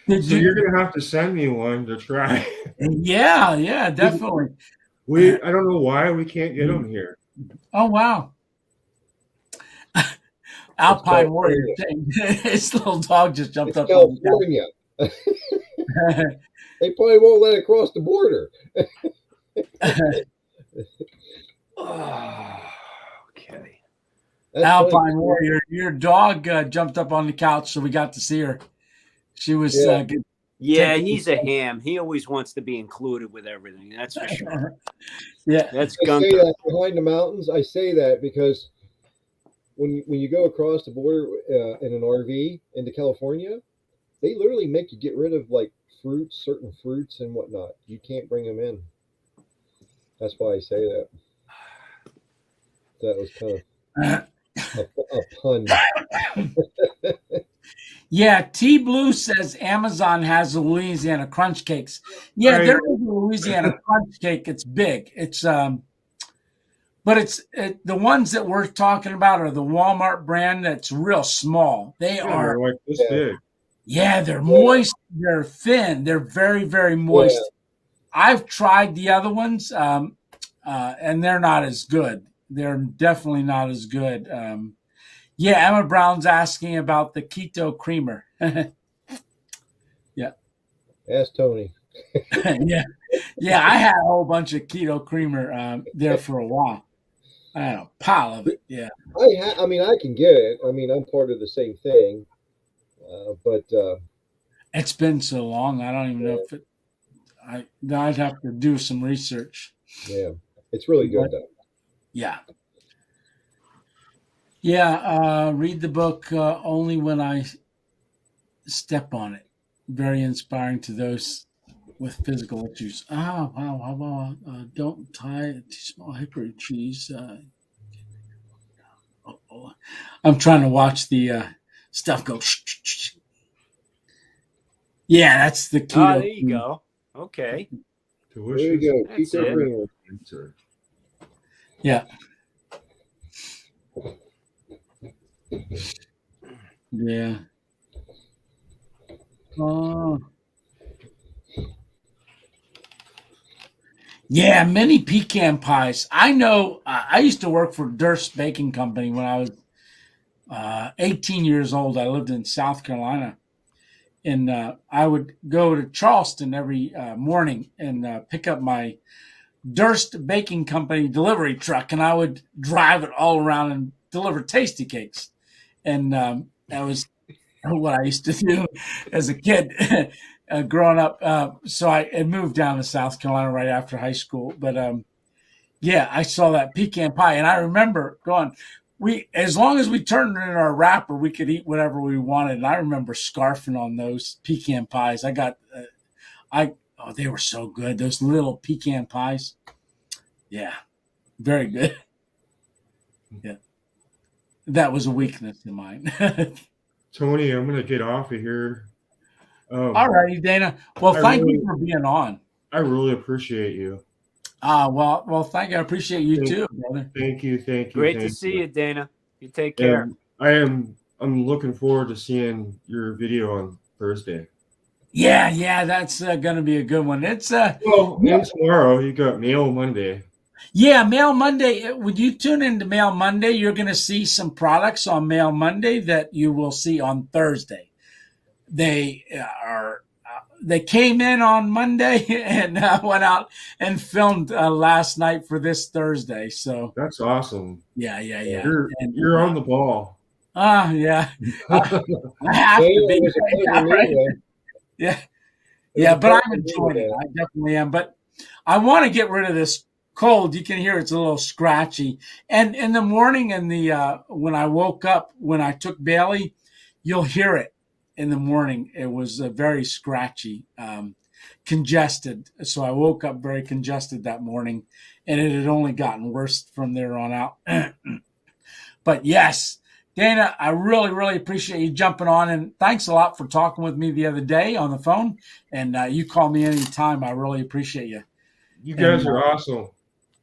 you're gonna have to send me one to try. Yeah, definitely. I don't know why we can't get them here. Oh wow. Alpine Warrior. His little dog just jumped up. California. They probably won't let it cross the border. Okay. Alpine Warrior, your dog jumped up on the couch, so we got to see her. She was yeah, he's a ham. He always wants to be included with everything. That's for sure. Yeah, that's I say that behind the mountains. I say that because when you go across the border in an RV into California, they literally make you get rid of like fruits, certain fruits and whatnot. You can't bring them in. That's why I say that. That was kind of a pun. Yeah, T Blue says Amazon has the Louisiana crunch cakes. Yeah, there is a Louisiana crunch cake. It's big. It's but it's the ones that we're talking about are the Walmart brand that's real small. They are like this big. Yeah, they're moist. They're thin. They're very, very moist. Yeah. I've tried the other ones, and they're not as good. They're definitely not as good. Yeah, Emma Brown's asking about the keto creamer. Yeah. Ask Tony. Yeah, I had a whole bunch of keto creamer there for a while. I had a pile of it. Yeah. I mean, I can get it. I mean, I'm part of the same thing, but it's been so long. I don't even know if it. I'd have to do some research. Yeah, it's really good though. Yeah. Yeah, read the book Only When I Step on It. Very inspiring to those with physical issues. Wow. Don't tie too small hickory trees. I'm trying to watch the stuff go. Yeah, that's the keto. Oh, there you go. Okay. There you go. Keto creamer. Yeah. Yeah. Yeah, many pecan pies. I know. I used to work for Durst Baking Company when I was 18 years old. I lived in South Carolina, and I would go to Charleston every morning and pick up my Durst Baking Company delivery truck, and I would drive it all around and deliver tasty cakes. And that was what I used to do as a kid growing up. So I had moved down to South Carolina right after high school. But yeah, I saw that pecan pie. And I remember going, as long as we turned it in our wrapper, we could eat whatever we wanted. And I remember scarfing on those pecan pies. They were so good. Those little pecan pies. Yeah, very good. Yeah. That was a weakness of mine. Tony, I'm going to get off of here. All righty, Dana. Well, thank you for being on. I really appreciate you. Well, thank you. I appreciate you too, brother. Thank you. Great to see you, Dana. You take care. And I'm looking forward to seeing your video on Thursday. Yeah, that's going to be a good one. It's and tomorrow you got Mail Monday. Yeah, Mail Monday. When you tune into Mail Monday, you're going to see some products on Mail Monday that you will see on Thursday. They came in on Monday and went out and filmed last night for this Thursday. So That's awesome. yeah. You're on the ball. Yeah. I have to be. Right? Yeah, but I'm enjoying it. I definitely am. But I want to get rid of this cold. You can hear it's a little scratchy. And in the morning, when I woke up, when I took Bailey, you'll hear it in the morning. It was very scratchy, congested. So I woke up very congested that morning, and it had only gotten worse from there on out. But yes, Dana, I really, really appreciate you jumping on, and thanks a lot for talking with me the other day on the phone. And you call me anytime. I really appreciate you. You guys are awesome.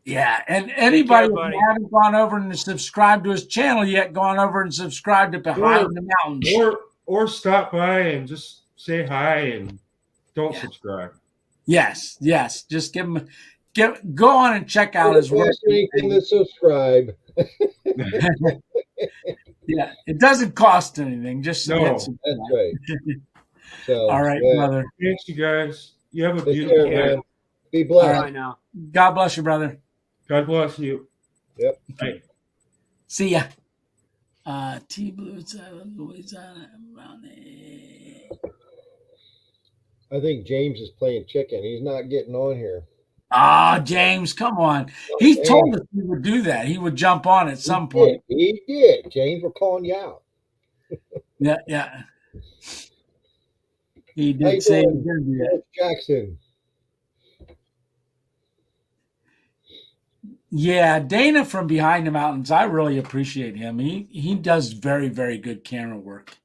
Yeah, and anybody who hasn't gone over and subscribed to his channel yet, gone over and subscribed to Behind the Mountains. Or stop by and just say hi and don't subscribe. Yes. Just go on and check out his work. Anything to subscribe. Yeah, it doesn't cost anything. Just that's right. So, all right, brother. Thanks, you guys. You have a beautiful day. Be blessed. All right, now. God bless you, brother. God bless you. Yep. Bye. See ya. T Blue Louisiana. I think James is playing chicken. He's not getting on here. James, come on. He told us he would do that. He would jump on at some point. He did. James, we're calling you out. Yeah. He did say he was going to do that. Jackson. Yeah, Dana from Behind the Mountains, I really appreciate him. He does very, very good camera work.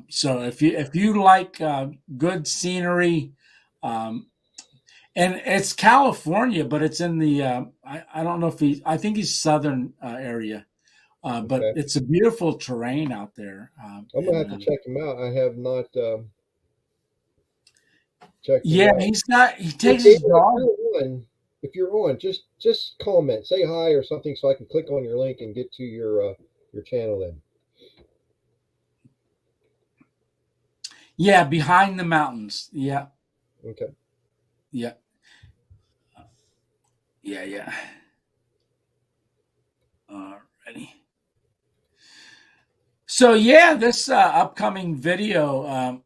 So if you like good scenery, and it's California, but it's in the I don't know if I think he's southern area, but it's a beautiful terrain out there. I'm gonna have to check him out. I have not checked. Yeah, he's not. He takes his dog. If you're on, just comment, say hi or something, so I can click on your link and get to your channel then. Yeah, Behind the Mountains. Yeah. Okay. Yeah. Yeah. Alrighty. So yeah, this upcoming video,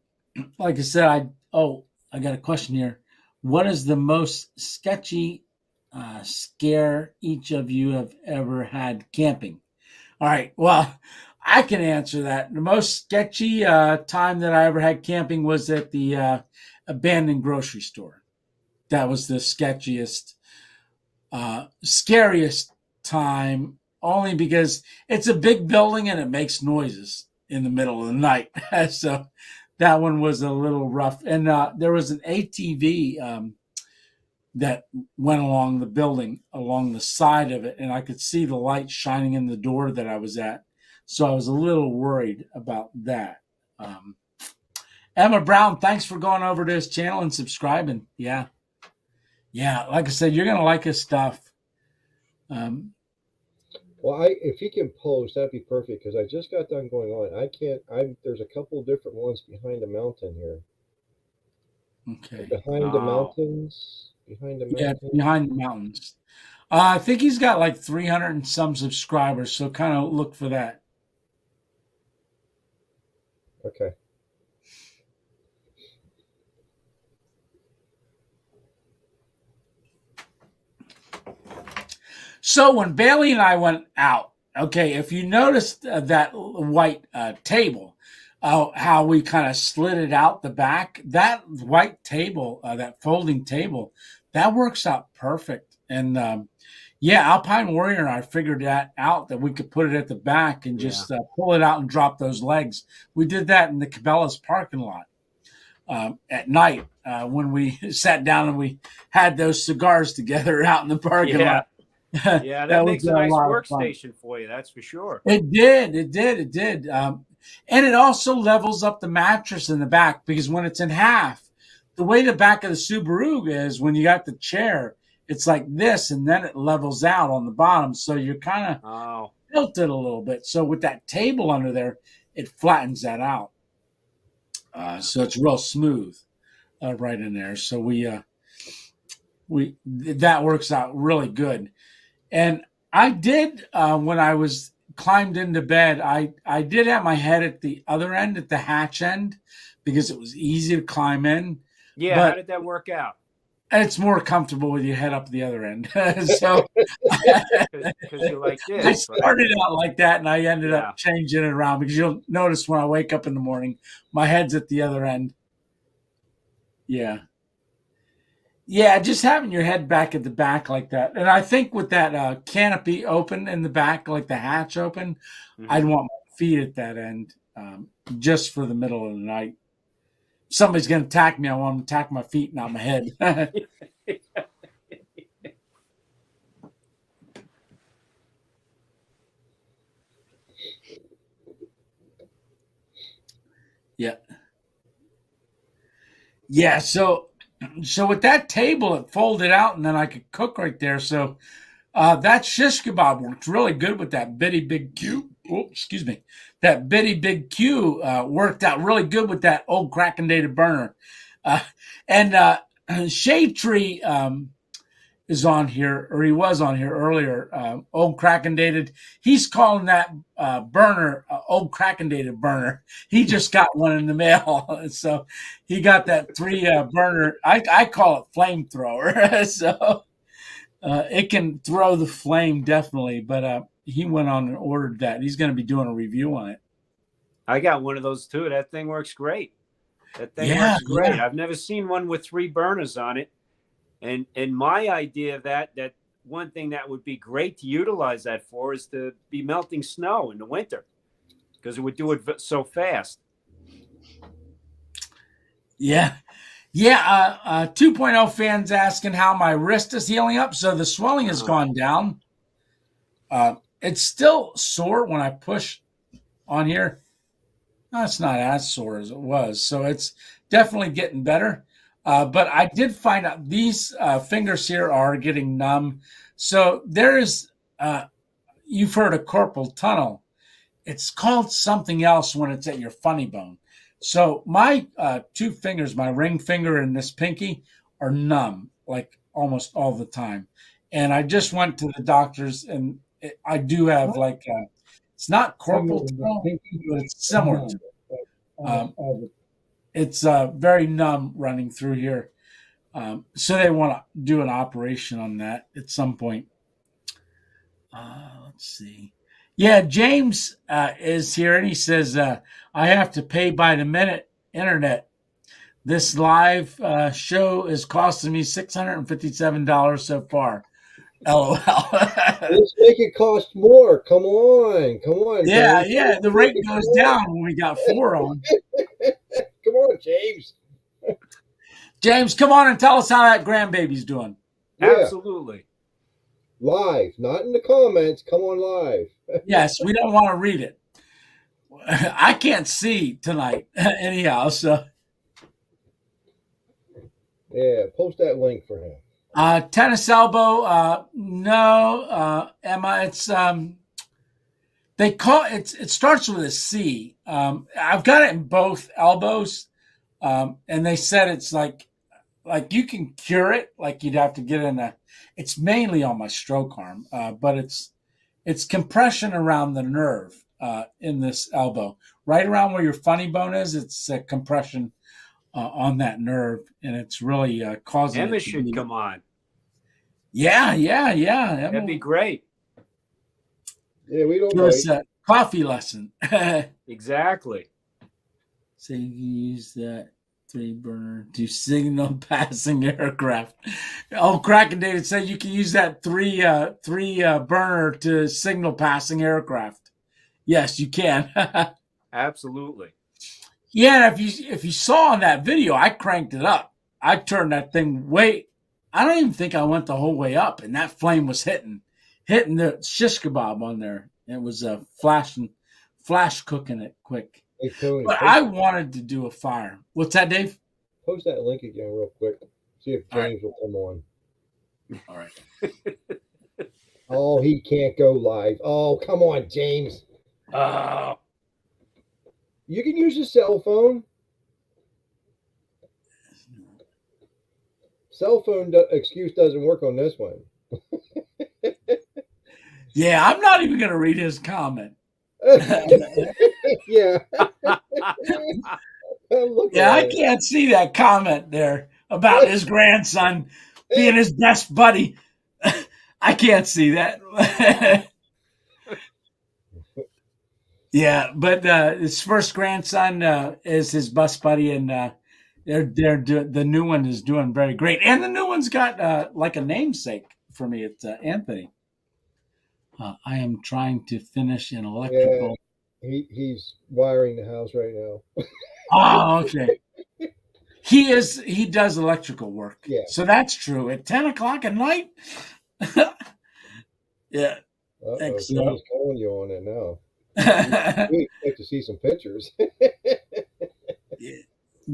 like I said, I got a question here. What is the most sketchy scare each of you have ever had camping? All right. Well, I can answer that. The most sketchy time that I ever had camping was at the abandoned grocery store. That was the sketchiest, scariest time, only because it's a big building and it makes noises in the middle of the night. So that one was a little rough. And there was an ATV that went along the building, along the side of it, and I could see the light shining in the door that I was at. So I was a little worried about that. Emma Brown, thanks for going over to his channel and subscribing. Yeah, like I said, you're going to like his stuff. Well, if he can post, that'd be perfect, because I just got done going on. There's a couple different ones behind the mountain here. Okay. Behind the mountains. Yeah, Behind the Mountains. I think he's got like 300 and some subscribers, so kind of look for that. Okay. So when Bailey and I went out, okay, if you noticed that white table, how we kind of slid it out the back, that white table, that folding table, that works out perfect. And Alpine Warrior and I figured that out, that we could put it at the back and just pull it out and drop those legs. We did that in the Cabela's parking lot at night when we sat down and we had those cigars together out in the parking lot. Yeah, that makes a nice workstation for you, that's for sure. It did. And it also levels up the mattress in the back, because when it's in half, the way the back of the Subaru is, when you got the chair, it's like this, and then it levels out on the bottom. So you're kind of tilted a little bit. So with that table under there, it flattens that out. So it's real smooth right in there. So that works out really good. And I did, when I was climbed into bed, I did have my head at the other end, at the hatch end, because it was easy to climb in. Yeah, but how did that work out? It's more comfortable with your head up the other end. So because you like this. I started out like that, and I ended up changing it around, because you'll notice when I wake up in the morning, my head's at the other end. Yeah. Yeah, just having your head back at the back like that. And I think with that canopy open in the back, like the hatch open, I'd want my feet at that end, just for the middle of the night. If somebody's going to attack me, I want them to attack my feet, not my head. Yeah. Yeah, so with that table, it folded out, and then I could cook right there. So that shish kebab worked really good with that bitty big cube. Oh, excuse me. That bitty big cube worked out really good with that old Kraken dated burner. And Shade Tree is on here, or he was on here earlier. Old Kraken dated. He's calling that burner old Kraken dated burner. He just got one in the mail, so he got that 3 burner. I call it flamethrower. So it can throw the flame definitely, but he went on and ordered that. He's going to be doing a review on it. I got one of those too. That thing works great. That thing works great. Yeah. I've never seen one with 3 burners on it. And my idea of that one thing that would be great to utilize that for is to be melting snow in the winter, because it would do it so fast. Yeah. Yeah. 2.0 fans asking how my wrist is healing up. So the swelling has gone down. It's still sore when I push on here. No, it's not as sore as it was. So it's definitely getting better. But I did find out these fingers here are getting numb. So there is, you've heard of carpal tunnel. It's called something else when it's at your funny bone. So my 2 fingers, my ring finger and this pinky, are numb, like almost all the time. And I just went to the doctors, and I do have it's not carpal tunnel, but it's similar to it. It's very numb running through here. So they want to do an operation on that at some point. Let's see. Yeah, James is here, and he says, I have to pay by the minute internet. This live show is costing me $657 so far. LOL. Let's make it cost more. Come on. Yeah, yeah. The rate goes down when we got 4 on. Come on, James. James, come on and tell us how that grandbaby's doing. Yeah. Absolutely. Live, not in the comments. Come on live. Yes, we don't want to read it. I can't see tonight anyhow, so. Yeah, post that link for him. Tennis elbow, no, Emma, it's they call it starts with a C. I've got it in both elbows, and they said it's like you can cure it, like you'd have to get in it's mainly on my stroke arm, but it's compression around the nerve in this elbow, right around where your funny bone is. It's a compression on that nerve, and it's really causing. Emma should come on. Yeah. Emma, that'd be great. Yeah, we don't. It's a coffee lesson. Exactly. So you can use that 3 burner to signal passing aircraft. Oh, Kraken David said you can use that 3 burner to signal passing aircraft. Yes, you can. Absolutely. Yeah, if you saw in that video, I cranked it up. I turned that thing I don't even think I went the whole way up, and that flame was hitting the shish kebab on there. It was flash cooking it quick. Hey, Tony, but I wanted to do a fire. What's that, Dave? Post that link again real quick. See if James will come on. All right. Oh, he can't go live. Oh, come on, James. You can use your cell phone. Cell phone excuse doesn't work on this one. Yeah, I'm not even going to read his comment. Yeah. Yeah, I can't see that comment there about his grandson being his best buddy. I can't see that. Yeah, but his first grandson is his best buddy, and the new one is doing very great, and the new one's got like a namesake for me. It's Anthony. I am trying to finish an electrical. Yeah, he's wiring the house right now. Oh, okay. He does electrical work. Yeah. So that's true. At 10 o'clock at night. Yeah. He's calling you on it now. We expect to see some pictures. Yeah.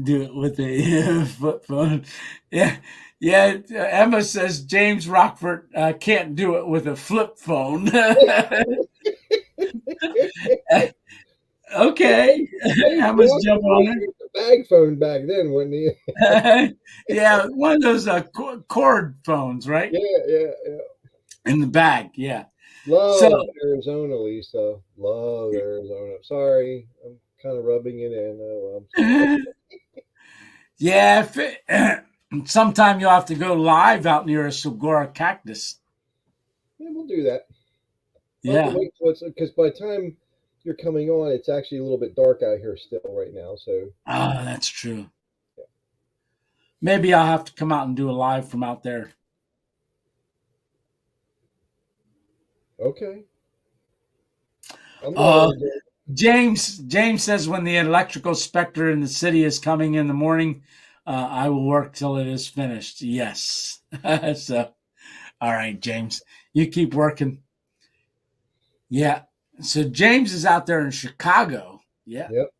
Do it with a flip phone. Yeah. Yeah. Emma says James Rockford can't do it with a flip phone. Okay. Emma's jumping on it. The bag phone back then, wasn't he? Yeah, one of those cord phones, right? Yeah. In the bag, yeah. Love Arizona, Lisa. Love Arizona. Sorry, I'm kind of rubbing it in. Oh, well, yeah, sometime you'll have to go live out near a Segura cactus. Yeah, we'll do that. Yeah. Because by the time you're coming on, it's actually a little bit dark out here still right now. So. That's true. Yeah. Maybe I'll have to come out and do a live from out there. Okay. James says when the electrical specter in the city is coming in the morning, I will work till it is finished. Yes. So, all right, James, you keep working. Yeah. So James is out there in Chicago. Yeah. Yep.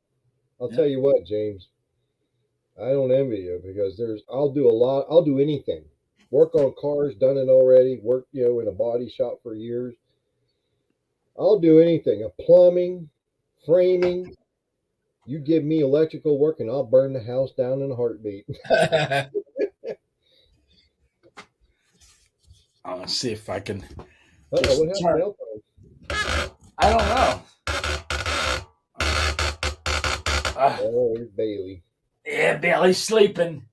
I'll tell you what, James. I don't envy you because I'll do anything. Work on cars, done it already. Work, in a body shop for years. I'll do anything. A plumbing, framing. You give me electrical work and I'll burn the house down in a heartbeat. I'll see if I can. What happened to I don't know. It's Bailey. Yeah, Bailey's sleeping.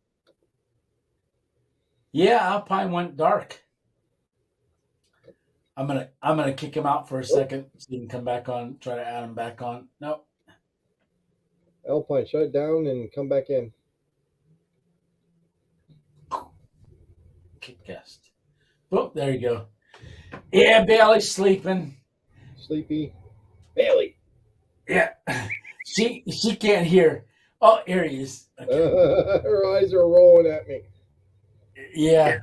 Yeah, Alpine went dark. I'm gonna kick him out for a second so he can come back on. Try to add him back on. Nope. Alpine, shut it down and come back in. Kick guest. Oh, there you go. Yeah, Bailey's sleeping. Sleepy. Bailey. Yeah. She can't hear. Oh, here he is. Okay. Her eyes are rolling at me. Yeah.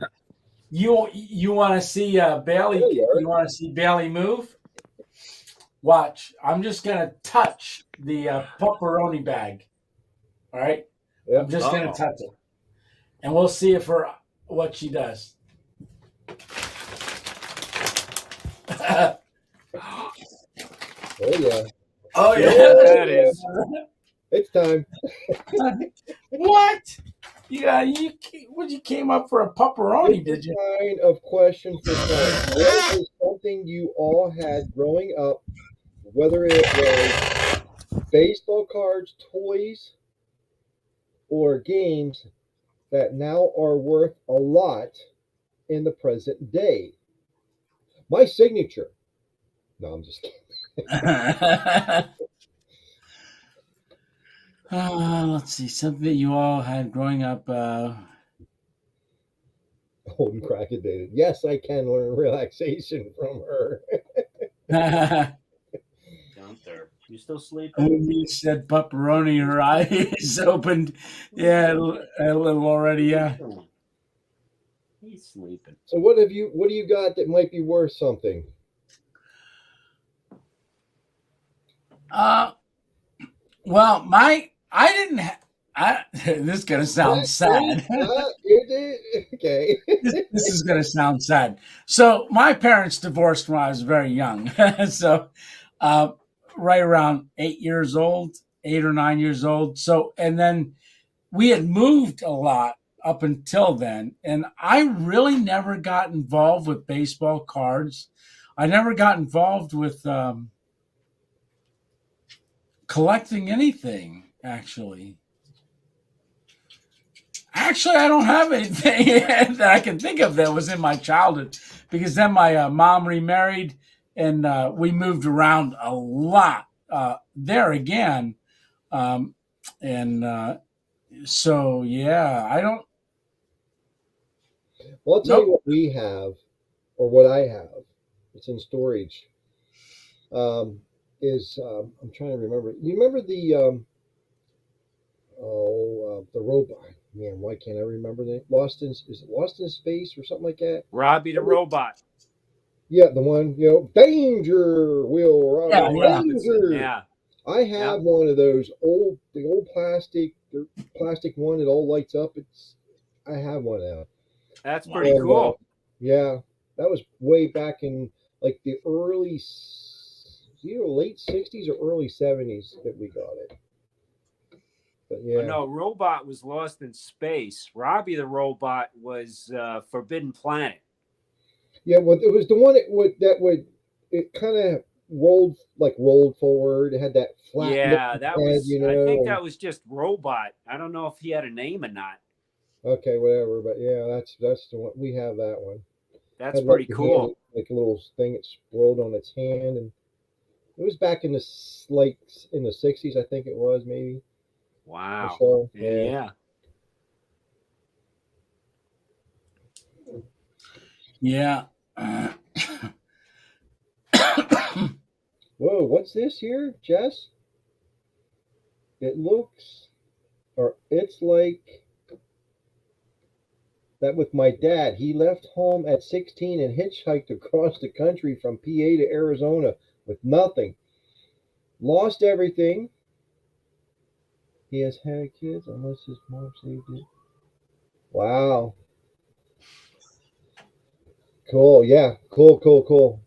You want to see Bailey? You want to see Bailey move? Watch. I'm just gonna touch the pepperoni bag. All right. Yep. I'm just gonna touch it, and we'll see what she does. Oh yeah. Oh yeah. That is. It's time. What? Yeah, you came up for a pepperoni, did you? Kind of question for time. What is something you all had growing up, whether it was baseball cards, toys, or games that now are worth a lot in the present day? My signature. No, I'm just kidding. Let's see. Something you all had growing up. Holden Crackedated. Yes, I can learn relaxation from her. Gunther, you still sleeping? You said pepperoni, her eyes opened. Yeah, a little already. Yeah. He's sleeping. So what do you got that might be worth something? Well, I This is going to sound sad. Okay. This is going to sound sad. So my parents divorced when I was very young. So right around 8 or 9 years old. So, and then we had moved a lot up until then. And I really never got involved with baseball cards. I never got involved with collecting anything, actually. Actually, I don't have anything that I can think of that was in my childhood, because then my mom remarried and we moved around a lot there again. So, yeah, I don't. Well, I'll tell you what we have, or what I have. It's in storage. I'm trying to remember. You remember the robot? Man, why can't I remember the Lost in Space or something like that? Robbie the Robot. Yeah, the one, danger, Will Robbie, danger. Yeah. I have one of those old plastic one that all lights up. I have one now. That's pretty cool. Yeah, that was way back in like the late 60s or early 70s that we got it. But yeah. No, Robot was Lost in Space. Robbie the Robot was Forbidden Planet. Yeah, well, it was the one it kind of rolled forward. It had that flat. Yeah, that head, was. I think that was just Robot. I don't know if he had a name or not. Okay, whatever. But yeah, that's the one. We have that one. That's pretty cool. Like a little thing it swirled on its hand, and it was back in the 60s, I think it was, maybe. Wow. So, yeah. Yeah. Whoa, what's this here, Jess? It's like that with my dad. He left home at 16 and hitchhiked across the country from PA to Arizona with nothing. Lost everything. He has had kids unless his mom saved it. Wow. Cool. Yeah. Cool.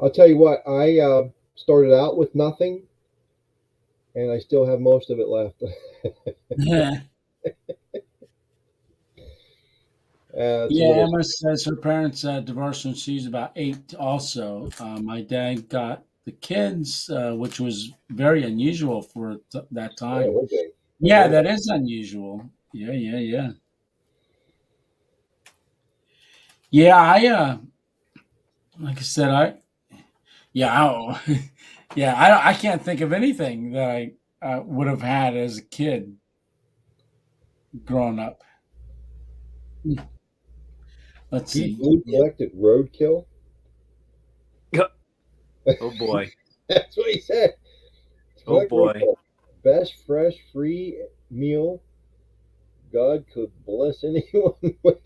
I'll tell you what, I started out with nothing, and I still have most of it left. Yeah. Emma says her parents divorced when she was about 8 also. My dad got the kids, which was very unusual for that time. Oh, okay. Yeah, that is unusual. Yeah. Yeah, like I said, I can't think of anything that I would have had as a kid growing up. Let's see. Blue collected roadkill. Oh boy. That's what he said. Oh boy. Roadkill. Best fresh free meal God could bless anyone with.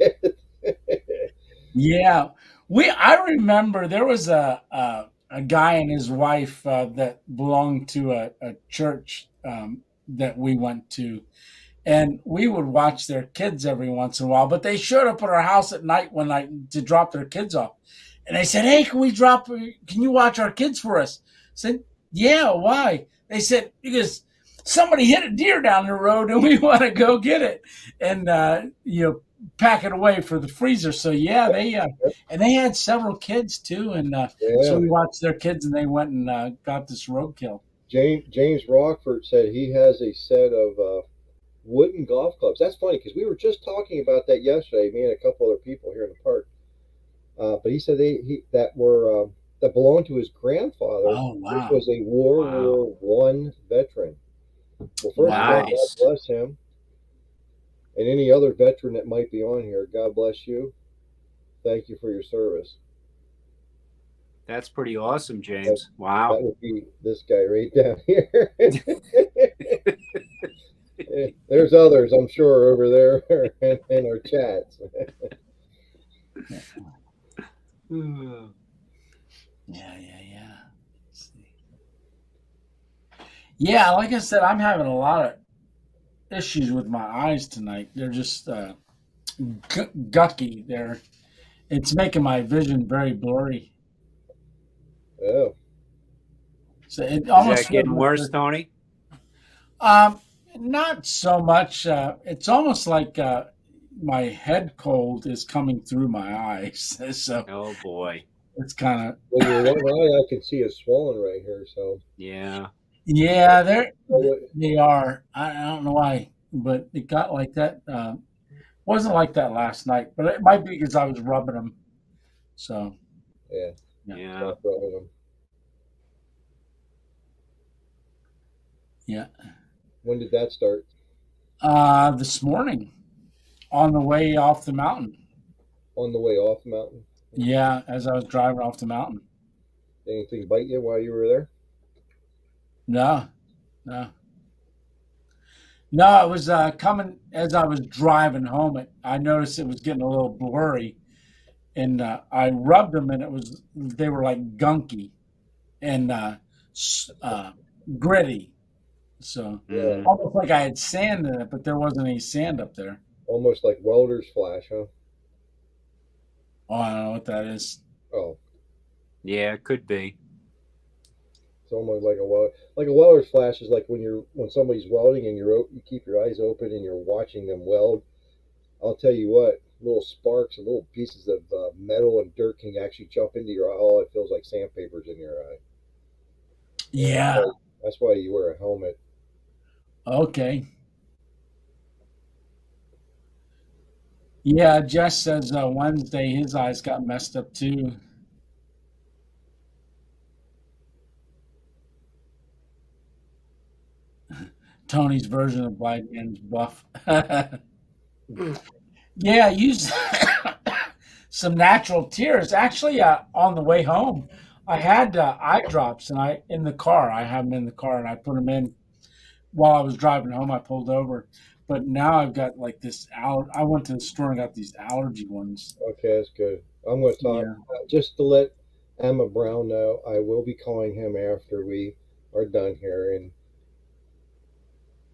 Yeah, I remember there was a guy and his wife that belonged to a church that we went to, and we would watch their kids every once in a while. But they showed up at our house at night one night to drop their kids off, and they said, "Hey, can you watch our kids for us?" I said, "Yeah, why?" They said, "Because somebody hit a deer down the road and we want to go get it and pack it away for the freezer." So yeah, they had several kids too, and so we watched their kids and they went and got this roadkill. James Rockford said he has a set of wooden golf clubs. That's funny because we were just talking about that yesterday, me and a couple other people here in the park. But he said that belonged to his grandfather. Oh wow! Which was a World War I veteran. Well, first of all, God bless him. And any other veteran that might be on here, God bless you. Thank you for your service. That's pretty awesome, James. Wow. That would be this guy right down here. There's others, I'm sure, over there in our chats. Yeah. Yeah, like I said, I'm having a lot of issues with my eyes tonight. They're just gucky. It's making my vision very blurry. Oh, So it Is almost that feels getting like worse, Tony? um, not so much. It's almost like my head cold is coming through my eyes. So Oh boy. it's kind of well, your one eye I can see is swollen right here. So Yeah. yeah, well, they are. I don't know why, but it got like that. Wasn't like that last night, but it might be because I was rubbing them. So yeah, yeah, Yeah. stop rubbing them. yeah. When did that start? This morning on the way off the mountain. On the way off the mountain? Yeah, as I was driving off the mountain. Anything bite you while you were there? No, no. No, it was coming as I was driving home. I noticed it was getting a little blurry, and I rubbed them, and they were like gunky and gritty. So Yeah, almost like I had sand in it, but there wasn't any sand up there. almost like welder's flash, huh? Oh, I don't know what that is. Oh, Yeah, it could be. it's almost like a welder's flash is like when somebody's welding and you keep your eyes open and you're watching them weld. I'll tell you what, little sparks and little pieces of metal and dirt can actually jump into your eye. Oh, it feels like sandpaper's in your eye. Yeah. That's why you wear a helmet. Okay. Yeah, Jess says Wednesday his eyes got messed up too. Tony's version of Blind Man's Buff. Yeah, use some natural tears. Actually, on the way home, I had eye drops, and in the car. I have them in the car, and I put them in while I was driving home. I pulled over, but now I've got like this. I went to the store and got these allergy ones. Okay, that's good. I'm going to talk Yeah. just to let Emma Brown know. I will be calling him after we are done here and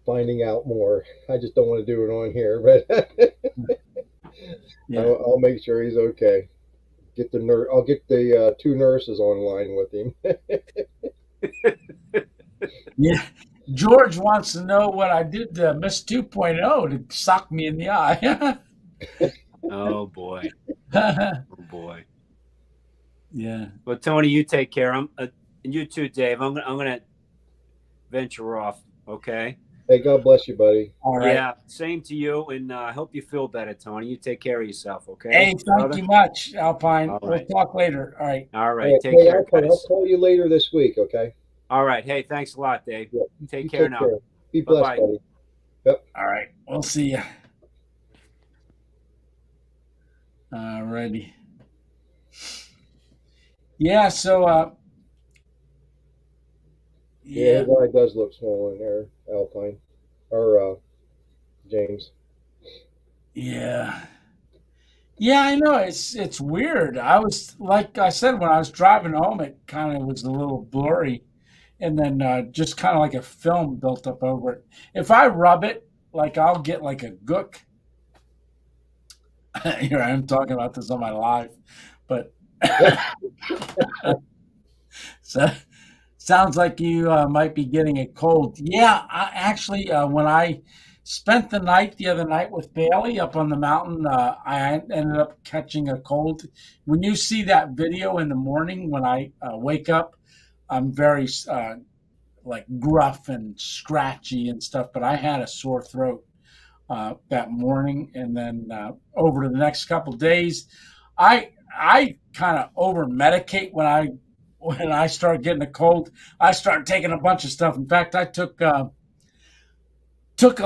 finding out more. I just don't want to do it on here, but Yeah. I'll make sure he's okay. Get the nurse. I'll get the two nurses online with him. Yeah. George wants to know what I did to Miss 2.0 to sock me in the eye. Oh boy. Oh boy. Yeah. Well, Tony, you take care. And you too, Dave. I'm gonna venture off. Okay. Hey, God bless you, buddy. All right. Yeah. Same to you, and I hope you feel better, Tony. You take care of yourself. Okay. Hey, thank you much, Alpine. All We'll right. talk later. All right. All right. Hey, Take care, Alpine, guys. I'll call you later this week. Okay. All right. Hey, thanks a lot, Dave. Yeah, Take you care now. Be blessed, Bye-bye. buddy. All right. We'll see you. All righty. Yeah. So, Yeah, his eye does look swollen there, Alpine. Or James. Yeah. Yeah, I know. It's weird. I was like I said when I was driving home, it kind of was a little blurry, and then just kind of like a film built up over it. If I rub it, like I'll get like a gook. Here I am talking about this on my live, but so sounds like you might be getting a cold. Yeah, I actually when I spent the night the other night with Bailey up on the mountain, I ended up catching a cold. When you see that video in the morning when I wake up, I'm very like gruff and scratchy and stuff, but I had a sore throat that morning, and then over the next couple of days, I kind of over medicate when I start getting a cold. I start taking a bunch of stuff. In fact, I took a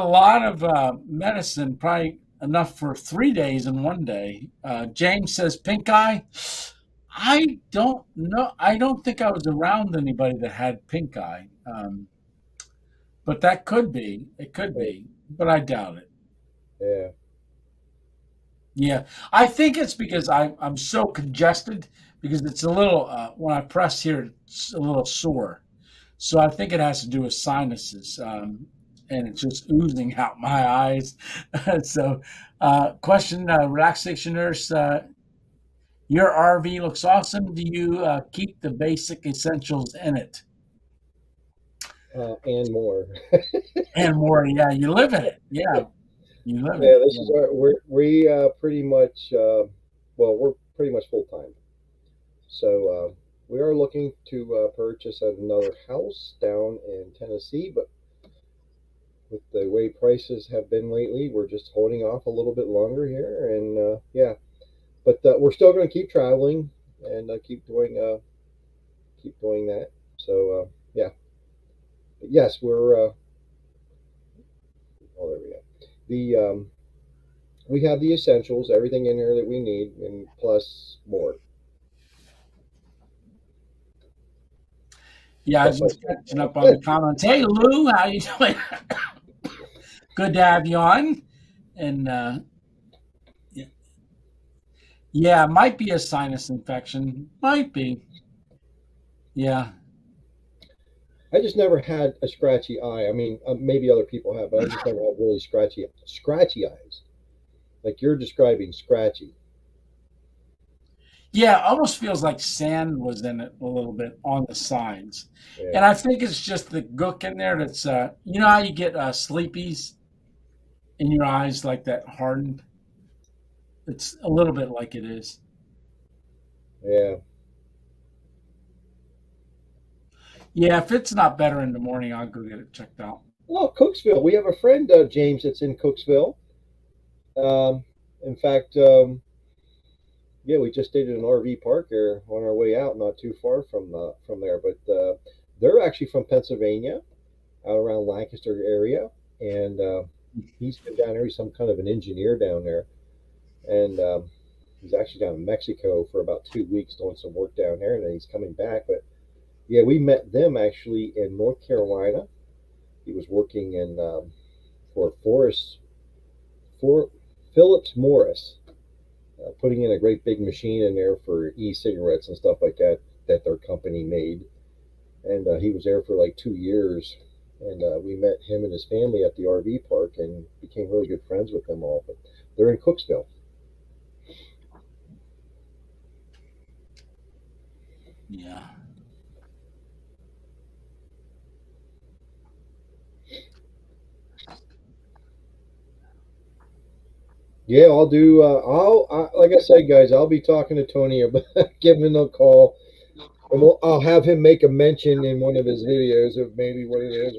lot of medicine, probably enough for 3 days in one day. James says pink eye. I don't know. I don't think I was around anybody that had pink eye, but that could be. It could be, but I doubt it. Yeah. Yeah, I think it's because I'm so congested because it's a little when I press here, it's a little sore. So I think it has to do with sinuses, and it's just oozing out my eyes. So, question, relaxation nurse, your RV looks awesome. Do you keep the basic essentials in it? And more. And more, yeah, you live in it. Yeah, you live in Yeah, it. this Yeah. is we pretty much well, we're pretty much full time. So we are looking to purchase another house down in Tennessee, but with the way prices have been lately, we're just holding off a little bit longer here. And yeah, but we're still going to keep traveling and keep doing that. So yeah, but yes, we're. Oh, there we go. The we have the essentials, everything in here that we need, and plus more. Yeah, I was just catching up on the comments. Hey, Lou, how you doing? Good to have you on. And yeah, might be a sinus infection. Might be. Yeah. I just never had a scratchy eye. I mean, maybe other people have, but I just never had really scratchy eyes. Like you're describing scratchy. Yeah, it almost feels like sand was in it a little bit on the sides. And Yeah. I think it's just the gook in there that's, you know how you get sleepies in your eyes like that hardened? It's a little bit like it is. Yeah. Yeah, if it's not better in the morning, I'll go get it checked out. Well, Cooksville. We have a friend, James, that's in Cooksville. In fact, yeah, we just stayed at an RV park there on our way out, not too far from there. But they're actually from Pennsylvania, out around Lancaster area, and he's been down there. He's some kind of an engineer down there, and he's actually down in Mexico for about 2 weeks doing some work down there, and then he's coming back. But yeah, we met them actually in North Carolina. He was working in for Phillips Morris, putting in a great big machine in there for e-cigarettes and stuff like that that their company made. And he was there for like 2 years. And we met him and his family at the RV park and became really good friends with them all. But they're in Cooksville. Yeah. Yeah, I'll do. Like I said, guys, I'll be talking to Tony about giving him a call, and I'll have him make a mention in one of his videos of maybe what it is,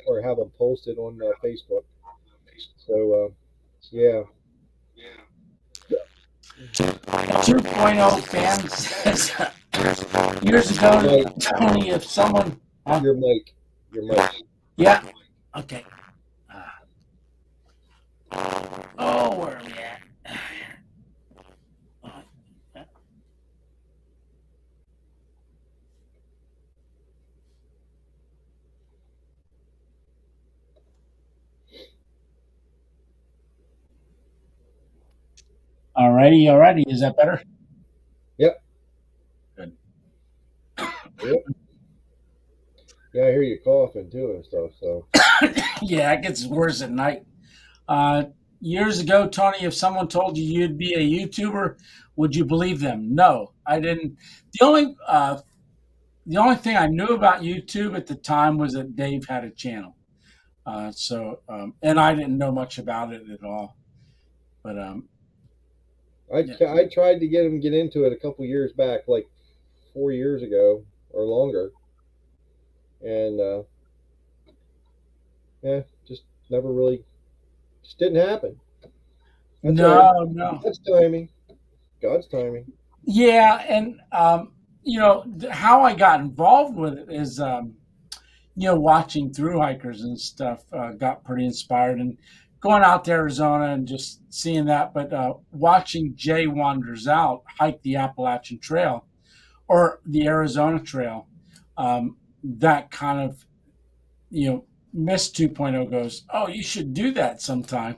or have him post it on Facebook. So, yeah. 2.0 fan says years ago, Tony, if someone. Your mic. Yeah. Okay. Oh, where are we at? Alrighty. Is that better? Yep. Good. Yep. Yeah, I hear you coughing too and stuff. So. Yeah, it gets worse at night. Years ago, Tony, if someone told you you'd be a YouTuber, would you believe them? No, I didn't. The only thing I knew about YouTube at the time was that Dave had a channel. And I didn't know much about it at all. But I tried to get him to get into it a couple years back, like 4 years ago or longer, and yeah, just never really, just didn't happen. That's no. God's timing. God's timing. Yeah, and how I got involved with it is, watching through hikers and stuff got pretty inspired, and going out to Arizona and just seeing that. But watching Jay Wanders Out hike the Appalachian Trail or the Arizona Trail, that kind of, Miss 2.0 goes, oh, you should do that sometime.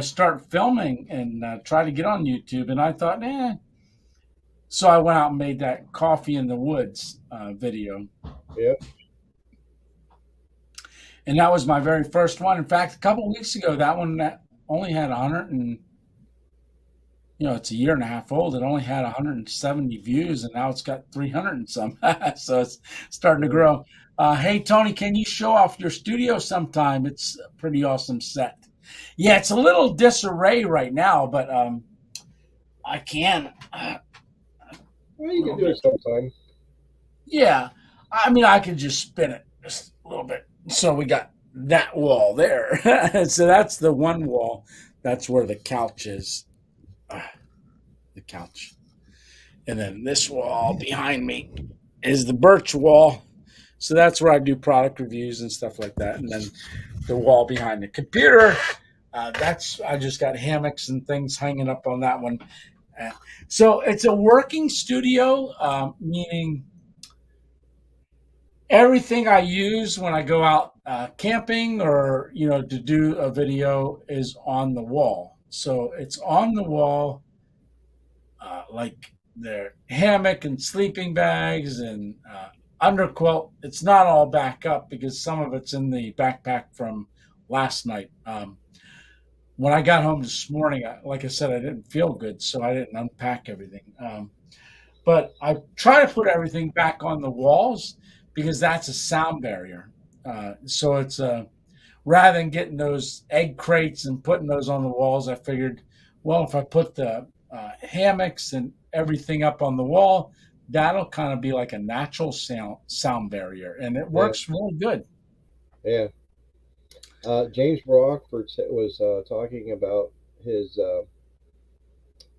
Start filming and try to get on YouTube. And I thought, So I went out and made that Coffee in the Woods video. Yep. And that was my very first one. In fact, a couple of weeks ago, that one that only had 100 and, it's a year and a half old. It only had 170 views, and now it's got 300 and some. So it's starting to grow. Hey, Tony, can you show off your studio sometime? It's a pretty awesome set. Yeah, it's a little disarray right now, but I can. Well, you can do it sometime. Yeah, I mean, I could just spin it just a little bit. So we got that wall there. So that's the one wall. That's where the couch is. The couch. And then this wall behind me is the birch wall. So that's where I do product reviews and stuff like that. And then the wall behind the computer, I just got hammocks and things hanging up on that one. So it's a working studio, meaning everything I use when I go out camping or, to do a video is on the wall. So it's on the wall, like their hammock and sleeping bags and underquilt. It's not all back up because some of it's in the backpack from last night. When I got home this morning, like I said, I didn't feel good, so I didn't unpack everything. But I try to put everything back on the walls because that's a sound barrier. So it's rather than getting those egg crates and putting those on the walls, I figured, well, if I put the hammocks and everything up on the wall, that'll kind of be like a natural sound barrier, and it works really good. Yeah. James Rockford was talking about his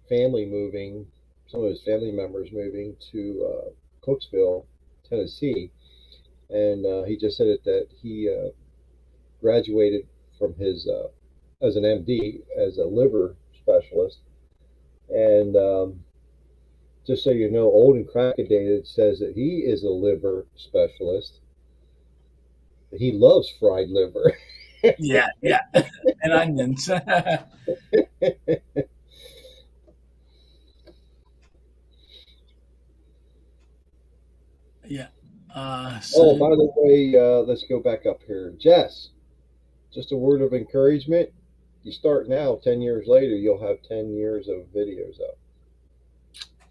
family moving, some of his family members moving to Cooksville, Tennessee, and he just said that he graduated from his as an MD as a liver specialist, and just so you know, Old and Crackedated says that he is a liver specialist. He loves fried liver. Yeah, and onions. Yeah. Oh, by the way, let's go back up here. Jess, just a word of encouragement. You start now, 10 years later, you'll have 10 years of videos up.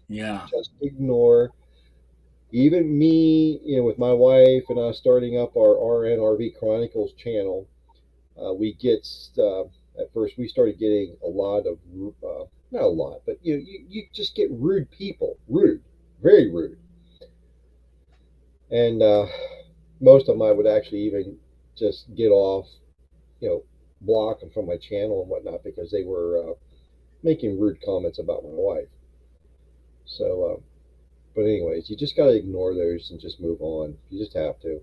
Yeah. Just ignore. Even me, with my wife and us starting up our RNRV Chronicles channel, we get, at first we started getting a lot of, not a lot, but you just get rude people, very rude. And most of them I would actually even just get off, block them from my channel and whatnot because they were making rude comments about my wife. So, but anyways, you just got to ignore those and just move on. You just have to.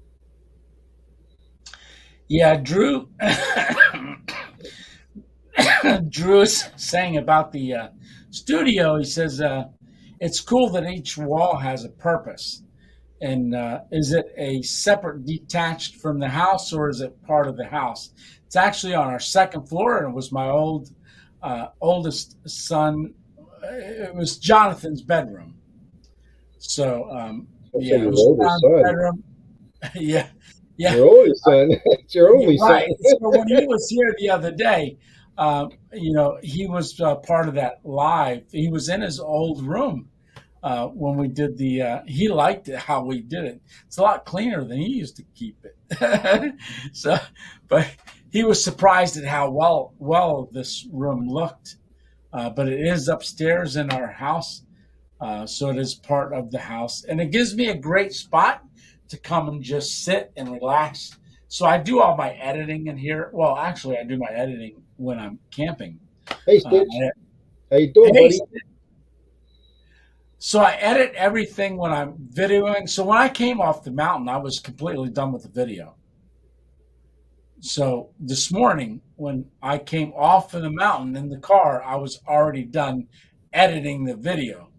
Yeah, Drew is saying about the studio, he says it's cool that each wall has a purpose. And is it a separate, detached from the house, or is it part of the house? It's actually on our second floor, and it was my oldest son. It was Jonathan's bedroom. So, yeah, your oldest son. Bedroom. Yeah. Your oldest son. It's your only right. son. So when he was here the other day, he was part of that live. He was in his old room. When we did he liked it how we did it. It's a lot cleaner than he used to keep it. So, but he was surprised at how well this room looked. But it is upstairs in our house, so it is part of the house, and it gives me a great spot to come and just sit and relax. So I do all my editing in here. Well, actually, I do my editing when I'm camping. Hey, Stitch. How you doing, buddy? So I edit everything when I'm videoing. So when I came off the mountain, I was completely done with the video. So this morning, when I came off of the mountain in the car, I was already done editing the video.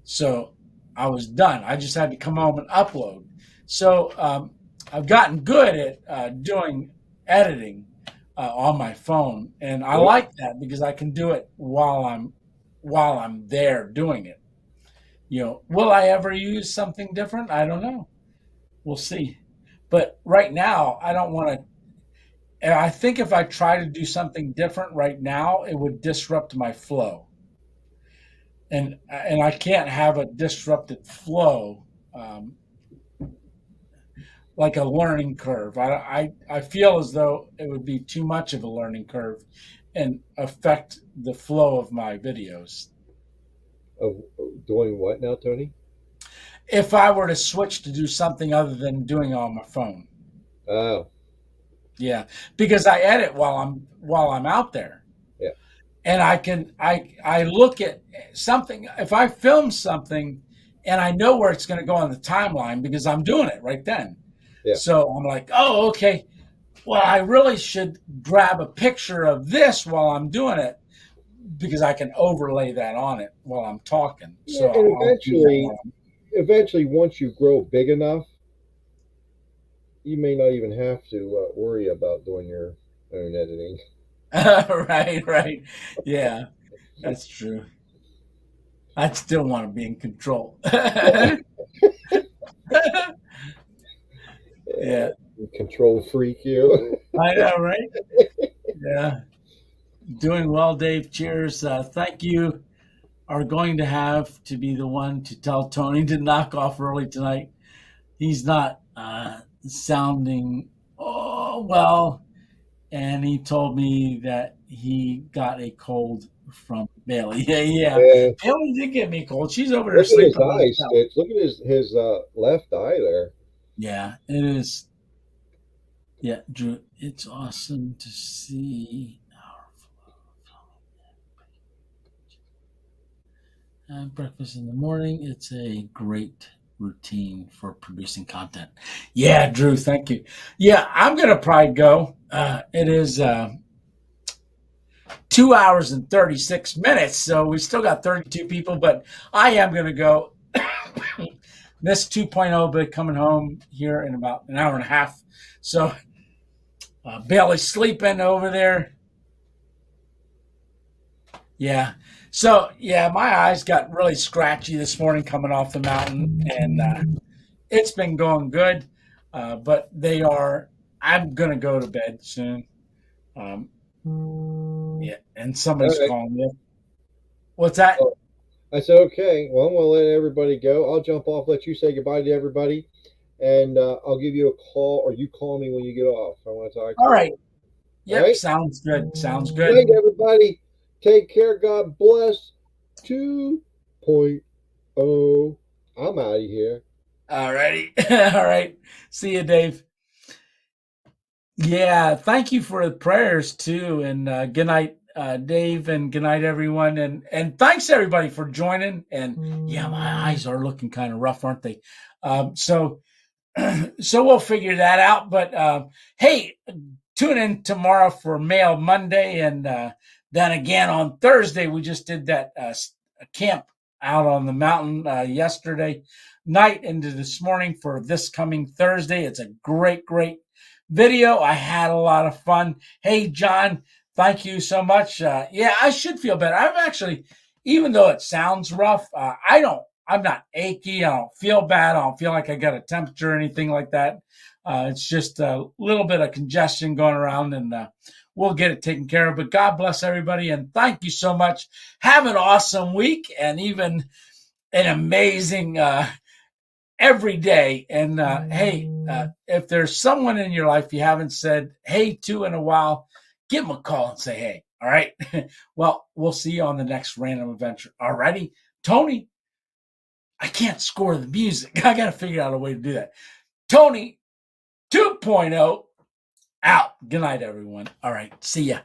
So I was done. I just had to come home and upload. So I've gotten good at doing editing on my phone, and I like that because I can do it while I'm there doing it. Will I ever use something different? I don't know. We'll see. But right now, I don't want to. I think if I try to do something different right now, it would disrupt my flow, and I can't have a disrupted flow. Like a learning curve. I feel as though it would be too much of a learning curve and affect the flow of my videos. Of doing what now, Tony? If I were to switch to do something other than doing it on my phone. Oh. Yeah, because I edit while I'm out there. Yeah. And I look at something, if I film something and I know where it's going to go on the timeline because I'm doing it right then. Yeah. So I'm like, oh, okay. Well, I really should grab a picture of this while I'm doing it because I can overlay that on it while I'm talking. Yeah, So and eventually, once you grow big enough, you may not even have to worry about doing your own editing. Right. Yeah, that's true. I'd still want to be in control. Yeah. Control freak, you. I know, right? Yeah. Doing well, Dave. Cheers. Thank you. Are going to have to be the one to tell Tony to knock off early tonight. He's not sounding well, and he told me that he got a cold from Bailey. Yeah. Bailey did get me a cold. She's over there sleeping. Look at his eye, Stitch. Look at his left eye there. Yeah, it is. Yeah, Drew, it's awesome to see our flow. Breakfast in the morning. It's a great routine for producing content. Yeah, Drew, thank you. Yeah, I'm going to probably go. It is 2 hours and 36 minutes, so we still got 32 people, but I am going to go. Miss 2.0 will be coming home here in about an hour and a half. So Bailey's sleeping over there. Yeah. So, yeah, my eyes got really scratchy this morning coming off the mountain, and it's been going good. But I'm going to go to bed soon. Yeah, and somebody's calling me. What's that? Oh, I said, okay. Well, I'm going to let everybody go. I'll jump off, let you say goodbye to everybody, and I'll give you a call, or you call me when you get off. I want to talk to you. All right. Yep, right? Sounds good. Sounds good. Good night, everybody. Take care. God bless. 2.0. I'm out of here. All righty. All right. See you, Dave. Yeah, thank you for the prayers too, and good night, Dave, and good night, everyone, and thanks everybody for joining. And yeah, my eyes are looking kind of rough, aren't they? So we'll figure that out. But hey, tune in tomorrow for Mail Monday, and then again on Thursday. We just did that camp out on the mountain yesterday night into this morning for this coming Thursday. It's a great video. I had a lot of fun. Hey, John, thank you so much. Yeah, I should feel better. I'm actually, even though it sounds rough, I'm not achy. I don't feel bad. I don't feel like I got a temperature or anything like that. It's just a little bit of congestion going around, and we'll get it taken care of. But God bless everybody, and thank you so much. Have an awesome week, and even an amazing every day. And hey, if there's someone in your life you haven't said hey to in a while, give them a call and say hey. All right. Well, we'll see you on the next random adventure. All righty. Tony, I can't score the music. I got to figure out a way to do that. Tony 2.0 out. Good night, everyone. All right. See ya.